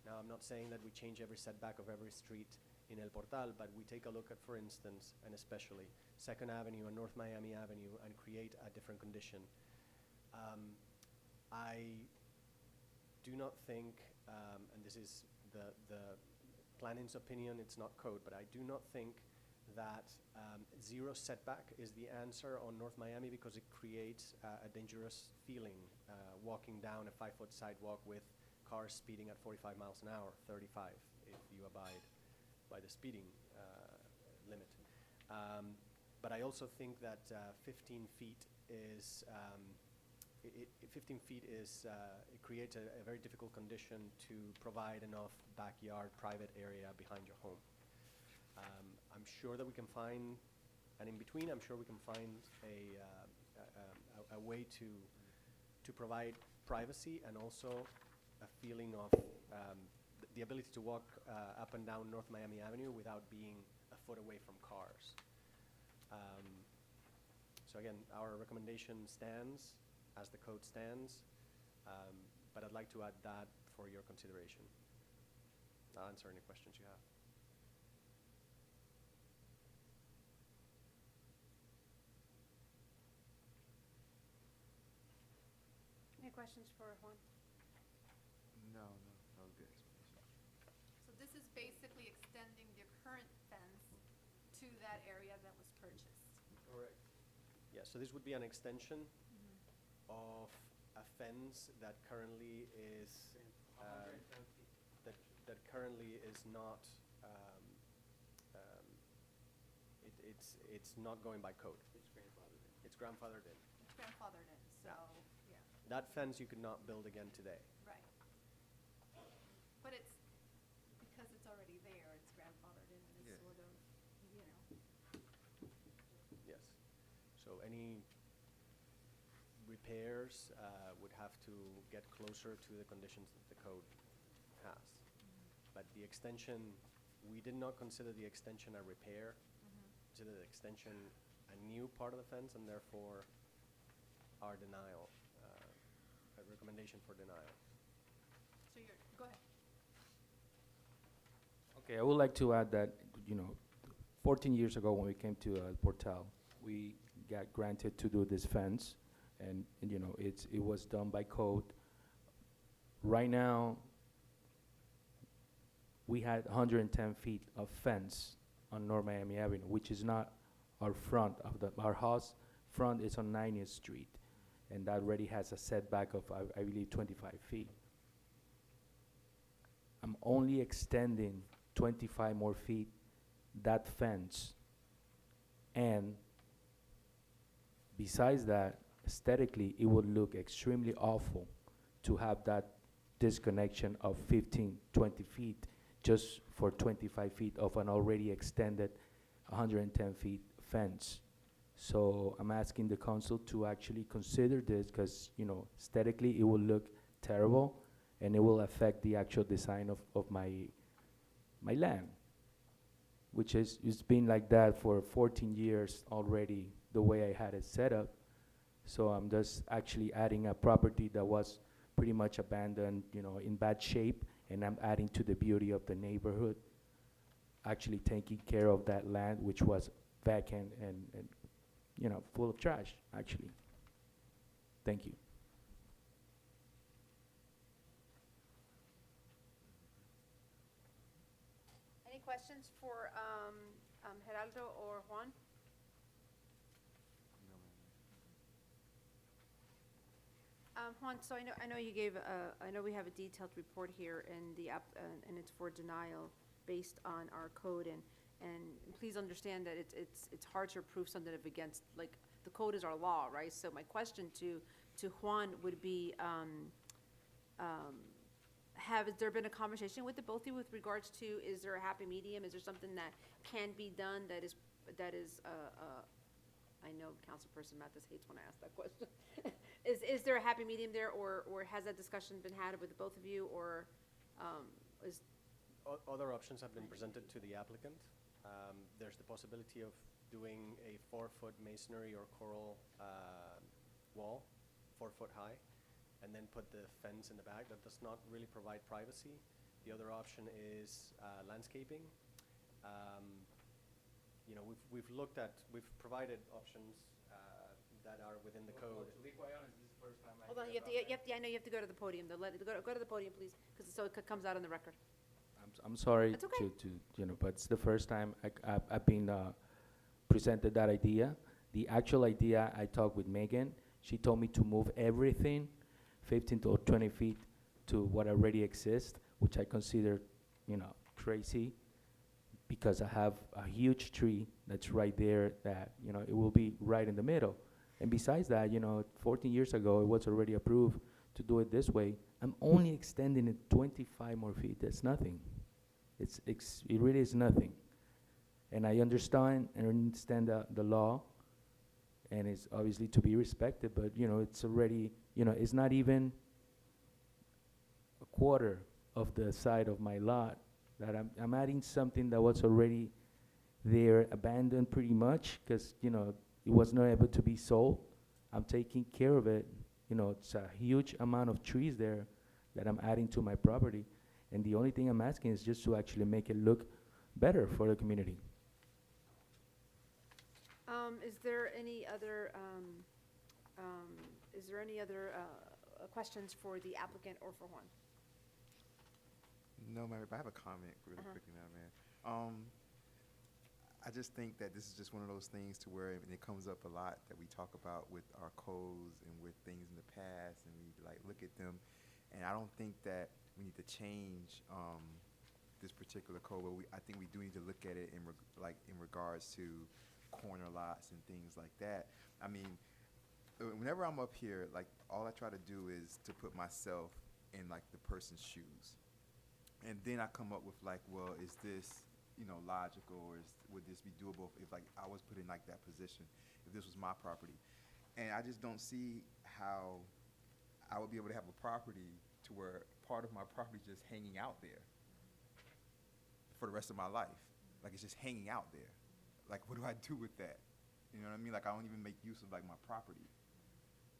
Now, I'm not saying that we change every setback of every street in El Portal, but we take a look at, for instance, and especially Second Avenue and North Miami Avenue and create a different condition. I do not think, and this is the planning's opinion, it's not code, but I do not think that zero setback is the answer on North Miami because it creates a dangerous feeling walking down a 5-foot sidewalk with cars speeding at 45 miles an hour, 35 if you abide by the speeding limit. But I also think that 15 feet is, it creates a very difficult condition to provide enough backyard private area behind your home. I'm sure that we can find, and in between, I'm sure we can find a way to provide privacy and also a feeling of the ability to walk up and down North Miami Avenue without being a foot away from cars. So again, our recommendation stands as the code stands, but I'd like to add that for your consideration. I'll answer any questions you have. Any questions for Juan? No, good explanation. So this is basically extending the current fence to that area that was purchased. Correct. Yeah, so this would be an extension of a fence that currently is, that currently is not, it's not going by code. It's grandfathered in. It's grandfathered in. It's grandfathered in, so, yeah, That fence you could not build again today. right. But it's, because it's already there, it's grandfathered in, and Yeah. it's sort of, you know. Yes. So any repairs would have to get closer to the conditions that the code has. But the extension, we did not consider the extension a repair, consider the extension a new part of the fence, and therefore our denial, a recommendation for denial. So you're, go ahead. Okay, I would like to add that, 14 years ago when we came to Portal, we got granted to do this fence, and it was done by code. Right now, we had 110 feet of fence on North Miami Avenue, which is not our front of our house. Front is on 90th Street, and that already has a setback of, I believe, 25 feet. I'm only extending 25 more feet that fence, and besides that, aesthetically, it would look extremely awful to have that disconnection of 15, 20 feet just for 25 feet of an already extended 110 feet fence. So I'm asking the council to actually consider this because, aesthetically it will look terrible and it will affect the actual design of my land, which is, it's been like that for 14 years already, the way I had it set up. So I'm just actually adding a property that was pretty much abandoned, in bad shape, and I'm adding to the beauty of the neighborhood, actually taking care of that land, which was vacant and full of trash, actually. Thank you. Any questions for Geraldo or Juan? Juan, so I know you gave, I know we have a detailed report here and and it's for denial based on our code, and please understand that it's hard to prove something if against, like, the code is our law, right? So my question to Juan would be, has there been a conversation with the both of you with regards to, is there a happy medium? Is there something that can be done that is, I know Councilperson Mathis hates when I ask that question. Is there a happy medium there, or has that discussion been had with the both of you, or is? Other options have been presented to the applicant. There's the possibility of doing a 4-foot masonry or coral wall, 4 foot high, and then put the fence in the back. That does not really provide privacy. The other option is landscaping. We've provided options that are within the code. To be quite honest, this is the first time I. Hold on, heard you have to, about that. I know you have to go to the podium, go to the podium, please, so it comes out on the record. I'm sorry That's okay. but it's the first time I've been presented that idea. The actual idea, I talked with Megan. She told me to move everything 15 to 20 feet to what already exists, which I consider, crazy, because I have a huge tree that's right there that, it will be right in the middle. And besides that, 14 years ago, it was already approved to do it this way. I'm only extending it 25 more feet. That's nothing. It really is nothing. And I understand the law, and it's obviously to be respected, but, it's already, it's not even a quarter of the side of my lot that I'm adding something that was already, they're abandoned pretty much because, you know, it was not able to be sold. I'm taking care of it. You know, it's a huge amount of trees there that I'm adding to my property. And the only thing I'm asking is just to actually make it look better for the community. Is there any other, questions for the applicant or for Juan? No, Mayor, but I have a comment really Uh-huh. quickly now, Mayor. I just think that this is just one of those things to where, and it comes up a lot, that we talk about with our codes and with things in the past, and we like look at them, and I don't think that we need to change this particular code, but I think we do need to look at it in regards to corner lots and things like that. I mean, whenever I'm up here, like, all I try to do is to put myself in like the person's shoes. And then I come up with like, well, is this, you know, logical, or would this be doable if like I was put in like that position, if this was my property? And I just don't see how I would be able to have a property to where part of my property is just hanging out there for the rest of my life. Like, it's just hanging out there. Like, what do I do with that? You know what I mean? Like, I don't even make use of like my property.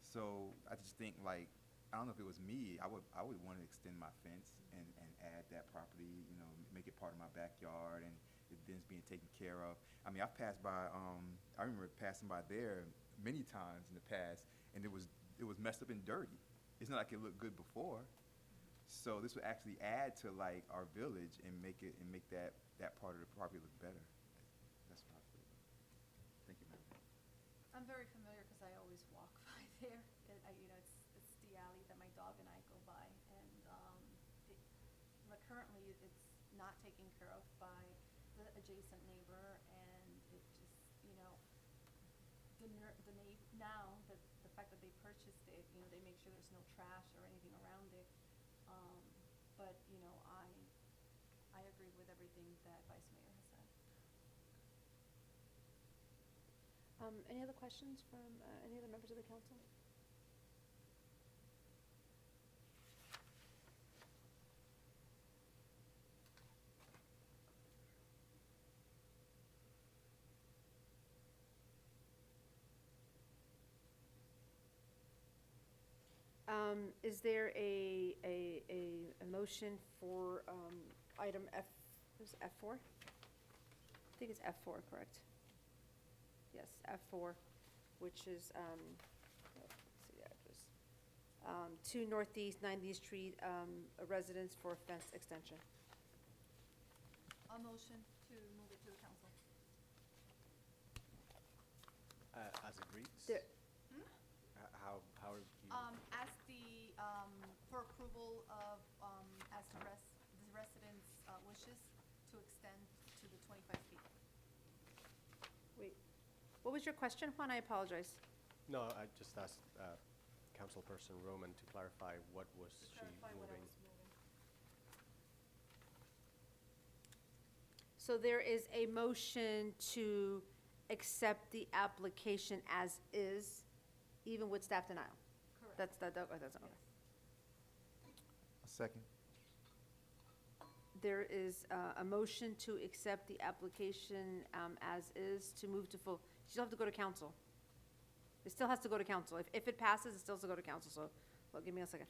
So I just think, like, I don't know if it was me, I would want to extend my fence and add that property, you know, make it part of my backyard, and it then's being taken care of. I mean, I've passed by, I remember passing by there many times in the past, and it was messed up and dirty. It's not like it looked good before. So this would actually add to like our village and make that part of the property look better. That's what I feel. Thank you, ma'am. I'm very familiar because I always walk by there. It's the alley that my dog and I go by, and currently it's not taken care of by the adjacent neighbor, and it just, now that the fact that they purchased it, they make sure there's no trash or anything around it. But I agree with everything that Vice Mayor has said. Any other questions from any other members of the council? Is there a motion for item F, was it F4? I think it's F4, correct? Yes, F4, which is, let's see the address. 2 Northeast 90th Street, a residence for fence extension. A motion to move it to the council. As it reads? There- How are you? As the, for approval of, as the residents wishes to extend to the 25 feet. Wait, what was your question, Juan? I apologize. No, I just asked Councilperson Roman to clarify what was she moving. So there is a motion to accept the application as is, even with staff denial. Correct. That's okay. A second. There is a motion to accept the application as is, to move to full. You still have to go to council. It still has to go to council. If it passes, it still has to go to council, so, well, give me a second.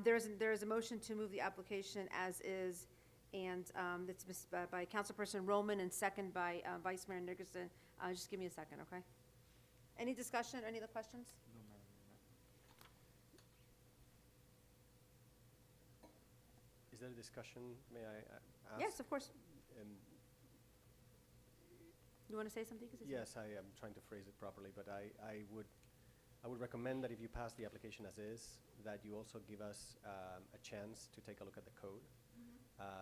There is a motion to move the application as is, and it's by Councilperson Roman and second by Vice Mayor Nickerson. Just give me a second, okay? Any discussion, any other questions? No, ma'am. Is there a discussion, may I ask? Yes, of course. Um, You want to say something? 'Cause it's- Yes, I am trying to phrase it properly, but I would recommend that if you pass the application as is, that you also give us a chance to take a look at the code,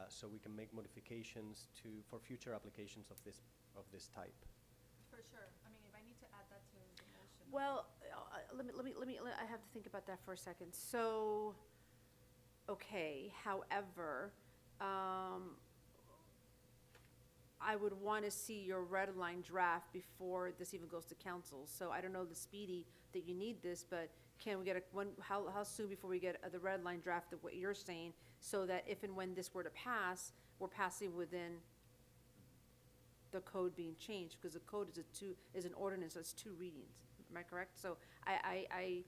so we can make modifications for future applications of this type. For sure. I mean, if I need to add that to the motion. Well, I have to think about that for a second. So, okay, however, I would want to see your red line draft before this even goes to council. So I don't know the speedy that you need this, but can we get how soon before we get the red line draft of what you're saying, so that if and when this were to pass, we're passing within the code being changed, because the code is an ordinance, so it's two readings. Am I correct? So I'm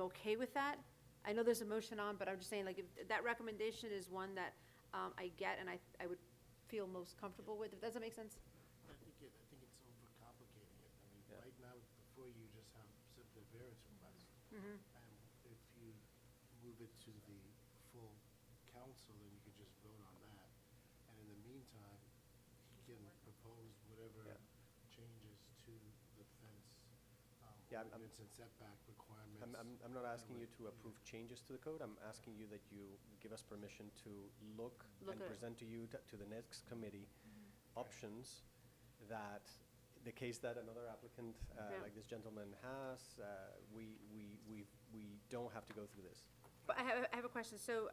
okay with that. I know there's a motion on, but I'm just saying, like, if that recommendation is one that I get and I would feel most comfortable with. Does that make sense? I think it's overcomplicating it. I mean, right now, before you just have simply variance request. Mhm. And if you move it to the full council, then you could just vote on that. And in the meantime, he can propose whatever changes to the fence, Yeah, ordinance and setback requirements. I'm not asking you to approve changes to the code. I'm asking you that you give us permission to look Look and at it. present to you, to the next committee, options that, the case that another applicant, Yeah. like this gentleman has, we don't have to go through this. But I have a question. So,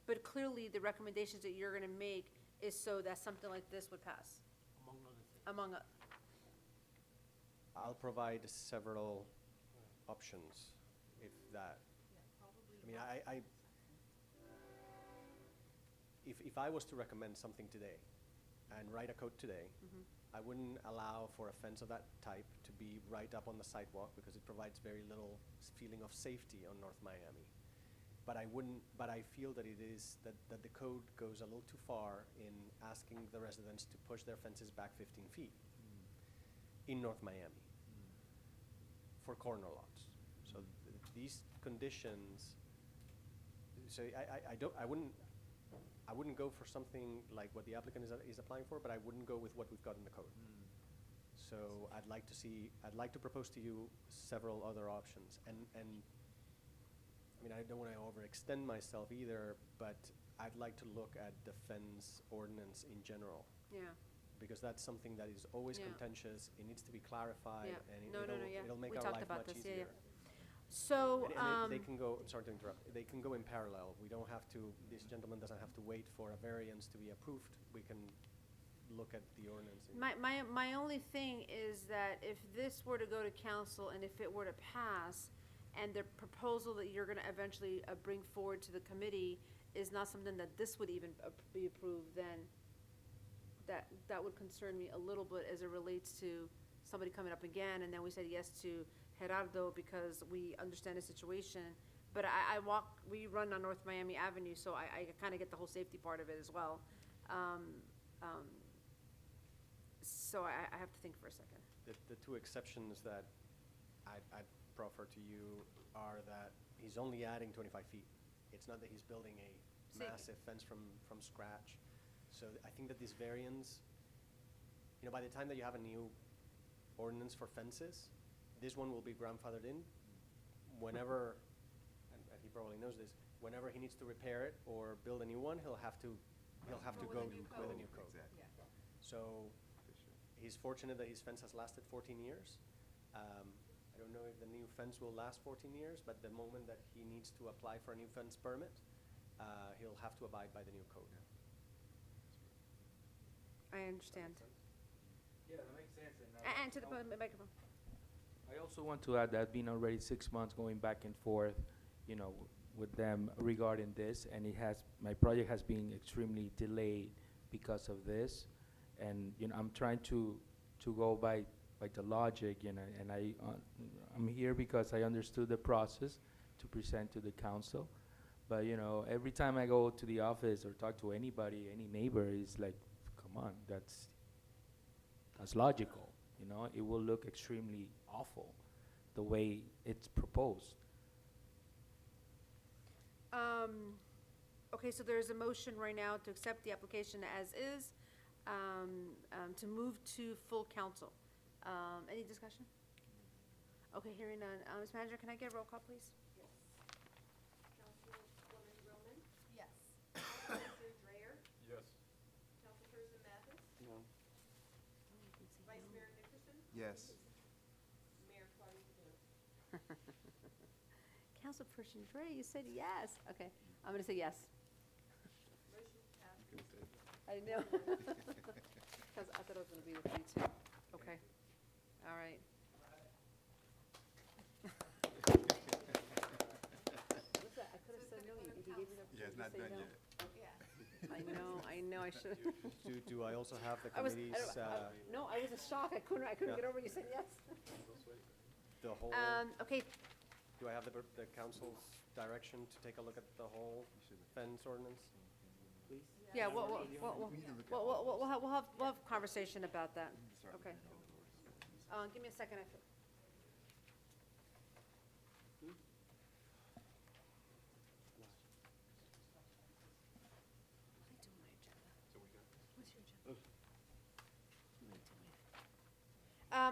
but clearly the recommendations that you're gonna make is so that something like this would pass, Among other things. among, I'll provide several options, if that, I mean, if I was to recommend something today and write a code today, Mhm. I wouldn't allow for a fence of that type to be right up on the sidewalk because it provides very little feeling of safety on North Miami. But I feel that that the code goes a little too far in asking the residents to push their fences back 15 feet in North Miami for corner lots. So these conditions, so I wouldn't go for something like what the applicant is applying for, but I wouldn't go with what we've got in the code. So I'd like to propose to you several other options. And I mean, I don't want to overextend myself either, but I'd like to look at the fence ordinance in general. yeah. Because that's something that is always Yeah. contentious, it needs to be clarified, Yeah. and No, yeah. it'll make We our talked life about much this, yeah, easier. yeah. So, And they can go, sorry to interrupt, they can go in parallel. We don't have to, this gentleman doesn't have to wait for a variance to be approved. We can look at the ordinance. my only thing is that if this were to go to council and if it were to pass, and the proposal that you're gonna eventually bring forward to the committee is not something that this would even be approved, then that would concern me a little bit as it relates to somebody coming up again, and then we said yes to Gerardo because we understand the situation. But we run on North Miami Avenue, so I kinda get the whole safety part of it as well. So I have to think for a second. The two exceptions that I'd proffer to you are that he's only adding 25 feet. It's not that he's building a massive fence from scratch. So I think that this variance, by the time that you have a new ordinance for fences, this one will be grandfathered in whenever, and he probably knows this, whenever he needs to repair it or build a new one, he'll have to go with a new code. Exactly. So he's fortunate that his fence has lasted 14 years. I don't know if the new fence will last 14 years, but the moment that he needs to apply for a new fence permit, he'll have to abide by the new code. I understand. Yeah, that makes sense. And to the microphone. I also want to add that been already 6 months going back and forth, with them regarding this, and my project has been extremely delayed because of this, and I'm trying to go by the logic, and I'm here because I understood the process to present to the council, but every time I go to the office or talk to anybody, any neighbor, is like, come on, that's logical. It will look extremely awful the way it's proposed. Okay, so there's a motion right now to accept the application as is, to move to full council. Any discussion? Okay, hearing none. Ms. Manager, can I get a roll call, please? Councilwoman Roman? Yes. Councilman Dreyer? Yes. Councilperson Mathis? No. Vice Mayor Nickerson? Yes. Mayor Claudia Blue? Councilperson Dre, you said yes. Okay, I'm gonna say yes. Motion passed. I know. Because I thought it was gonna be with you too. Okay, all right. What's that? I could have said no, he gave me the. Yeah, it's did you not say done no? yet. Yeah. I know, I should. Do I also have the I was, committee's, no, I was in shock, I couldn't Yeah. get over, you said yes. the whole, Okay, do I have the council's direction to take a look at the whole fence ordinance? yeah, we'll have conversation about that, okay. Give me a second,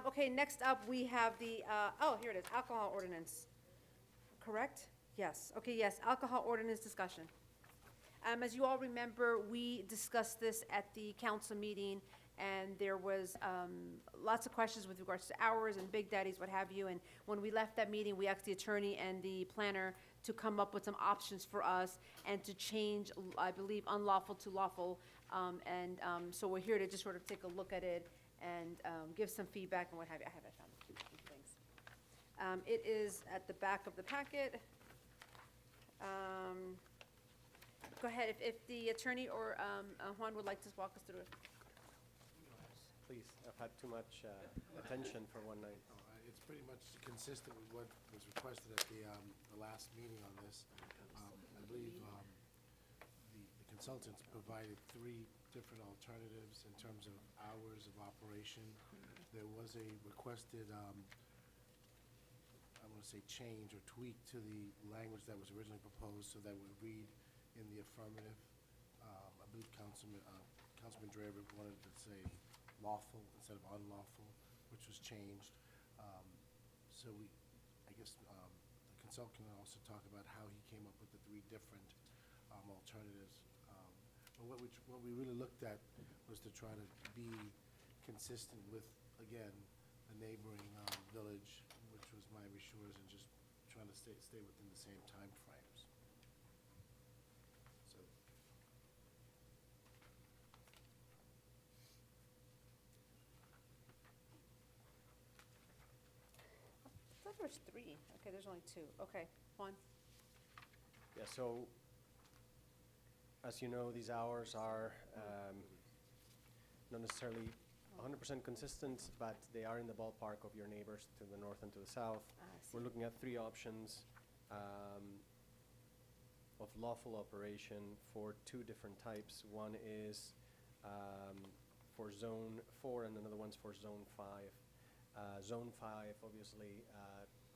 Okay, next up, we have the, oh, here it is, alcohol ordinance. Correct? Yes, okay, yes, alcohol ordinance discussion. As you all remember, we discussed this at the council meeting, and there was lots of questions with regards to hours and Big Daddies, what have you. And when we left that meeting, we asked the attorney and the planner to come up with some options for us and to change, I believe, unlawful to lawful. So we're here to just sort of take a look at it and give some feedback and what have you. I found a few things. It is at the back of the packet. Go ahead, if the attorney or Juan would like to walk us through it. Please, I've had too much attention for one night. It's pretty much consistent with what was requested at the last meeting on this. I believe the consultants provided 3 different alternatives in terms of hours of operation. There was a requested, I want to say change or tweak to the language that was originally proposed so that would read in the affirmative. I believe Councilman Draver wanted to say lawful instead of unlawful, which was changed. So I guess the consultant can also talk about how he came up with the 3 different alternatives. But what we really looked at was to try to be consistent with, again, a neighboring village, which was Miami Shores, and just trying to stay within the same time frames. So I thought there was 3. Okay, there's only 2. Okay, Juan? Yeah, so, as you know, these hours are not necessarily 100% consistent, but they are in the ballpark of your neighbors to the north and to the south. We're looking at 3 options of lawful operation for 2 different types. One is for Zone 4 and another one's for Zone 5. Zone 5, obviously,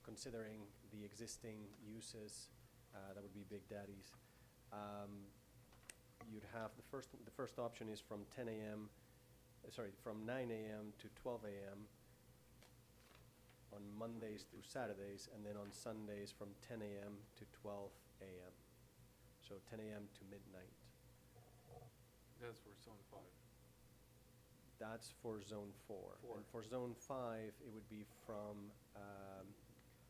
considering the existing uses, that would be Big Daddies. You'd have the first option is from 10 a.m. From 9 a.m. to 12 a.m. on Mondays through Saturdays, and then on Sundays from 10 a.m. to 12 a.m. So 10 a.m. to midnight. That's for Zone 5. That's for Zone 4. And for Zone 5, it would be from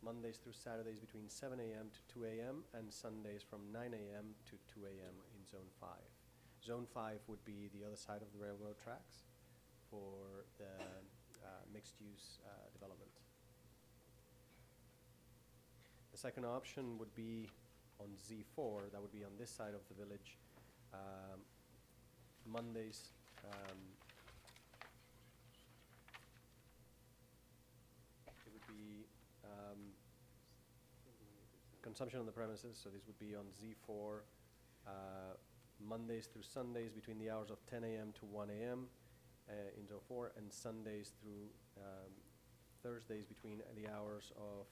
Mondays through Saturdays between 7 a.m. to 2 a.m. and Sundays from 9 a.m. to 2 a.m. in Zone 5. Zone 5 would be the other side of the railroad tracks for the mixed-use development. The second option would be on Z4, that would be on this side of the village. Mondays, it would be consumption on the premises, so this would be on Z4, Mondays through Sundays between the hours of 10 a.m. to 1 a.m. In Zone 4, and Sundays through Thursdays between the hours of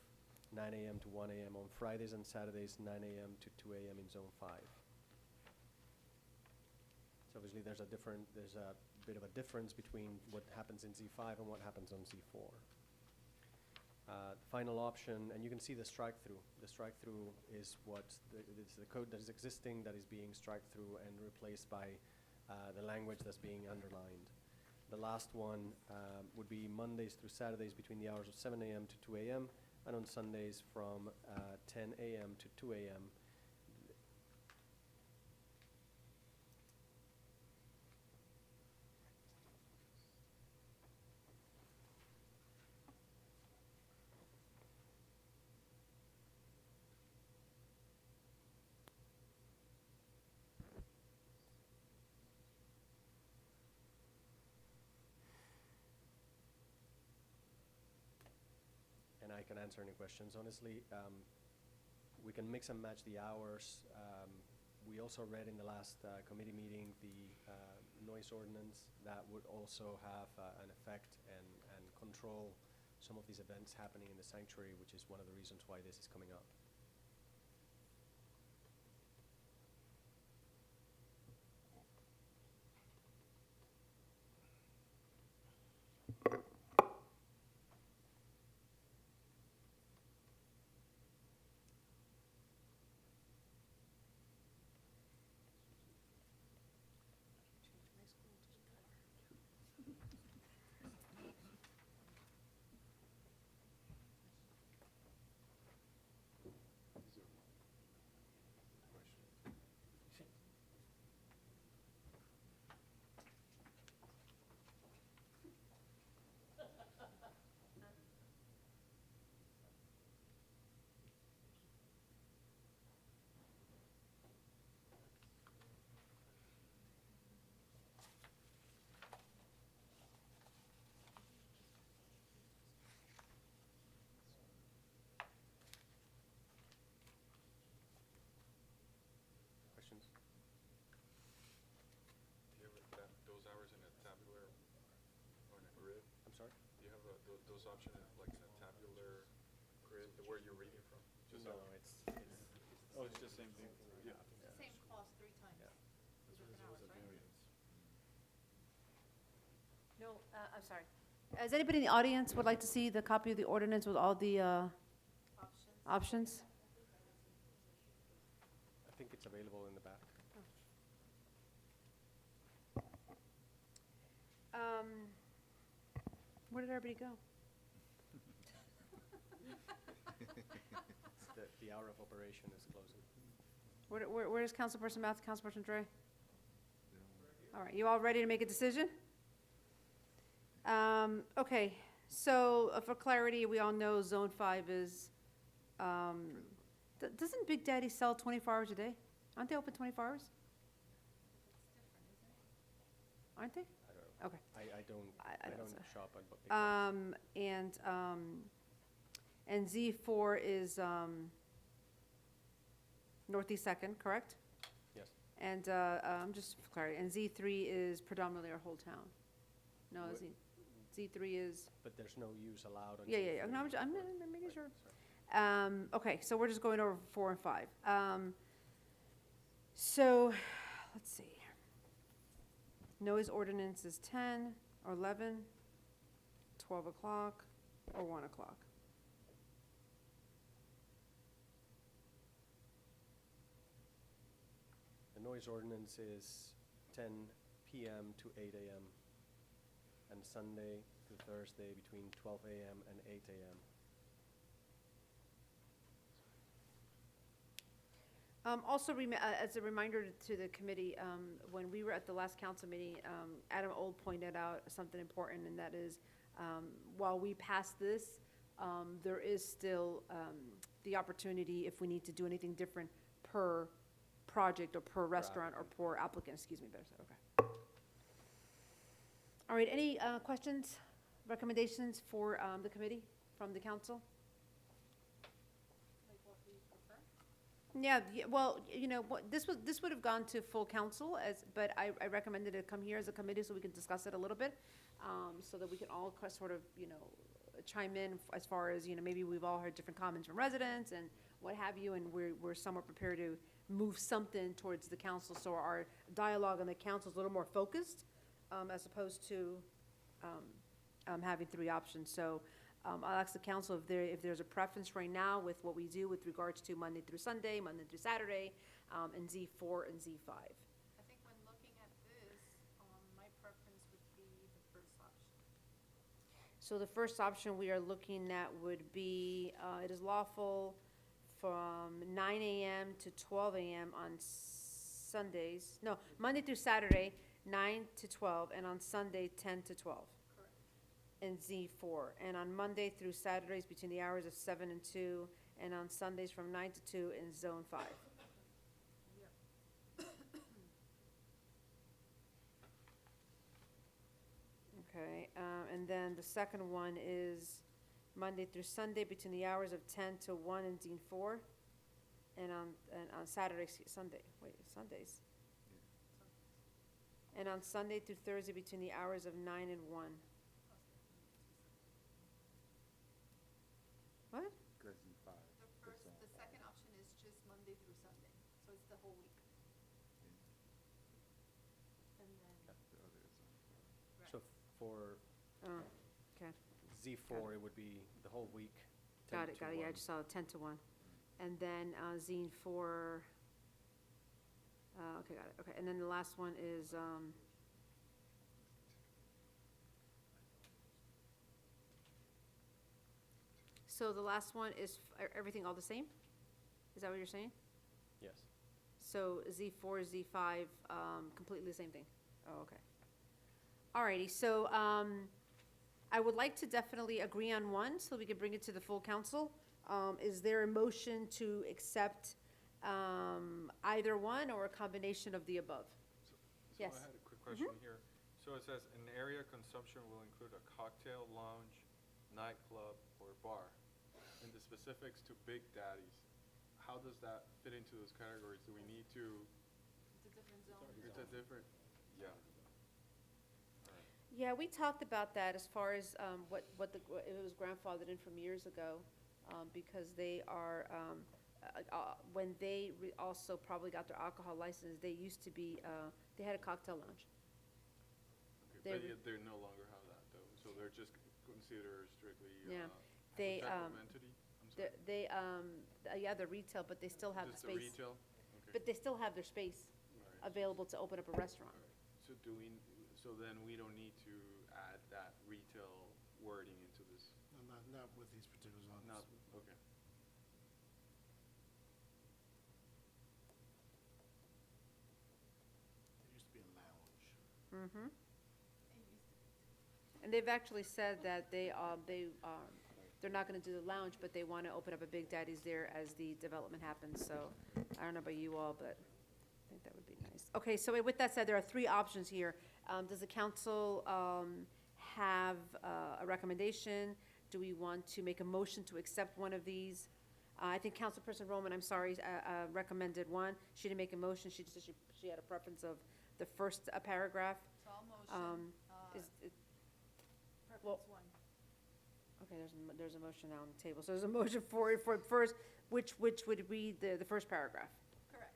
9 a.m. to 1 a.m. On Fridays and Saturdays, 9 a.m. to 2 a.m. in Zone 5. So obviously there's a bit of a difference between what happens in Z5 and what happens on Z4. The final option, and you can see the strike-through. The strike-through is the code that is existing that is being strike-through and replaced by the language that's being underlined. The last one would be Mondays through Saturdays between the hours of 7 a.m. to 2 a.m. and on Sundays from 10 a.m. to 2 a.m. can answer any questions. Honestly, we can mix and match the hours. We also read in the last committee meeting the noise ordinance that would also have an effect and control some of these events happening in the sanctuary, which is one of the reasons why this is coming up. Questions? Do you have those hours in a tabular or in a grid? I'm sorry? Do you have those options like in a tabular grid where you're reading from? Just No, so- it's Oh, it's just same thing? Yeah. Same cost 3 times. Yeah. Different hours, right? No, I'm sorry. Does anybody in the audience would like to see the copy of the ordinance with all the options? I think it's available in the back. Where did everybody go? The hour of operation is closing. Where is Councilperson Mouth, Councilperson Dre? All right, you all ready to make a decision? Okay, so for clarity, we all know Zone 5 is, doesn't Big Daddy sell 24 hours a day? Aren't they open 24 hours? Aren't they? I don't know. Okay. I don't shop at Big Daddy's. And Z4 is Northeast Second, correct? Yes. And, just for clarity, and Z3 is predominantly our whole town? No, What? Z3 is, But there's no use allowed on. yeah, yeah, yeah, no, I'm making sure. Okay, so we're just going over 4 and 5. So, let's see. Noise ordinance is 10, or 11, 12 o'clock, or 1 o'clock. The noise ordinance is 10 p.m. to 8 a.m. and Sunday to Thursday between 12 a.m. and 8 a.m. Also, as a reminder to the committee, when we were at the last council meeting, Adam Old pointed out something important, and that is, while we pass this, there is still the opportunity, if we need to do anything different per project or per restaurant or per applicant, excuse me, better said, okay. All right, any questions, recommendations for the committee from the council? Yeah, well, you know, this would have gone to full council but I recommended it come here as a committee so we can discuss it a little bit, so that we can all sort of, you know, chime in as far as, you know, maybe we've all heard different comments from residents and what have you, and we're somewhat prepared to move something towards the council, so our dialogue on the council is a little more focused, as opposed to having 3 options. So I'll ask the council if there's a preference right now with what we do with regards to Monday through Sunday, Monday through Saturday, and Z4 and Z5. I think when looking at this, my preference would be the first option. So the first option we are looking at would be, it is lawful from 9 a.m. to 12 a.m. on Sundays, no, Monday through Saturday, 9 to 12, and on Sunday, 10 to 12. In Z4, and on Monday through Saturdays between the hours of 7 and 2, and on Sundays from 9 to 2 in Zone 5. Okay, and then the second one is Monday through Sunday between the hours of 10 to 1 in Dean 4, and on Saturdays, Sundays. And on Sunday through Thursday between the hours of 9 and 1. What? The second option is just Monday through Sunday, so it's the whole week. And then, So for Oh, okay. Z4, it would be the whole week. 10 Got it, to yeah, I 1. just saw 10 to 1. And then Zine 4, okay, got it, okay. And then the last one is, so the last one is everything all the same? Is that what you're saying? Yes. So Z4, Z5, completely the same thing? Oh, okay. Alrighty, so I would like to definitely agree on one, so we can bring it to the full council. Is there a motion to accept either one or a combination of the above? Yes. So I had a quick question here. So it says, an area consumption will include a cocktail lounge, nightclub, or bar. And the specifics to Big Daddy's, how does that fit into those categories? Do we need to? it's a different zone. It's a different, yeah. Yeah, we talked about that as far as it was grandfathered in from years ago, because they are, when they also probably got their alcohol license, they used to be, they had a cocktail lounge. Okay, but yet they no longer have that though, so they're just considered strictly, Yeah. what They, type of entity? I'm sorry. Yeah, they're retail, but they still have the Just the space. retail? Okay. But they still have their space Right. available to open up a restaurant. So so then we don't need to add that retail wording into this? No, not with these particular zones. Not, okay. There used to be a lounge. Mm-hmm. And they've actually said that they're not gonna do the lounge, but they wanna open up a Big Daddy's there as the development happens, so I don't know about you all, but I think that would be nice. Okay, so with that said, there are three options here. Does the council, have, a recommendation? Do we want to make a motion to accept one of these? I think Councilperson Roman, I'm sorry, recommended one. She didn't make a motion, she just said she had a preference of the first paragraph. So I'll motion, well- preference one. Okay, there's a motion now on the table. So there's a motion for first, which would read the first paragraph. Correct.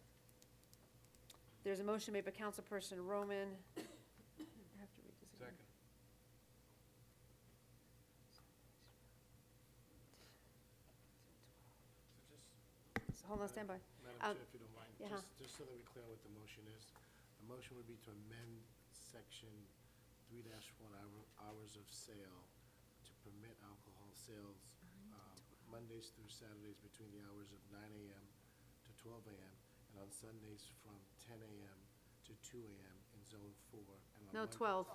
There's a motion made by Councilperson Roman. I have to read this again. Second. Hold on, stand by. Madam Chair, if you don't mind, yeah. just so that we're clear what the motion is. The motion would be to amend section 3-1 hours of sale to permit alcohol sales Mondays through Saturdays between the hours of 9 a.m. to 12 a.m. and on Sundays from 10 a.m. to 2 a.m. in Zone 4. And on No, 12.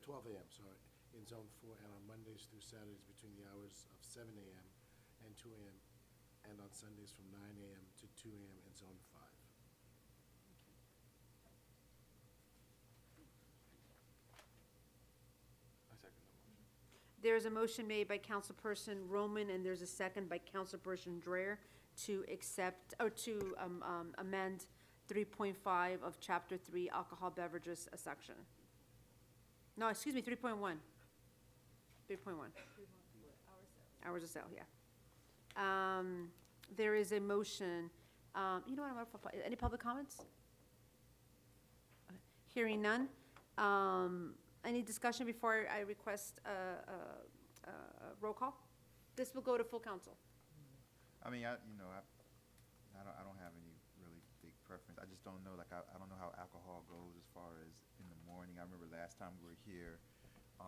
12 a.m., sorry, in Zone 4, and on Mondays through Saturdays between the hours of 7 a.m. and 2 a.m. and on Sundays from 9 a.m. to 2 a.m. in Zone 5. I second the motion. There's a motion made by Councilperson Roman, and there's a second by Councilperson Dreyer to accept, or to amend 3.5 of Chapter 3 Alcohol Beverages, a section. No, excuse me, 3.1. 3.1. Hours of sale, yeah. There is a motion, you know what, any public comments? Okay. Hearing none. Any discussion before I request a roll call? This will go to full council. I mean, I don't have any really big preference. I just don't know, like, I don't know how alcohol goes as far as in the morning. I remember last time we were here, I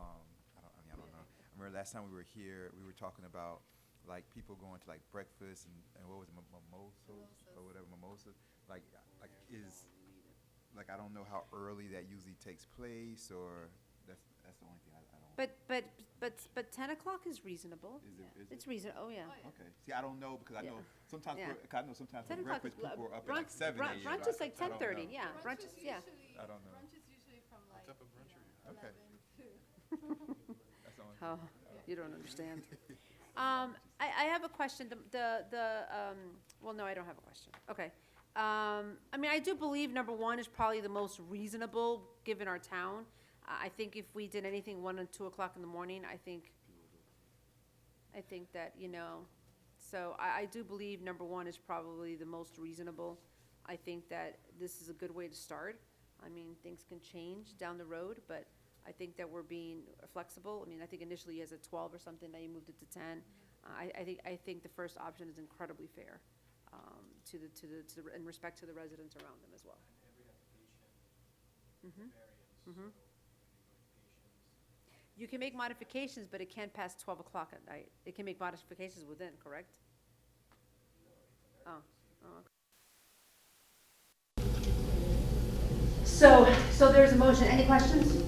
don't know. I remember last time we were here, we were talking about, like, people going to, like, breakfast and what was it, mimosas or whatever, mimosas. Like, I don't know how early that usually takes place, or that's the only thing I don't. But 10 o'clock is reasonable. Is it? It's reasonable, oh, yeah. Okay. See, I don't know, because I know sometimes, Yeah. sometimes 10 for o'clock breakfast, is, people are up at like 7 a.m. brunch is like I don't 10:30, know. yeah, brunch is, yeah. I don't know. Brunch is usually from like What type of brunch are you having? Okay. 11 to. That's the only Oh, thing. you don't understand. I have a question. Well, no, I don't have a question. Okay. I mean, I do believe number one is probably the most reasonable, given our town. I think if we did anything 1 and 2 o'clock in the morning, I think that, you know, so I do believe number one is probably the most reasonable. I think that this is a good way to start. I mean, things can change down the road, but I think that we're being flexible. I mean, I think initially as a 12 or something, now you moved it to 10. I think the first option is incredibly fair, in respect to the residents around them as well. You can make modifications, but it can't pass 12 o'clock at night. It can make modifications within, correct? Oh, okay. So there's a motion. Any questions?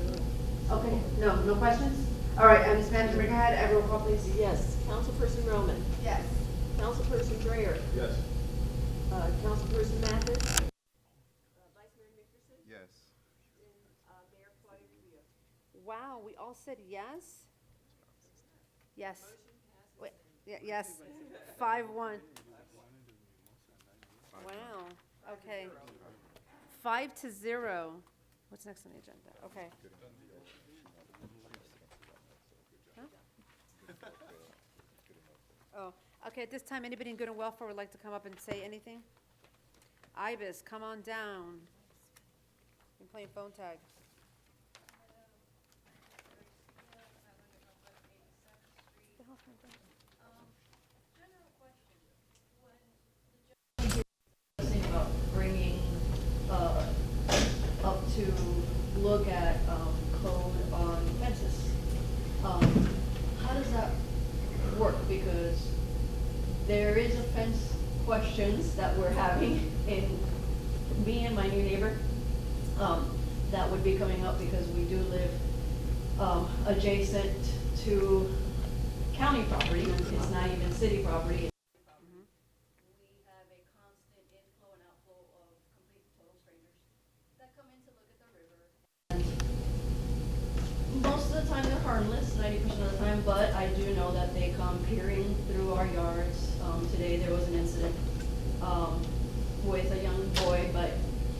Okay, no questions? All right, Ms. Manager, go ahead. Roll call, please. Yes. Councilperson Roman. Yes. Councilperson Dreyer. Yes. Councilperson Mathis. Vice Mayor Nickerson. Yes. And Mayor Claudia Rubio. Wow, we all said yes? Yes. Wait, yes. 5-1. Wow, okay. 5-0. What's next on the agenda? Okay. Huh? Oh, okay, at this time, anybody in good and welfare would like to come up and say anything? Ibis, come on down. Been playing phone tag. The hell's my phone? About bringing up to look at code on fences. How does that work? Because there is a fence questions that we're having in me and my new neighbor that would be coming up because we do live adjacent to county property. It's not even city property. Most of the time they're harmless, 90% of the time, but I do know that they come peering through our yards. Today there was an incident with a young boy, but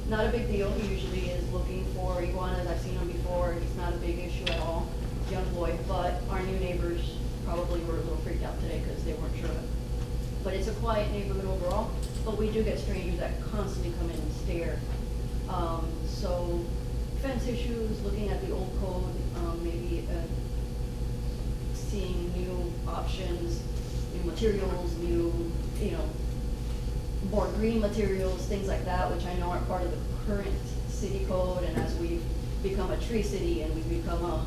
not a big deal. He usually is looking for iguanas. I've seen him before. It's not a big issue at all, young boy. But our new neighbors probably were a little freaked out today because they weren't sure of it. But it's a quiet neighborhood overall, but we do get strangers that constantly come in and stare. So fence issues, looking at the old code, maybe seeing new options, new materials, new, more green materials, things like that, which I know aren't part of the current city code. And as we've become a tree city and we've become a,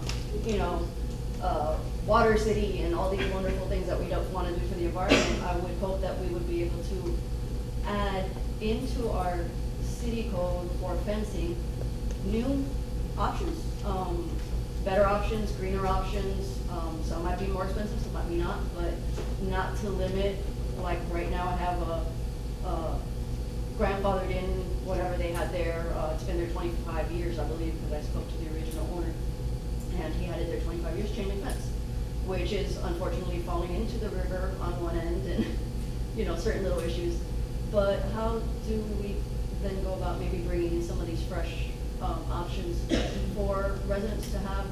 water city and all these wonderful things that we don't want to do for the environment, I would hope that we would be able to add into our city code for fencing new options, better options, greener options. Some might be more expensive, some might be not, but not to limit. Like right now, I have a grandfathered in whatever they had there. It's been there 25 years, I believe, because I spoke to the original owner, and he had it there 25 years, chain link fence, which is unfortunately falling into the river on one end, and certain little issues. But how do we then go about maybe bringing in some of these fresh options for residents to have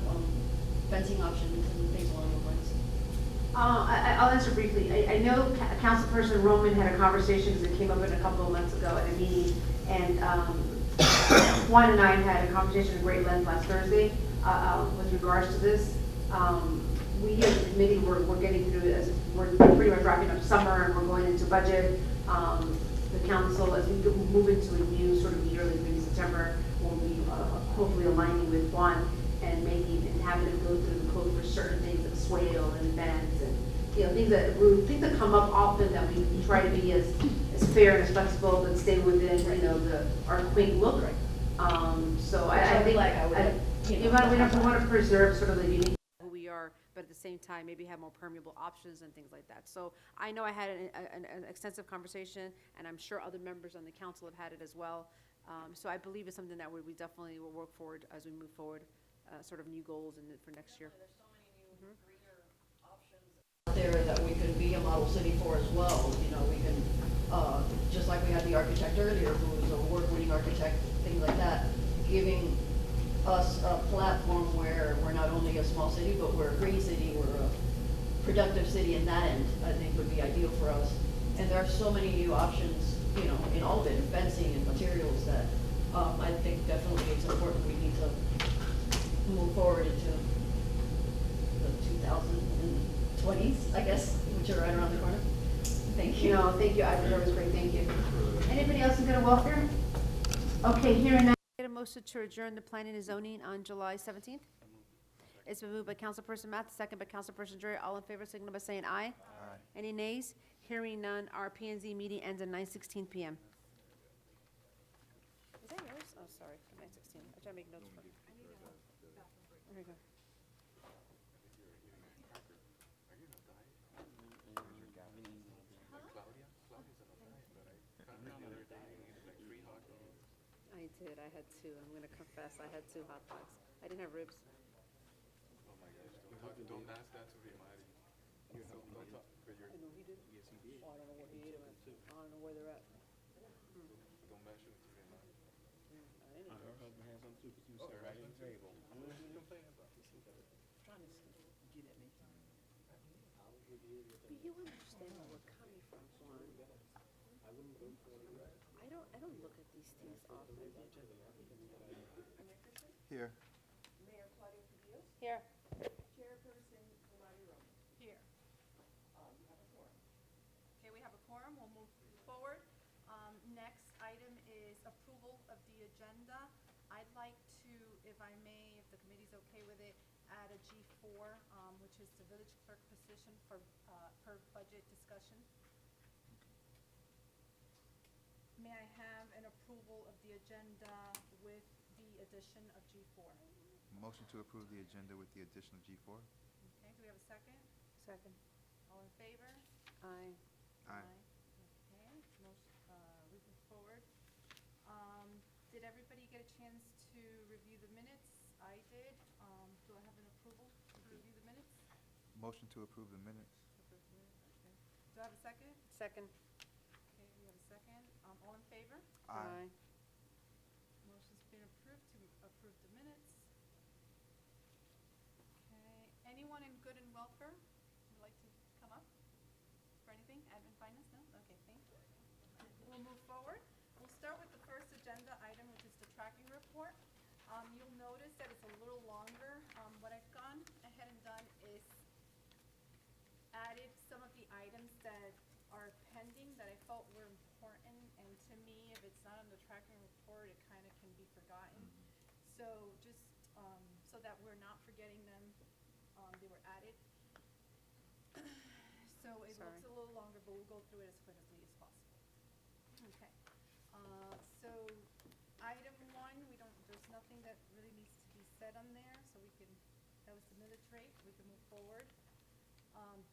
fencing options and things along those lines? I'll answer briefly. I know Councilperson Roman had a conversation, because it came up a couple of months ago at a meeting, and Juan and I had a conversation at great length last Thursday with regards to this. We as a committee, we're getting through it, as we're pretty much wrapping up summer and we're going into budget. The council, as we move into a new sort of yearly, maybe September, will be hopefully aligning with Juan and making and having to go through the code for certain things like swale and vents and things that come up often, that we try to be as fair and as flexible but stay within our quaint look. So I think we want to preserve sort of the unique who we are, but at the same time maybe have more permeable options and things like that. So I know I had an extensive conversation, and I'm sure other members on the council have had it as well. So I believe it's something that we definitely will work forward as we move forward, sort of new goals for next year. There's so many new greener options out there that we can be a model city for as well. You know, we can, just like we had the architect earlier, who was a award-winning architect, things like that, giving us a platform where we're not only a small city, but we're a green city, we're a productive city in that end, I think would be ideal for us. And there are so many new options, you know, in all of it, fencing and materials that, I think definitely it's important we need to move forward into the 2020s, I guess, which are right around the corner. Thank you. No, thank you, Ivan, that was great, thank you. Anybody else in good welfare? Okay, here and now. Get a motion to adjourn the planning and zoning on July 17th? It's been moved by Councilperson Math, second by Councilperson Drury. All in favor, signal by saying aye. Aye. Any nays? Hearing none, our P and Z meeting ends at 9:16 PM. Is that yours? Oh, sorry, 9:16. I'm trying to make notes for. There we go. I did, I had two. I'm gonna confess, I had 2 hot dogs. I didn't have ribs. Oh my gosh, don't ask that to Rimari. Don't talk for your. I know he did. Yes, he did. Oh, I don't know where he ate them at. I don't know where they're at. Don't mention it to Rimari. Her husband had some too, because you sat right at the table. What are you complaining about? Trying to get at me. But you understand where we're coming from, Juan. I don't look at these things often. Here. Mayor Claudia Padilla. Here. Chairperson Rimari Ramos. Here. You have a forum. Okay, we have a quorum, we'll move forward. Next item is approval of the agenda. I'd like to, if I may, if the committee's okay with it, add a G4, which is the village clerk position for, per budget discussion. May I have an approval of the agenda with the addition of G4? Motion to approve the agenda with the addition of G4. Okay, do we have a second? Second. All in favor? Aye. Aye. Okay, motion, we move forward. Did everybody get a chance to review the minutes? I did. Do I have an approval to review the minutes? Motion to approve the minutes. Okay. Do I have a second? Second. Okay, we have a second. All in favor? Aye. Motion's been approved to approve the minutes. Okay, anyone in good and welfare would like to come up for anything? Admin, finance, no? Okay, thank you. We'll move forward. We'll start with the first agenda item, which is the tracking report. You'll notice that it's a little longer. What I've gone ahead and done is added some of the items that are pending that I felt were important, and to me, if it's not on the tracking report, it kind of can be forgotten. So just so that we're not forgetting them, they were added. So it looks a little longer, but we'll go through it as quickly as possible. Okay. So item 1, there's nothing that really needs to be said on there, so we can, that was the millage rate, we can move forward.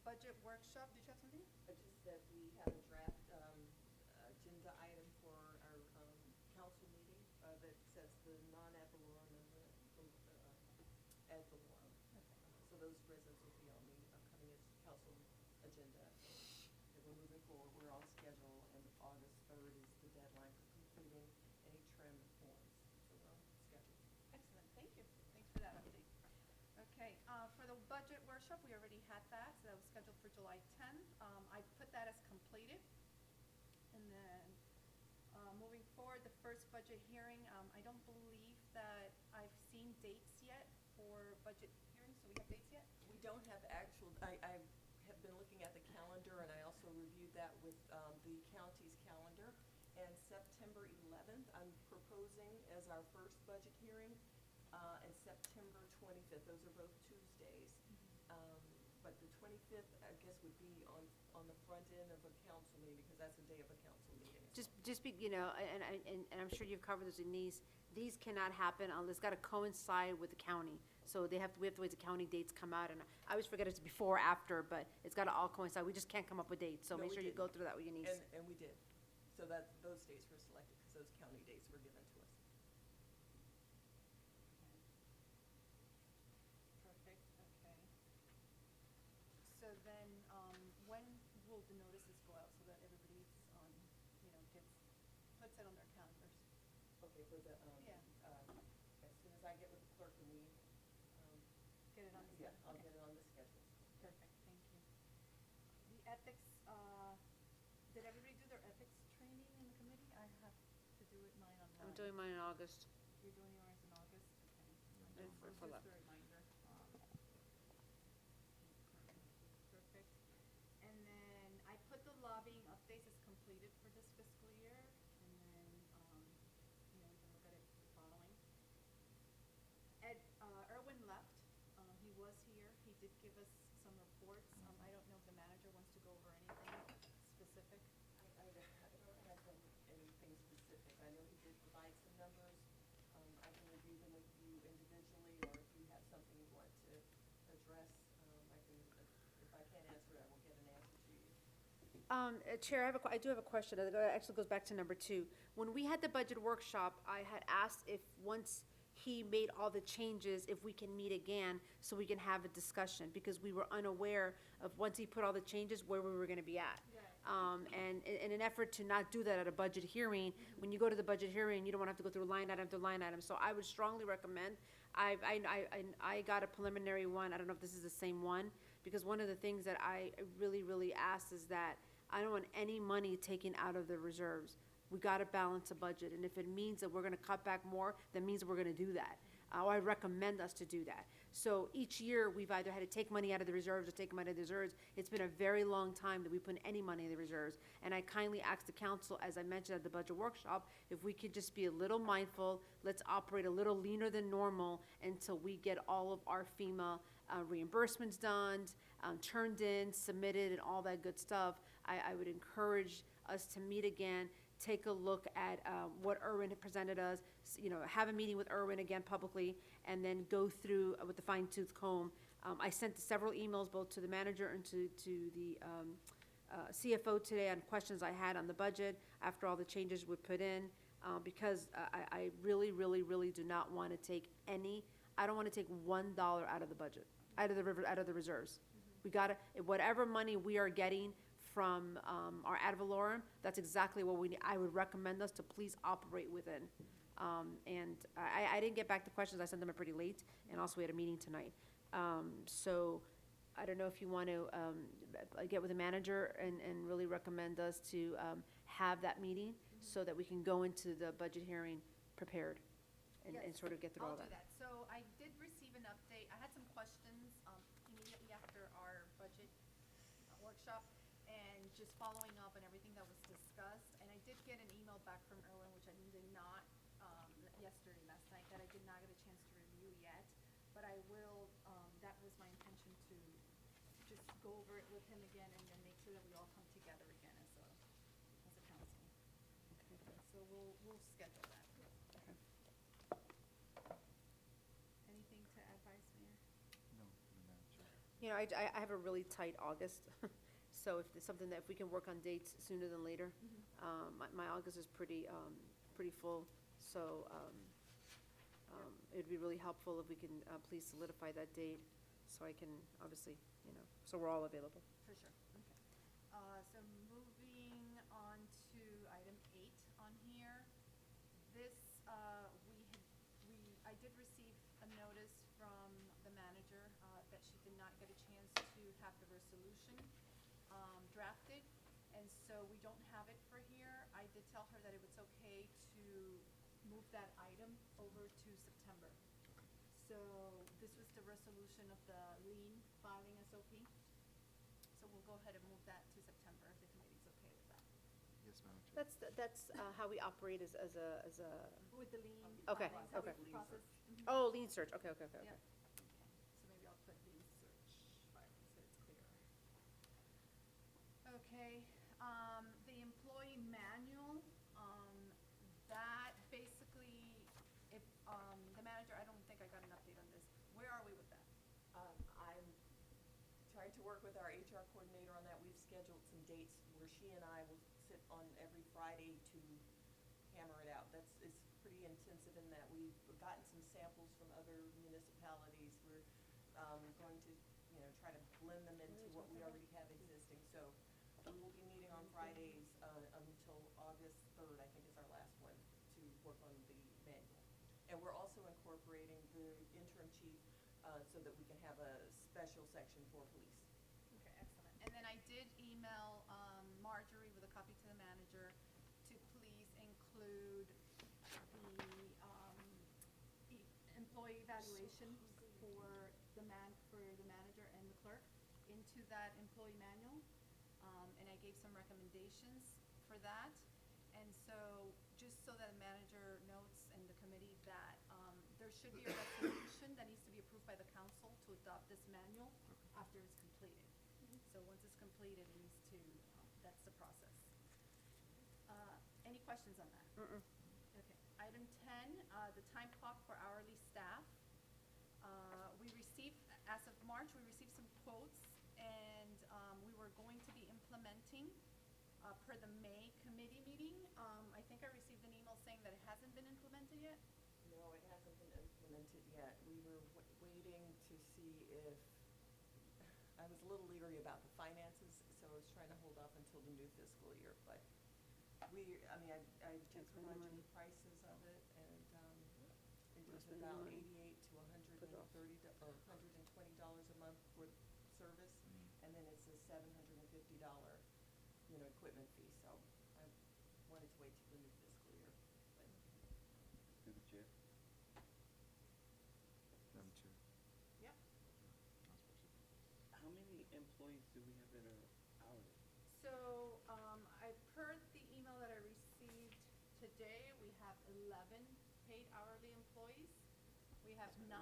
Budget workshop, did you have something? Just that we have a draft agenda item for our council meeting that says the non-ad valorem and the ad valorem. So those presents will be on the upcoming council agenda. And we're moving forward. We're on schedule, and August 3rd is the deadline for completing any trim forms. So we're on schedule. Excellent, thank you. Thanks for that update. Okay, for the budget workshop, we already had that, so that was scheduled for July 10th. I put that as completed. And then, moving forward, the first budget hearing, I don't believe that I've seen dates yet for budget hearings. Do we have dates yet? We don't have actual, I have been looking at the calendar, and I also reviewed that with the county's calendar. And September 11th, I'm proposing as our first budget hearing, and September 25th. Those are both Tuesdays. But the 25th, I guess, would be on the front end of a council meeting, because that's the day of a council meeting. Just be, you know, and I'm sure you've covered this in these cannot happen unless it's got to coincide with the county. So we have to wait till the county dates come out, and I always forget it's before or after, but it's got to all coincide. We just can't come up with dates, so No, make we sure you didn't. go through that with your niece. And we did. So that, those dates were selected, because those county dates were given to us. Perfect, okay. So then, puts it on their calendars. Okay, for the, Yeah. As soon as I get with the clerk and we, Get it on the yeah, schedule. I'll Okay. get it on the schedule. Perfect, thank you. The ethics, did everybody do their ethics training in the committee? I have to do it mine online. I'm doing mine in August. You're doing yours in August? Okay. And for Just lab. a reminder. Perfect. And then I put the lobbying updates as completed for this fiscal year, and then, you know, we can look at it following. Erwin left. He was here. He did give us some reports. I don't know if the manager wants to go over anything specific. I don't have anything specific. I know he did provide some numbers. I can review them with you individually, or if you have something you want to address, I can, if I can't answer it, I will get an answer to you. Chair, I do have a question. It actually goes back to number 2. When we had the budget workshop, I had asked if once he made all the changes, if we can meet again so we can have a discussion, because we were unaware of once he put all the changes, where we were gonna be at. And in an effort to not do that at a budget hearing, when you go to the budget hearing, you don't wanna have to go through line item to line item. So I would strongly recommend, I got a preliminary one, I don't know if this is the same one, because one of the things that I really asked is that I don't want any money taken out of the reserves. We gotta balance a budget, and if it means that we're gonna cut back more, that means we're gonna do that. I recommend us to do that. So each year, we've either had to take money out of the reserves or take money out of the reserves. It's been a very long time that we put any money in the reserves. And I kindly asked the council, as I mentioned at the budget workshop, if we could just be a little mindful, let's operate a little leaner than normal until we get all of our FEMA reimbursements done, turned in, submitted, and all that good stuff. I would encourage us to meet again, take a look at what Erwin had presented us, you know, have a meeting with Erwin again publicly, and then go through with the fine-tooth comb. I sent several emails both to the manager and to the CFO today on questions I had on the budget after all the changes we put in, because I really do not want to take I don't want to take $1 out of the budget, out of the reserves. We gotta, whatever money we are getting from our ad valorem, that's exactly what we need. I would recommend us to please operate within. And I didn't get back to questions, I sent them pretty late, and also we had a meeting tonight. So I don't know if you want to get with the manager and really recommend us to have that meeting so that we can go into the budget hearing prepared and Yes, sort of get through all that. I'll do that. So I did receive an update. I had some questions immediately after our budget workshop, and just following up on everything that was discussed. And I did get an email back from Erwin, which I did not, last night, that I did not get a chance to review yet. But I will, that was my intention to just go over it with him again and then make sure that we all come together again as a council. So we'll schedule that. Anything to add, Vice Mayor? No, Madam Chair. You know, I have a really tight August, so if there's something that, if we can work on dates sooner than later. My August is pretty full, so it'd be really helpful if we can please solidify that date, so I can, obviously, you know, so we're all available. For sure, okay. So moving on to item 8 on here. This, I did receive a notice from the manager that she did not get a chance to have the resolution drafted, and so we don't have it for here. I did tell her that it was okay to move that item over to September. So this was the resolution of the lien filing SOP. So we'll go ahead and move that to September if the committee's okay with that. Yes, Madam Chair. That's how we operate as a. With the lien Okay, filings, how we okay. process. Mhm. Oh, lien search, okay. Yeah. Okay. So maybe I'll put lien search filing so it's clear. Okay, the employee manual, that basically, if, the manager, I don't think I got an update on this. Where are we with that? I'm trying to work with our HR coordinator on that. We've scheduled some dates where she and I will sit on every Friday to hammer it out. It's pretty intensive in that we've gotten some samples from other municipalities. We're going to, you know, try to blend them into what we already have existing. So we will be meeting on Fridays until August 3rd, I think is our last And we're also incorporating the interim chief, so that we can have a special section for police. Okay, excellent. And then I did email Marjorie with a copy to the manager to please include the employee evaluation for the manager and the clerk into that employee manual. And I gave some recommendations for that. And so, just so that the manager notes and the committee that there should be a resolution that needs to be approved by the council to adopt this manual after it's completed. So once it's completed, it needs to, that's the process. Any questions on that? Okay. Item 10, the time clock for hourly staff. We received, as of March, we received some quotes, and we were going to be implementing per the May committee meeting. I think I received an email saying that it hasn't been implemented yet. No, it hasn't been implemented yet. We were waiting to see if, I was a little leery about the finances, so I was trying to hold off until the new fiscal year, but I just crunched the prices of it, and it was about $88 to $130 or $120 a month for service, and then it's a $750, equipment fee, so I wanted to wait till the new fiscal year. But Through the chair. Madam Chair. Yep. How many employees do we have that are hourly? So, per the email that I received today, we have 11 paid hourly employees. We have 9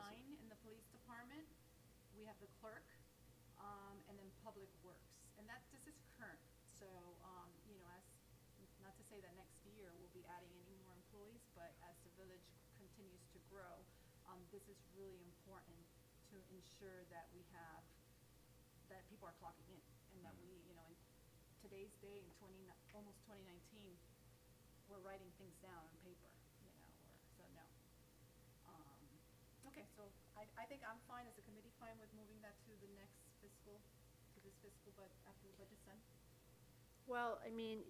in the police department. We have the clerk, and then public works. And this is current. So, not to say that next year we'll be adding any more employees, but as the village continues to grow, this is really important to ensure that we have, that people are clocking in, and that we, in today's day, in almost 2019, we're writing things down on paper, so no. Okay, so I think I'm fine, as a committee, fine with moving that to the next fiscal, but after the budget's done. Well,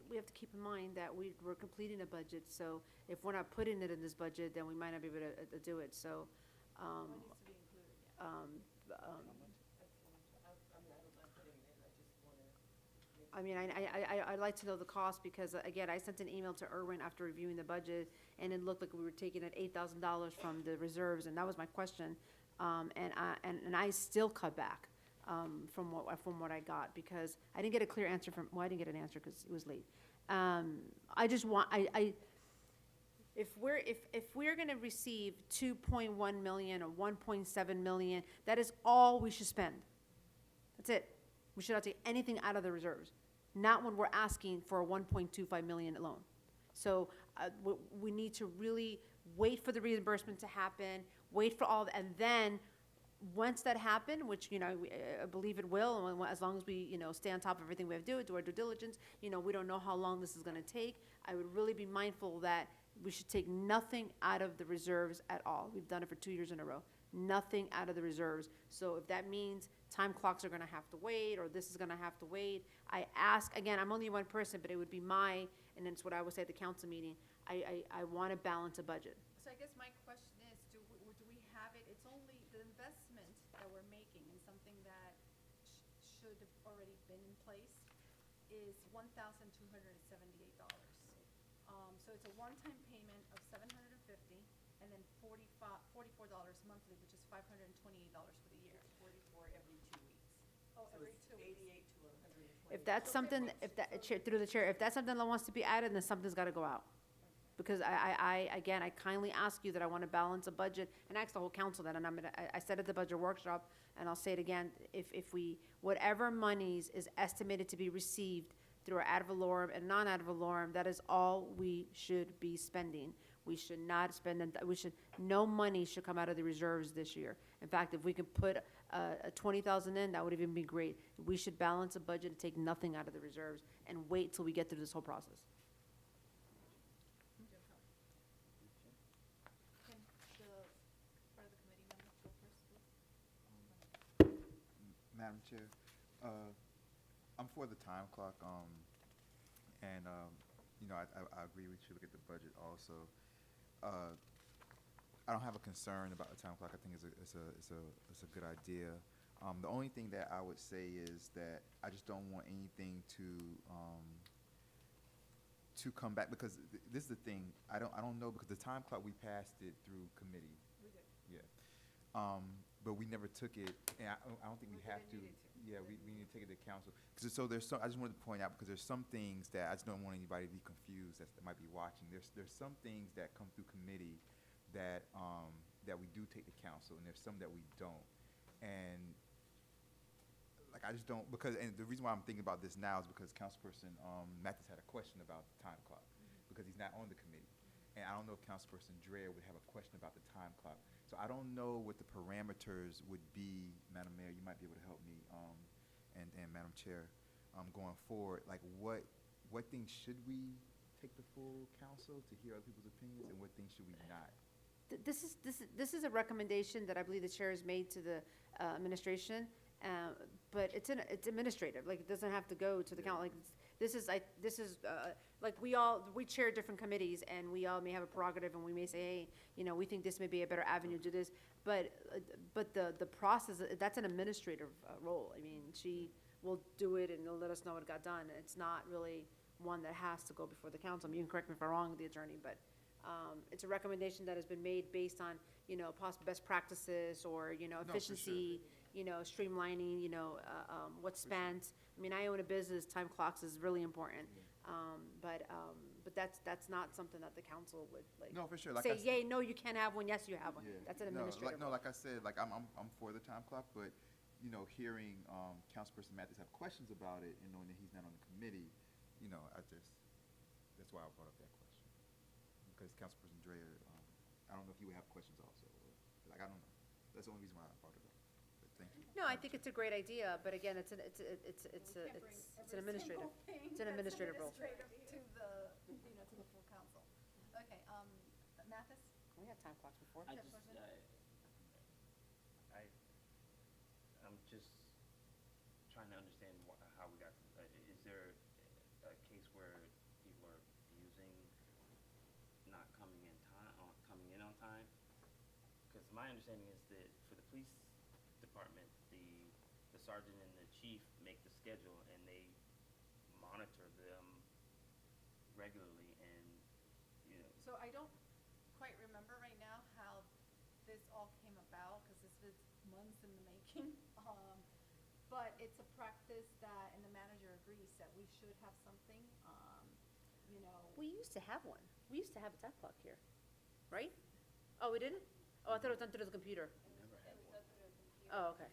we have to keep in mind that we're completing a budget, so if we're not putting it in this budget, then we might not be able to do it, so. What needs to be included, yeah. I'm not putting it in, I just want to. I'd like to know the cost, because, again, I sent an email to Irwin after reviewing the budget, and it looked like we were taking at $8,000 from the reserves, and that was my question. And I still cut back. From what I got, because I didn't get a clear answer I didn't get an answer because it was late. I just want, if we're gonna receive 2.1 million or 1.7 million, that is all we should spend. That's it. We should not take anything out of the reserves, not when we're asking for a 1.25 million loan. So we need to really wait for the reimbursement to happen, wait for all, and then once that happens, which, I believe it will, and as long as we, stay on top of everything we have to do our due diligence, we don't know how long this is gonna take. I would really be mindful that we should take nothing out of the reserves at all. We've done it for 2 years in a row. Nothing out of the reserves. So if that means time clocks are gonna have to wait, or this is gonna have to wait, I ask, again, I'm only one person, but it would be and it's what I would say at the council meeting, I wanna balance a budget. So I guess my question is, do we have it, it's only the investment that we're making in something that should have already been in place is $1,278. So it's a one-time payment of $750, and then $44 monthly, which is $528 for the year. 44 every 2 weeks. Oh, So every it's 2 weeks. 88 to 120. If that's something, through the chair, if that's something that wants to be added, then something's gotta go out. Because again, I kindly ask you that I want to balance a budget, and I asked the whole council that, and I said at the budget workshop, and I'll say it again, if whatever monies is estimated to be received through our ad valorem and non-ad valorem, that is all we should be spending. We should not spend, no money should come out of the reserves this year. In fact, if we could put a 20,000 in, that would even be great. We should balance a budget and take nothing out of the reserves and wait till we get through this whole process. Can the part of the committee members go first, please? Madam Chair, I'm for the time clock, and, I agree we should look at the budget also. I I don't have a concern about the time clock. I think it's a good idea. The only thing that I would say is that I just don't want anything to come back, because this is the thing. I don't know, because the time clock, we passed it through committee. We did. Yeah. But we never took it, and I don't think we have to. Yeah, we need to take it to council. So there's some, I just wanted to point out, because there's some things that I just don't want anybody to be confused that might be watching. There's some things that come through committee that we do take to council, and there's some that we don't. And like, I just don't, because, and the reason why I'm thinking about this now is because Councilperson Mathis had a question about the time clock, because he's not on the committee. And I don't know if Councilperson Dreyer would have a question about the time clock. So I don't know what the parameters would be, Madam Mayor, you might be able to help me, and Madam Chair, going forward. Like, what things should we take to full council to hear other people's opinions, and what things should we not? This is a recommendation that I believe the chair has made to the administration, but it's administrative. Like, it doesn't have to go to the council. Like, this is like, we chair different committees, and we all may have a prerogative, and we may say, hey, we think this may be a better avenue to this. But the process, that's an administrative role. I mean, she will do it and they'll let us know what got done. It's not really one that has to go before the council. I mean, you can correct me if I'm wrong, the attorney, but it's a recommendation that has been made based on, possible best practices or, efficiency, streamlining, what's spent. I mean, I own a business, time clocks is really important. But that's not something that the council would No, for sure. Like say, yay, no, you can't have one, yes, you have one. Yeah. That's an administrative. Like I said, like, I'm for the time clock, but, hearing Councilperson Mathis have questions about it and knowing that he's not on the committee, that's why I brought up that question. Because Councilperson Dreyer, I don't know if he would have questions also. Or, like, I don't know. That's the only reason why I brought it up. But thank you. No, I think it's a great idea, but again, it's an administrative, it's an administrative role. To the full council. Okay, Mathis? We had time clocks before. I'm just trying to understand how we got, is there a case where people are abusing not coming in on time? Because my understanding is that for the police department, the sergeant and the chief make the schedule and they monitor them regularly, and So I don't quite remember right now how this all came about, because this was months in the making. But it's a practice that, and the manager agrees, that we should have something, We used to have one. We used to have a time clock here, right? Oh, we didn't? Oh, I thought it was done through the computer. Oh, okay.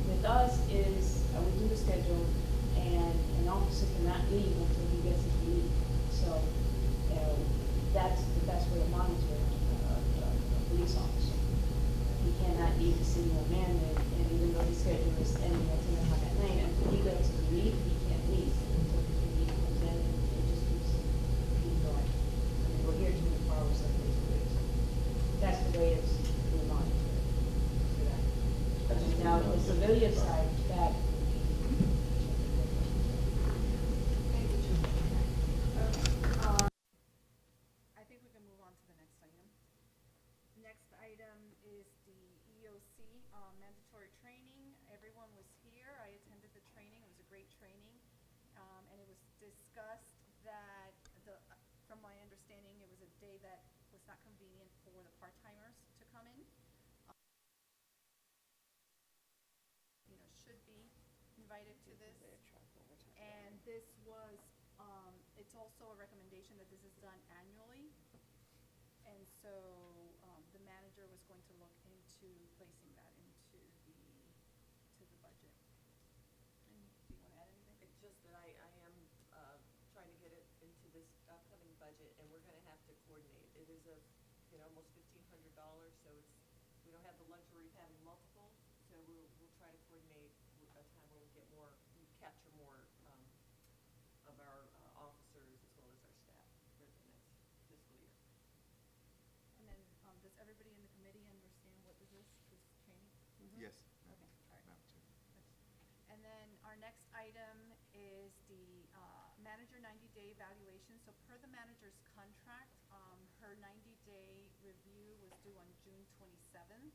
With us is, we do the schedule, and an officer cannot leave until he gets his leave. So, that's the best way of monitoring a police officer. He cannot leave the city of Mandan, and even though his schedule is ending at 10 o'clock at night, until he gets his leave, he can't leave. Until he comes in, and it just keeps going. I mean, we're here 24 hours, 7 days a week. That's the way it's being monitored. Now, the civilian side, that I think we can move on to the next item. Next item is the EOC mandatory training. Everyone was here. I attended the training. It was a great training. And it was discussed that, from my understanding, it was a day that was not convenient for the part-timers to come in. Should be invited to this. And this was, it's also a recommendation that this is done annually. And so, the manager was going to look into placing that into the budget. And do you want to add anything? It's just that I am trying to get it into this upcoming budget, and we're gonna have to coordinate. It is almost $1,500, so we don't have the luxury of having multiple, so we'll try to coordinate a time when we capture more of our officers as well as our staff for the next fiscal year. And then, does everybody in the committee understand what this is, this training? Yes. Okay, all right. Madam Chair. And then our next item is manager 90-day evaluation. So per the manager's contract, her 90-day review was due on June 27th.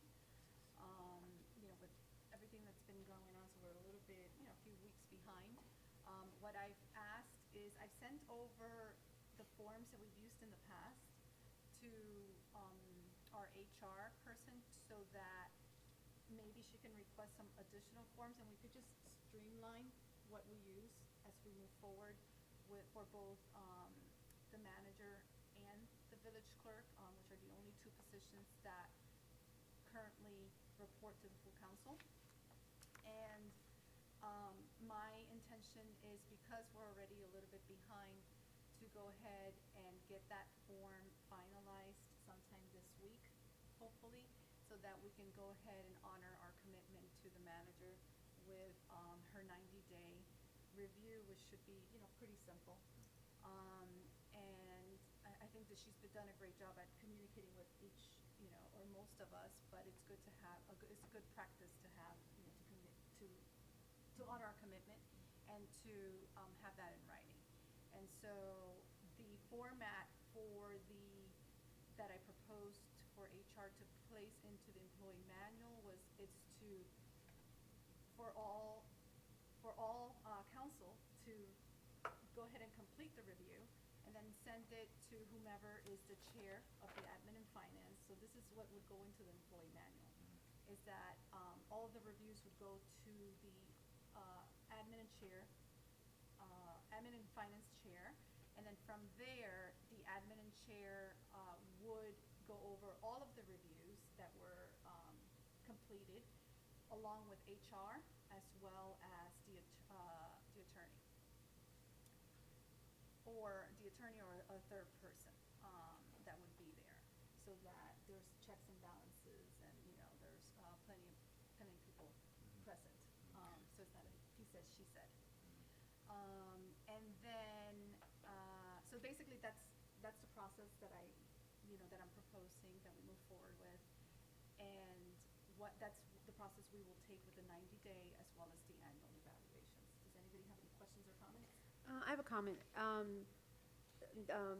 With everything that's been going on, so we're a little bit, a few weeks behind. What I've asked is I've sent over the forms that we've used in the past to our HR person so that maybe she can request some additional forms and we could just streamline what we use as we move forward for both the manager and the village clerk, which are the only two positions that currently report to the full council. And my intention is, because we're already a little bit behind, to go ahead and get that form finalized sometime this week, hopefully, so that we can go ahead and honor our commitment to the manager with her 90-day review, which should be, pretty simple. And I think that she's done a great job at communicating with each, or most of us, but it's good to have, it's a good practice to have, to commit, to honor our commitment and to have that in writing. And so the format that I proposed for HR to place into the employee manual for all council to go ahead and complete the review and then send it to whomever is the chair of the admin and finance. So this is what would go into the employee manual, is that all of the reviews would go to the admin and finance chair, and then from there, the admin and chair would go over all of the reviews that were completed, along with HR as well as the attorney, or a third person that would be there, so that there's checks and balances, and there's plenty of people present. So it's not a he said, she said. And then, so basically that's the process that that I'm proposing that we move forward with, and that's the process we will take with the 90-day as well as the annual evaluations. Does anybody have any questions or comments? I have a comment.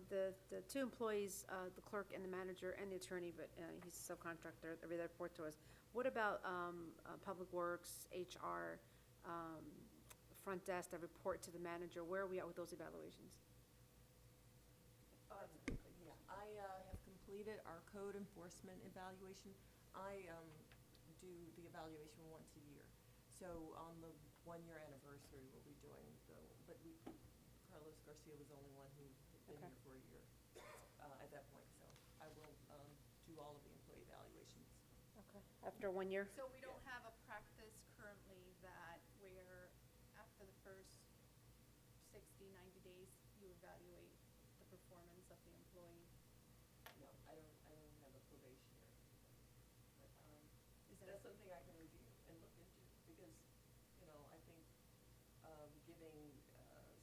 The two employees, the clerk and the manager and the attorney, but he's a subcontractor, they report to us. What about Public Works, HR, front desk that report to the manager? Where are we at with those evaluations? Yeah, I have completed our code enforcement evaluation. I do the evaluation once a year. So on the 1-year anniversary, we'll be doing Carlos Garcia was the only one who had been here for a year at that point. So I will do all of the employee evaluations. Okay. After 1 year? So we don't have a practice currently that where after the first 60, 90 days, you evaluate the performance of the employee? No, I don't have a probationary. But Is that that's something I can review and look into, because, I think giving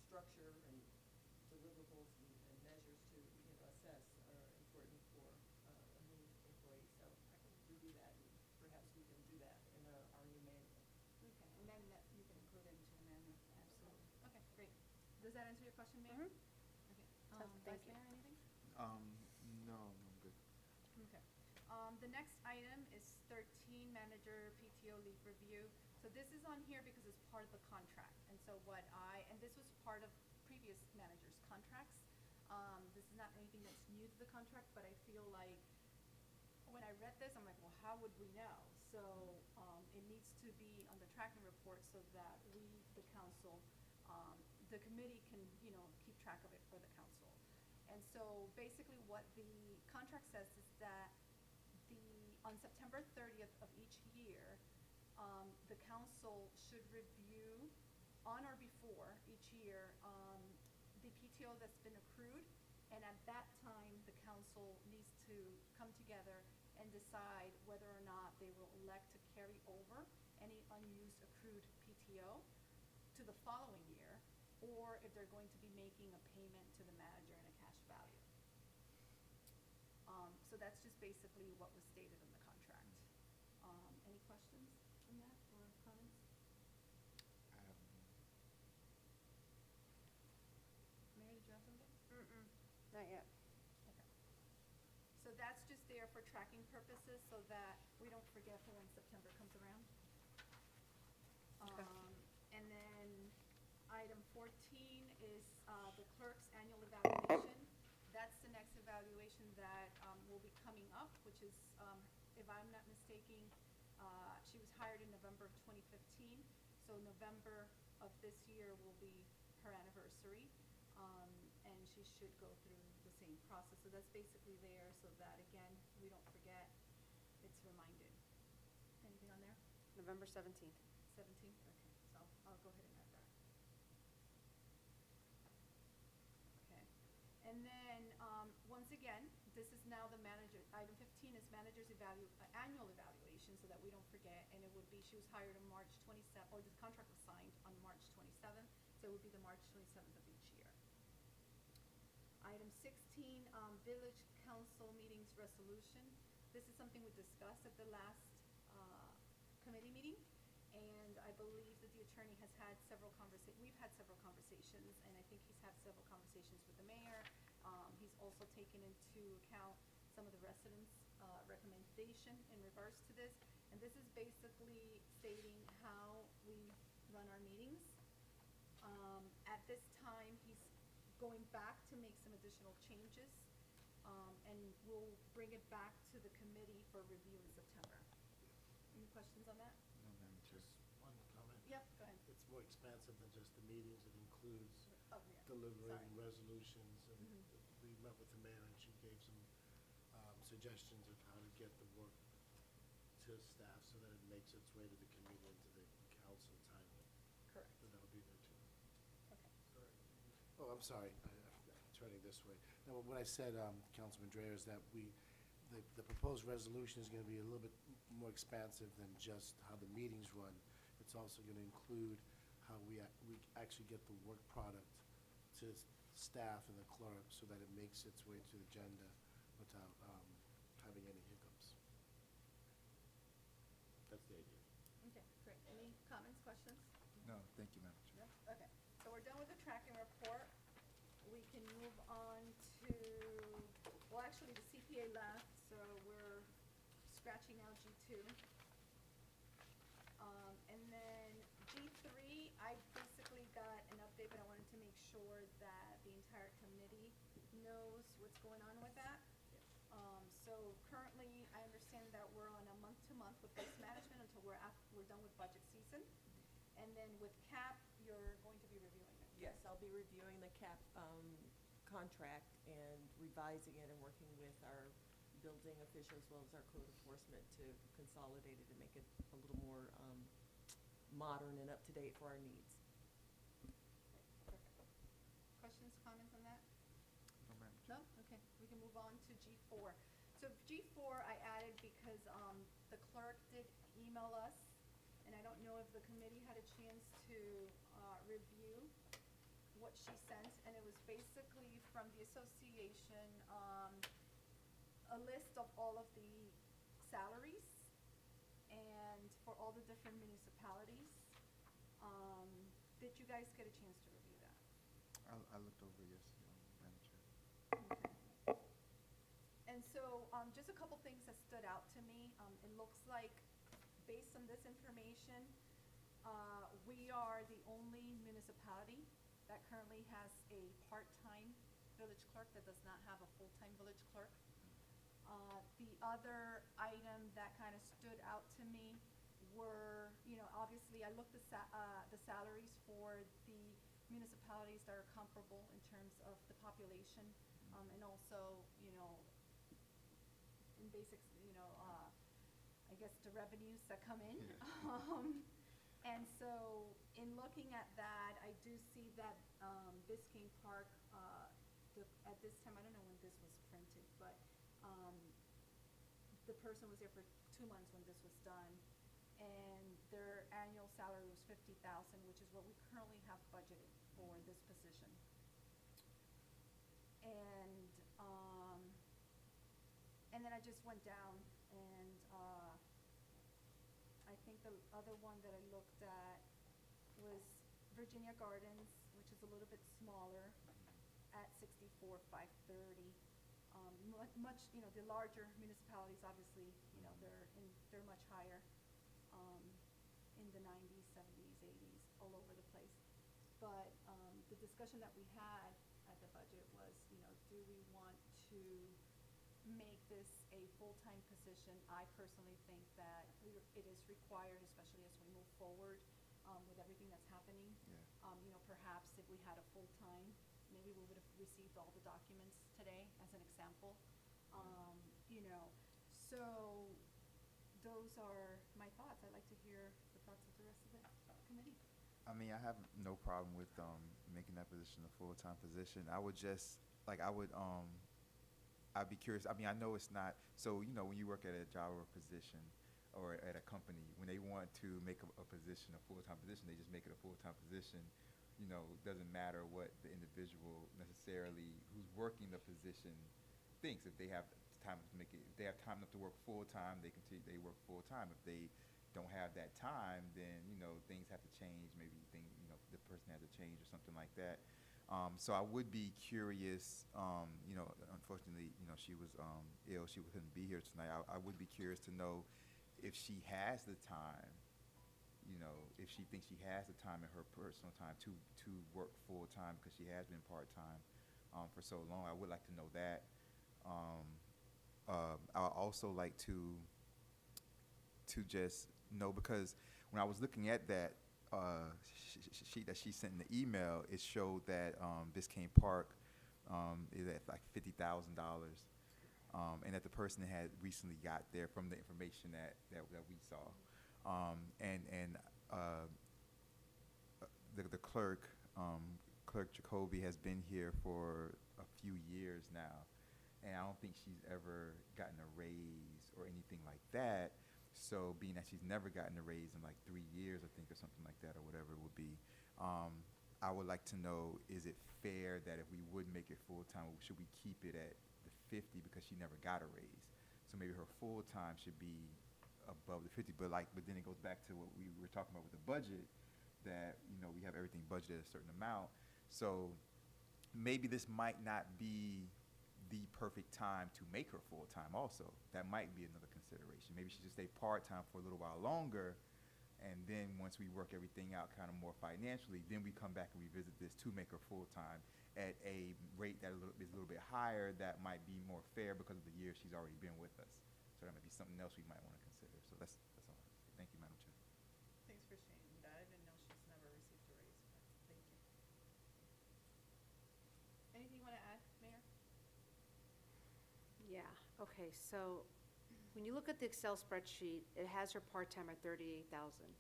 structure and deliverables and measures to, assess are important for a new employee. So I can review that, and perhaps we can do that in our new manual. Okay, and then that you can include it into the manual, absolutely. Okay, great. Does that answer your question, Mayor? Okay. Thank Vice you. Mayor, anything? No, I'm good. Okay. The next item is 13, manager PTO leave review. So this is on here because it's part of the contract. And so and this was part of previous managers' contracts. This is not anything that's new to the contract, but I feel like when I read this, I'm like, well, how would we know? So it needs to be on the tracking report so that we, the council, the committee can, keep track of it for the council. And so basically what the contract says is that on September 30th of each year, the council should review on or before each year the PTO that's been accrued, and at that time the council needs to come together and decide whether or not they will elect to carry over any unused accrued PTO to the following year, or if they're going to be making a payment to the manager in a cash value. So that's just basically what was stated in the contract. Any questions on that or comments? I have none. tracking purposes so that we don't forget for when September comes around. Okay. And then item 14 is the clerk's annual evaluation. That's the next evaluation that will be coming up, which is, if I'm not mistaken, she was hired in November of 2015. So November of this year will be her anniversary. And she should go through the same process. So that's basically there so that, again, we don't forget, it's reminded. Anything on there? November 17th. 17? Okay, so I'll go ahead and add that. Okay. And then, once again, this is now the manager, item 15 is manager's annual evaluation so that we don't forget. And it would be, she was hired on March 27th, or the contract was signed on March 27th. So it would be the March 27th of each year. Item 16, village council meetings resolution. This is something we discussed at the last committee meeting, and I believe that the attorney has had we've had several conversations, and I think he's had several conversations with the mayor. He's also taken into account some of the residents' recommendation in regards to this, and this is basically stating how we run our meetings. At this time, he's going back to make some additional changes, and we'll bring it back to the committee for review in September. Any questions on that? No, Madam Chair. Just one comment. Yep, go ahead. It's more expansive than just the meetings. It includes Oh, yeah. delivering Sorry. resolutions. And Mhm. we met with the mayor, and she gave some suggestions of how to get the work to staff so that it makes its way to the committee and to the council timely. Correct. So that'll be there too. Okay. Oh, I'm sorry, I'm turning this way. No, what I said, Councilman Dreyer, is that the proposed resolution is gonna be a little bit more expansive than just how the meetings run. It's also gonna include how we actually get the work product to staff and the clerk so that it makes its way to the agenda without having any hiccups. That's the idea. Okay, great. Any comments, questions? No, thank you, Madam Chair. No? Okay, so we're done with the tracking report. We can move on to, well, actually, the CPA left, so we're scratching out G2. And then G3, I basically got an update, but I wanted to make sure that the entire committee knows what's going on with that. So currently, I understand that we're on a month-to-month with waste management until we're done with budget season. And then with CAP, you're going to be reviewing it. Yes, I'll be reviewing the CAP contract and revising it and working with our building official as well as our code enforcement to consolidate it and make it a little more modern and up-to-date for our needs. Perfect. Questions, comments on that? No, Madam No? Chair. Okay, we can move on to G4. So G4 I added because the clerk did email us, and I don't know if the committee had a chance to review what she sent, and it was basically from the association, a list of all of the salaries and for all the different municipalities. Did you guys get a chance to review that? I looked over, yes, Madam Chair. And so, just a couple things that stood out to me. It looks like, based on this information, we are the only municipality that currently has a part-time village clerk that does not have a full-time village clerk. The other item that kind of stood out to me were, obviously, I looked at the salaries for the municipalities that are comparable in terms of the population, and also, in basics, I guess the revenues that come in. And so, in looking at that, I do see that Biscayne Park, at this time, I don't know when this was printed, but the person was there for 2 months when this was done, and their annual salary was $50,000, which is what we currently have budgeted for this position. And then I just went down, and I think the other one that I looked at was Virginia Gardens, which is a little bit smaller, at $64,530. much, the larger municipalities, obviously, they're much higher, in the 90s, 70s, 80s, all over the place. But, the discussion that we had at the budget was, do we want to make this a full-time position? I personally think that it is required, especially as we move forward, with everything that's happening. Yeah. Perhaps if we had a full-time, maybe we would have received all the documents today, as an example. So those are my thoughts. I'd like to hear the thoughts of the rest of the committee. I mean, I have no problem with making that position a full-time position. I would just, like, I'd be curious. I mean, I know it's not, so, when you work at a job or a position or at a company, when they want to make a position a full-time position, they just make it a full-time position. It doesn't matter what the individual necessarily who's working the position thinks. If they have time to make it, if they have time enough to work full-time, they work full-time. If they don't have that time, then, things have to change. Maybe the person has to change or something like that. So I would be curious, unfortunately, she was ill. She couldn't be here tonight. I would be curious to know if she has the time, if she thinks she has the time in her personal time to work full-time, because she has been part-time for so long. I would like to know that. I would also like to just know, because when I was looking at that sheet that she sent in the email, it showed that Biscayne Park is at like $50,000, and that the person had recently got there from the information that we saw, the clerk, Clerk Jacoby, has been here for a few years now, and I don't think she's ever gotten a raise or anything like that. So being that she's never gotten a raise in like 3 years, I think, or something like that, or whatever it would be, I would like to know, is it fair that if we would make it full-time, should we keep it at the 50 because she never got a raise? So maybe her full-time should be above the 50, but then it goes back to what we were talking about with the budget, that, we have everything budgeted at a certain amount. So maybe this might not be the perfect time to make her full-time also. That might be another consideration. Maybe she should stay part-time for a little while longer, and then once we work everything out kind of more financially, then we come back and revisit this to make her full-time at a rate that is a little bit higher, that might be more fair because of the years she's already been with us. So that might be something else we might want to consider. So that's all. Thank you, Madam Chair. Thanks for sharing that. I didn't know she's never received a raise, but thank you. Anything you want to add, Mayor? Yeah, okay, so when you look at the Excel spreadsheet, it has her part-time at 38,000.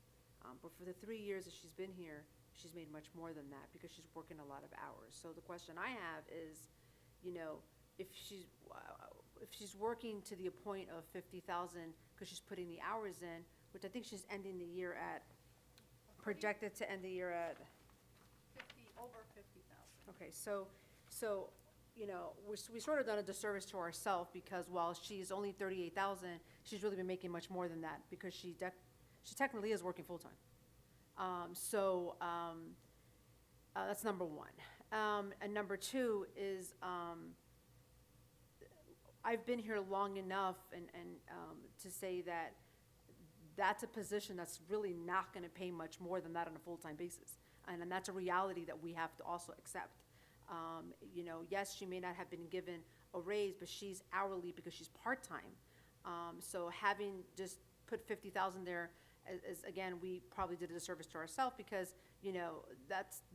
But for the 3 years that she's been here, she's made much more than that because she's working a lot of hours. So the question I have is, if she's working to the point of 50,000 because she's putting the hours in, which I think she's ending the year at, projected to end the year at. Over 50,000. Okay, so, we sort of done a disservice to ourselves, because while she's only 38,000, she's really been making much more than that, because she technically is working full-time. That's number one. And number two is, I've been here long enough and to say that that's a position that's really not gonna pay much more than that on a full-time basis. And that's a reality that we have to also accept. Yes, she may not have been given a raise, but she's hourly because she's part-time. So having just put 50,000 there is, again, we probably did a disservice to ourselves, because,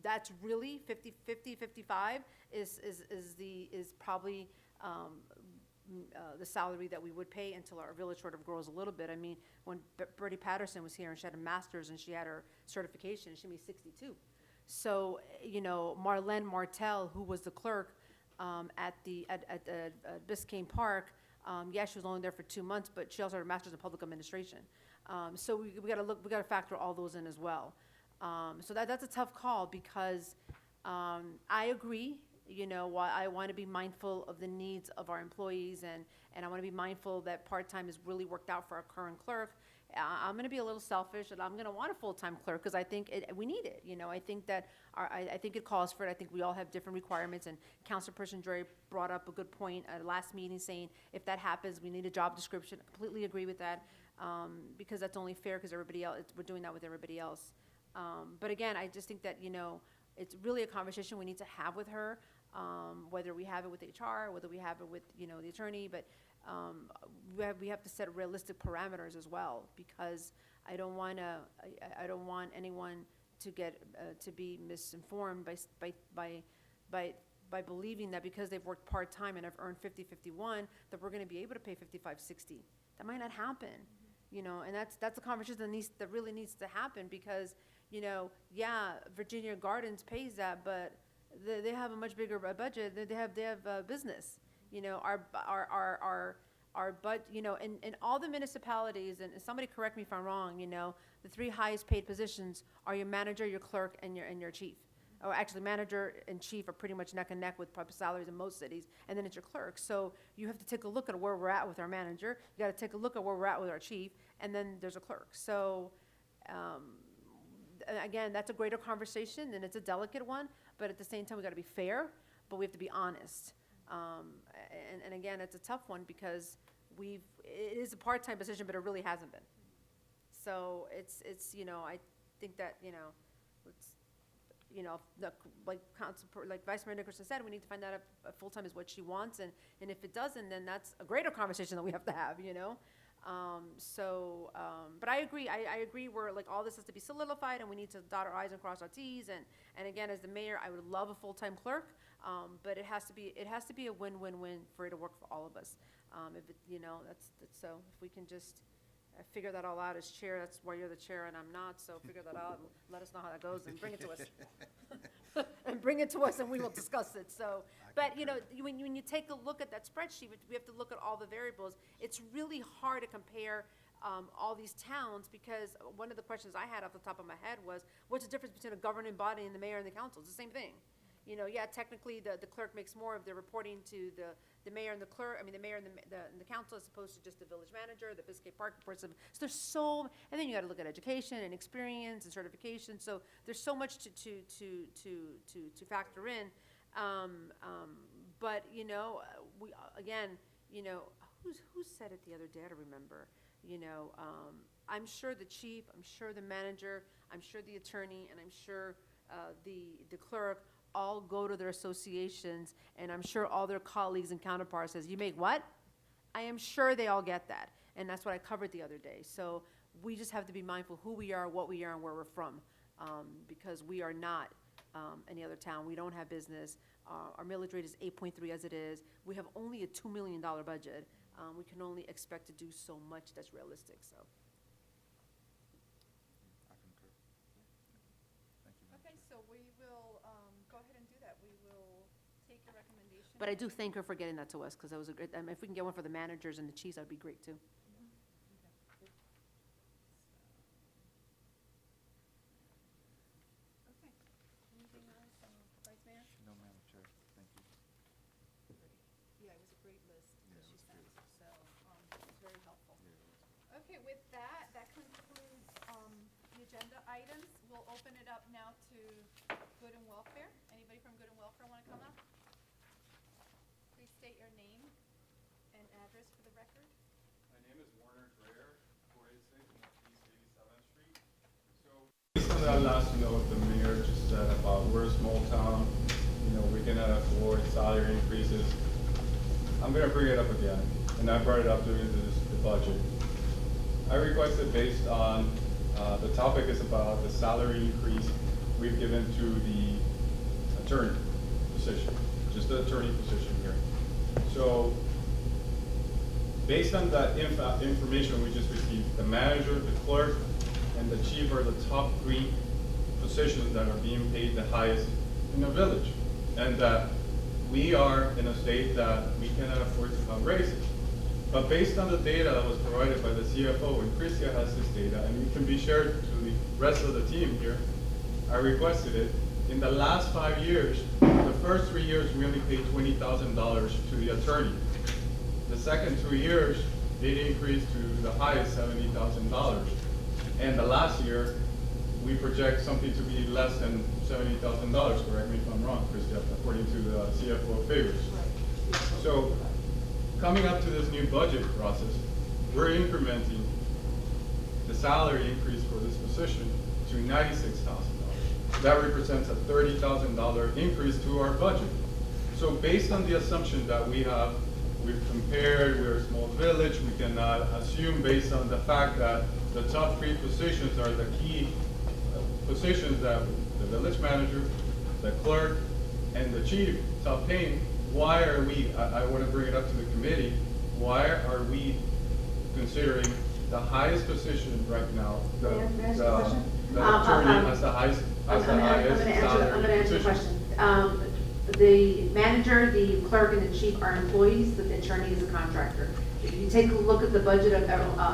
that's really 55 is probably, the salary that we would pay until our village sort of grows a little bit. I mean, when Bertie Patterson was here and she had a master's and she had her certification, she made 62. So, Marlene Martel, who was the clerk at Biscayne Park, yeah, she was only there for 2 months, but she also had a master's in public administration. So we gotta factor all those in as well. So that's a tough call, because I agree, I want to be mindful of the needs of our employees, and I want to be mindful that part-time has really worked out for our current clerk, I'm gonna be a little selfish, and I'm gonna want a full-time clerk, because I think we need it, you know, I think that I think it calls for it, I think we all have different requirements, and Councilperson Dre brought up a good point at last meeting, saying if that happens, we need a job description. I completely agree with that, because that's only fair, because everybody else, we're doing that with everybody else. But again, I just think that, you know, it's really a conversation we need to have with her, whether we have it with HR, whether we have it with, you know, the attorney, but we have to set realistic parameters as well, because I don't want anyone to get to be misinformed by believing that because they've worked part-time and have earned 50-51, that we're going to be able to pay 55-60. That might not happen, you know, and that's a conversation that really needs to happen, because, you know, yeah, Virginia Gardens pays that, but they have a much bigger budget. They have business. You know, you know, in all the municipalities, and somebody correct me if I'm wrong, you know, the 3 highest paid positions are your manager, your clerk, and your chief. Or actually, manager and chief are pretty much neck and neck with public salaries in most cities, and then it's your clerk. So you have to take a look at where we're at with our manager. You got to take a look at where we're at with our chief, and then there's a clerk. So, again, that's a greater conversation, and it's a delicate one, but at the same time, we got to be fair, but we have to be honest. And again, it's a tough one, because it is a part-time position, but it really hasn't been. So it's you know, I think that, you know, it's, you know, like Vice Mayor Nickerson said, we need to find out if full-time is what she wants, and if it doesn't, then that's a greater conversation that we have to have, you know? But I agree, I agree where, like, all this has to be solidified, and we need to dot our I's and cross our T's, and again, as the mayor, I would love a full-time clerk, but it has to be a win-win-win for it to work for all of us. If it, you know, that's so, if we can just figure that all out as chair, that's why you're the chair and I'm not, so figure that out and let us know how that goes and bring it to us. And bring it to us and we will discuss it, so. But, you know, when you take a look at that spreadsheet, we have to look at all the variables. It's really hard to compare all these towns, because one of the questions I had off the top of my head was, what's the difference between a governing body and the mayor and the council? It's the same thing. You know, yeah, technically the clerk makes more if they're reporting to the mayor and the clerk, the mayor and the council, as opposed to just the village manager, the Biscayne Park person. So there's and then you gotta look at education and experience and certification. So there's so much to factor in. But, you know, again, you know, who said it the other day? I don't remember. You know, I'm sure the chief, I'm sure the manager, I'm sure the attorney, and I'm sure the clerk all go to their associations, and I'm sure all their colleagues and counterparts says, you make what? I am sure they all get that, and that's what I covered the other day. So we just have to be mindful who we are, what we are, and where we're from, because we are not any other town. We don't have business. Our millage rate is 8.3 as it is. We have only a $2 million budget. We can only expect to do so much that's realistic, so. Okay, so we will go ahead and do that. We will take your recommendation. But I do thank her for getting that to us, because that was a great, if we can get one for the managers and the chiefs, that'd be great too. Okay. Anything else, Vice Mayor? No, Madam Chair, thank you. Yeah, it was a great list that she sent, so it was very helpful. Okay, with that, that concludes the agenda items. We'll open it up now to Good and Welfare. Anybody from Good and Welfare want to come up? Please state your name and address for the record. My name is Warner Dreyer, 486 Northeast 87th Street. So based on that last note the mayor just said about we're a small town, you know, we can afford salary increases. I'm going to bring it up again, and I brought it up during the budget. I requested, based on the topic is about the salary increase we've given to the attorney position, just the attorney position here. So based on that information we just received, the manager, the clerk, and the chief are the top 3 positions that are being paid the highest in the village. And that we are in a state that we cannot afford to have raises. But based on the data that was provided by the CFO, and Christia has this data, and it can be shared to the rest of the team here, I requested it. In the last 5 years, the first 3 years, we only paid $20,000 to the attorney. The second 2 years, did increase to the highest $70,000. And the last year, we project something to be less than $70,000, correct me if I'm wrong, Christian, according to the CFO figures. So, coming up to this new budget process, we're incrementing the salary increase for this position to $96,000. That represents a $30,000 increase to our budget. So based on the assumption that we have, we've compared, we're a small village, we cannot assume based on the fact that the top 3 positions are the key positions that the village manager, the clerk, and the chief top paying. Why are we, I want to bring it up to the committee, why are we considering the highest position right now, the attorney as the highest, salary I'm gonna answer the position? question. The manager, the clerk, and the chief are employees, but the attorney is a contractor. If you take a look at the budget of,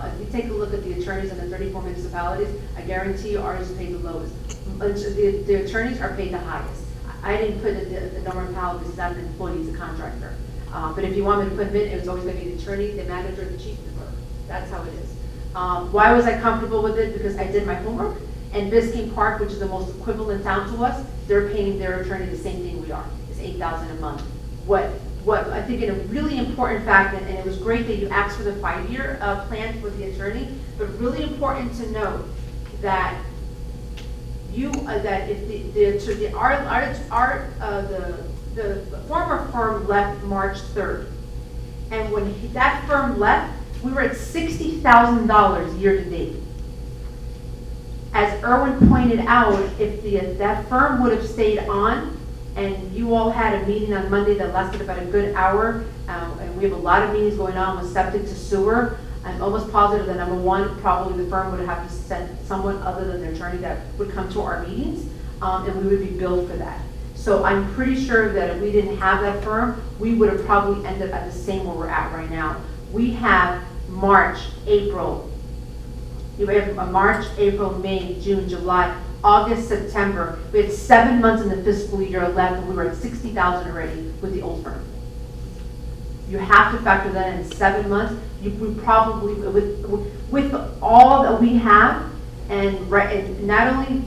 if you take a look at the attorneys in the 34 municipalities, I guarantee you ours is paid the lowest. The attorneys are paid the highest. I didn't put the number of pounds because I'm an employee, he's a contractor. But if you want me to put him in, it was always gonna be the attorney, the manager, the chief, and the clerk. That's how it is. Why was I comfortable with it? Because I did my homework, and Biscayne Park, which is the most equivalent town to us, they're paying their attorney the same thing we are. It's $8,000 a month. What I think a really important fact, and it was great that you asked for the 5-year plan for the attorney, but really important to note that that if the former firm left March 3rd, and when that firm left, we were at $60,000 year to date. As Erwin pointed out, if that firm would have stayed on, and you all had a meeting on Monday that lasted about a good hour, and we have a lot of meetings going on with septic to sewer, I'm almost positive that number one, probably the firm would have to send someone other than their attorney that would come to our meetings, and we would be billed for that. So I'm pretty sure that if we didn't have that firm, we would have probably ended at the same where we're at right now. We have March, April, May, June, July, August, September. We had 7 months in the fiscal year left, and we were at $60,000 already with the old firm. You have to factor that in 7 months. We probably, with all that we have, and not only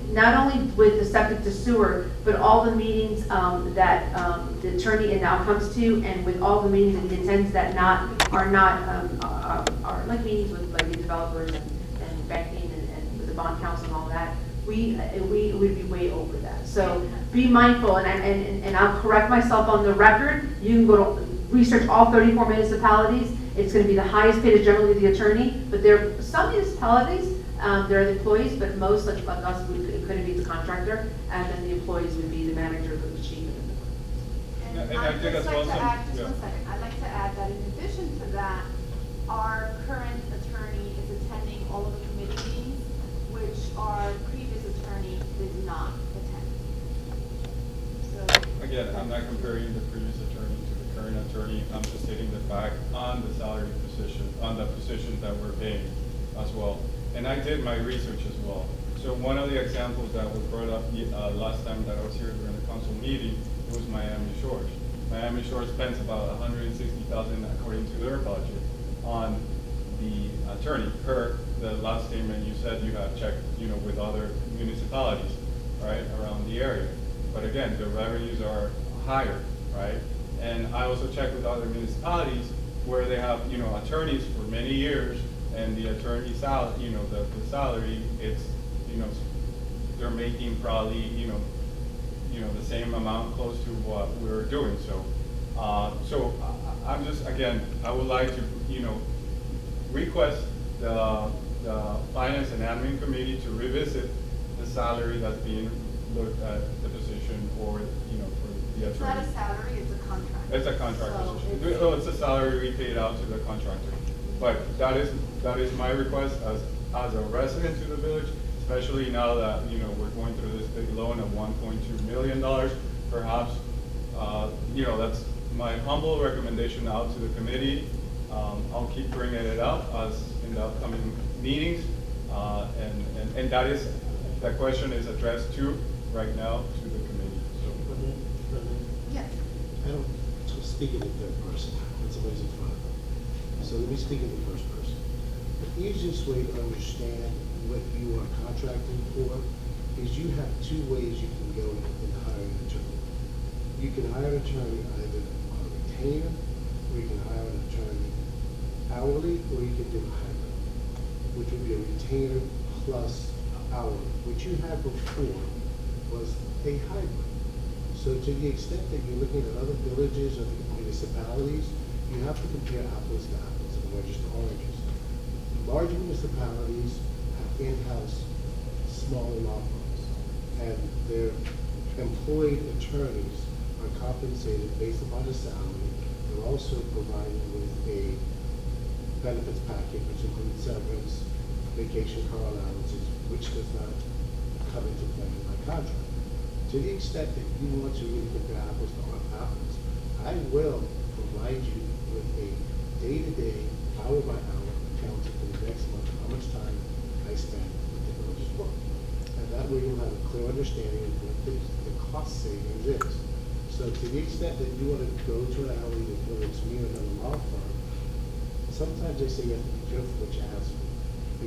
with the septic to sewer, but all the meetings that the attorney now comes to, and with all the meetings that he attends that are like meetings with like the developers and banking and with the bond council and all that. We would be way over that. So be mindful, and I'll correct myself on the record. You can go to research all 34 municipalities. It's going to be the highest paid is generally the attorney, but there are some municipalities, they're the employees, but most, like us, it couldn't be the contractor, and then the employees would be the manager, the chief, and the And I think that's also, Just 1 second, I'd like to add that in addition to that, our current attorney is attending all of the committee meetings, which our previous attorney did not attend. So, again, I'm not comparing the previous attorney to the current attorney. I'm just stating the fact on the salary position, on the position that we're paying as well. And I did my research as well. So one of the examples that was brought up last time that I was here during the council meeting, it was Miami Shores. Miami Shores spends about $160,000 according to their budget on the attorney per the last statement you said you have checked, with other municipalities, right, around the area. But again, the revenues are higher, right? And I also checked with other municipalities where they have, attorneys for many years, and the attorney salary, the salary, it's, they're making probably, the same amount close to what we're doing. So, I'm just, again, I would like to, request the Finance and Admin Committee to revisit the salary that's being looked at the position for, for the attorney. it's not a salary, it's a contract. It's a contract So position. It's a salary we paid out to the contractor. But that is my request as a resident to the village, especially now that, we're going through this big loan of $1.2 million. Perhaps, that's my humble recommendation out to the committee. I'll keep bringing it up as in the upcoming meetings. And that question is addressed to, right now, to the committee. So. Yes. I don't speak in the third person. It's always in front of them. So So let me speak in the first person. The easiest way to understand what you are contracting for is you have two ways you can go in hiring an attorney. You can hire an attorney either on a retainer, or you can hire an attorney hourly, or you can do a hybrid, which would be a retainer plus hourly. What you had before was a hybrid. So to the extent that you're looking at other villages or municipalities, you have to compare apples to apples and oranges to oranges. Large municipalities have in-house smaller law firms, and their employed attorneys are compensated based upon the salary. They're also provided with a benefits package, which includes severance, vacation car allowances, which does not come into play in my contract. To the extent that you want to really compare apples to apples, I will provide you with a day-to-day, hour-by-hour accounting for the next month, how much time I spend with the village's work. And that way you'll have a clear understanding of what the cost savings is. So to the extent that you want to go to an hourly, whether it's me or another law firm, sometimes I say you have to be careful what you ask for.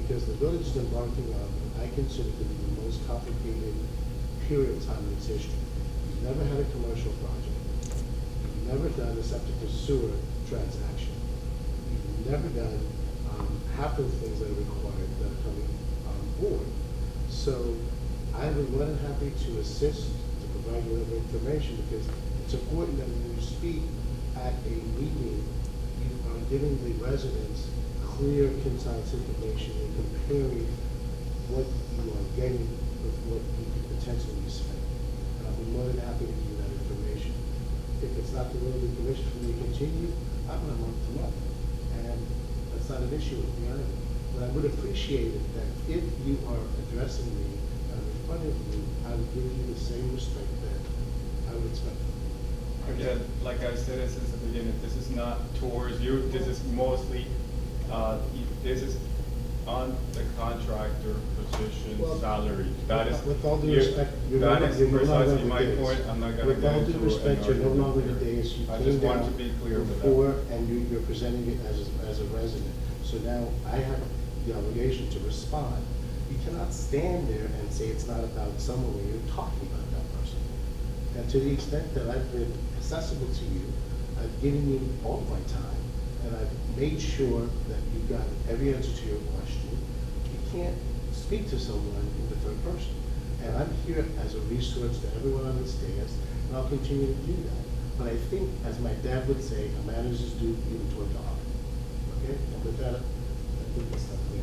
Because the village is embarking on what I consider to be the most complicated period of time in its history. You've never had a commercial project. You've never done a septic to sewer transaction. You've never done half of the things that are required that are coming on board. So I would be more than happy to assist, to provide you with information, because it's important that when you speak at a meeting, you are giving the residents clear, concise information and comparing what you are getting with what you could potentially spend. And I'll be more than happy to give you that information. If it's not the will of the commission for me to continue, I'm going to month to month. And that's not an issue with me either. But I would appreciate it that if you are addressing me in front of me, I would give you the same respect that I would expect. Again, like I said since the beginning, this is not towards you, this is mostly, this is on the contractor position salary. That is, with all due respect, that is you're no longer precisely my the point, days. I'm not gonna With get all into due an respect, you're no argument longer the here. days. You I came just want down to be clear with that. before, and you're presenting it as a resident. So now I have the obligation to respond. You cannot stand there and say it's not about someone when you're talking about that person. And to the extent that I've been accessible to you, I've given you all my time, and I've made sure that you got every answer to your question. You can't speak to someone in the third person. And I'm here as a resource to everyone on this dais, and I'll continue to do that. But I think, as my dad would say, a man is his due even to a dog. Okay? And with that, I think it's not clear.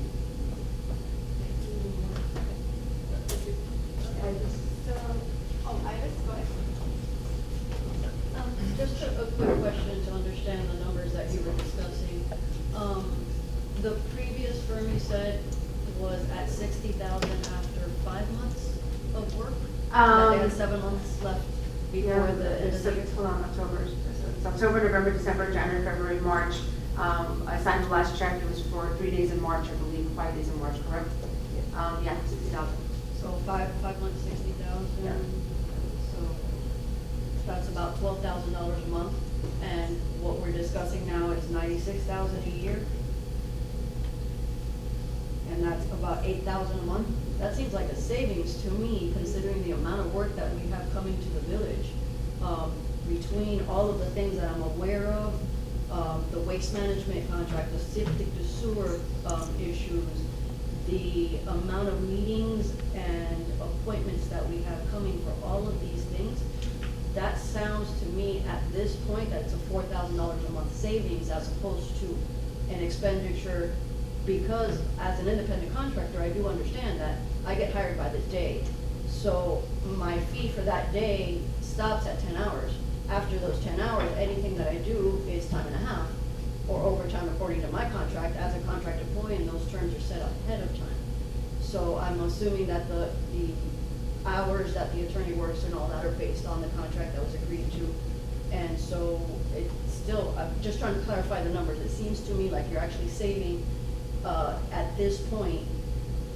Iris, go ahead. Just a quick question to understand the numbers that you were discussing. The previous firm you said was at 60,000 after 5 months of work? That they had 7 months left before the end of the year? Hold on, October. It's October, November, December, January, February, March. I signed the last check, it was for 3 days in March, I believe, 5 days in March, correct? Yeah, 60,000. So five months, 60,000? Yeah. So that's about $12,000 a month, and what we're discussing now is 96,000 a year? And that's about 8,000 a month? That seems like a savings to me, considering the amount of work that we have coming to the village. Between all of the things that I'm aware of, the waste management contract, the septic to sewer issues, the amount of meetings and appointments that we have coming for all of these things, that sounds to me at this point that it's a $4,000 a month savings as opposed to an expenditure, because as an independent contractor, I do understand that I get hired by the day. So my fee for that day stops at 10 hours. After those 10 hours, anything that I do is time and a half, or overtime according to my contract as a contract employee, and those terms are set up ahead of time. So I'm assuming that the hours that the attorney works and all that are based on the contract that was agreed to. And so it's still, I'm just trying to clarify the numbers. It seems to me like you're actually saving, at this point,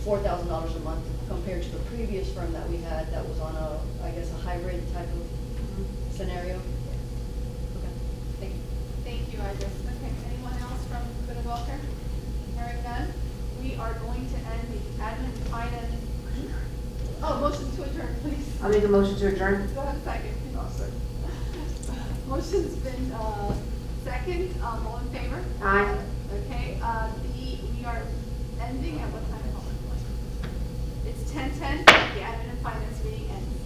$4,000 a month compared to the previous firm that we had that was on a, I guess, a hybrid type of scenario. Okay, thank you. Thank you, Iris. Okay, anyone else from the are going to end the admin and finance. Oh, motion to adjourn, please. I'll make a motion to adjourn. Go ahead, second. Motion's been, second, all in favor? Aye. Okay, we are ending at what time? It's 10:10, the admin and finance meeting ends.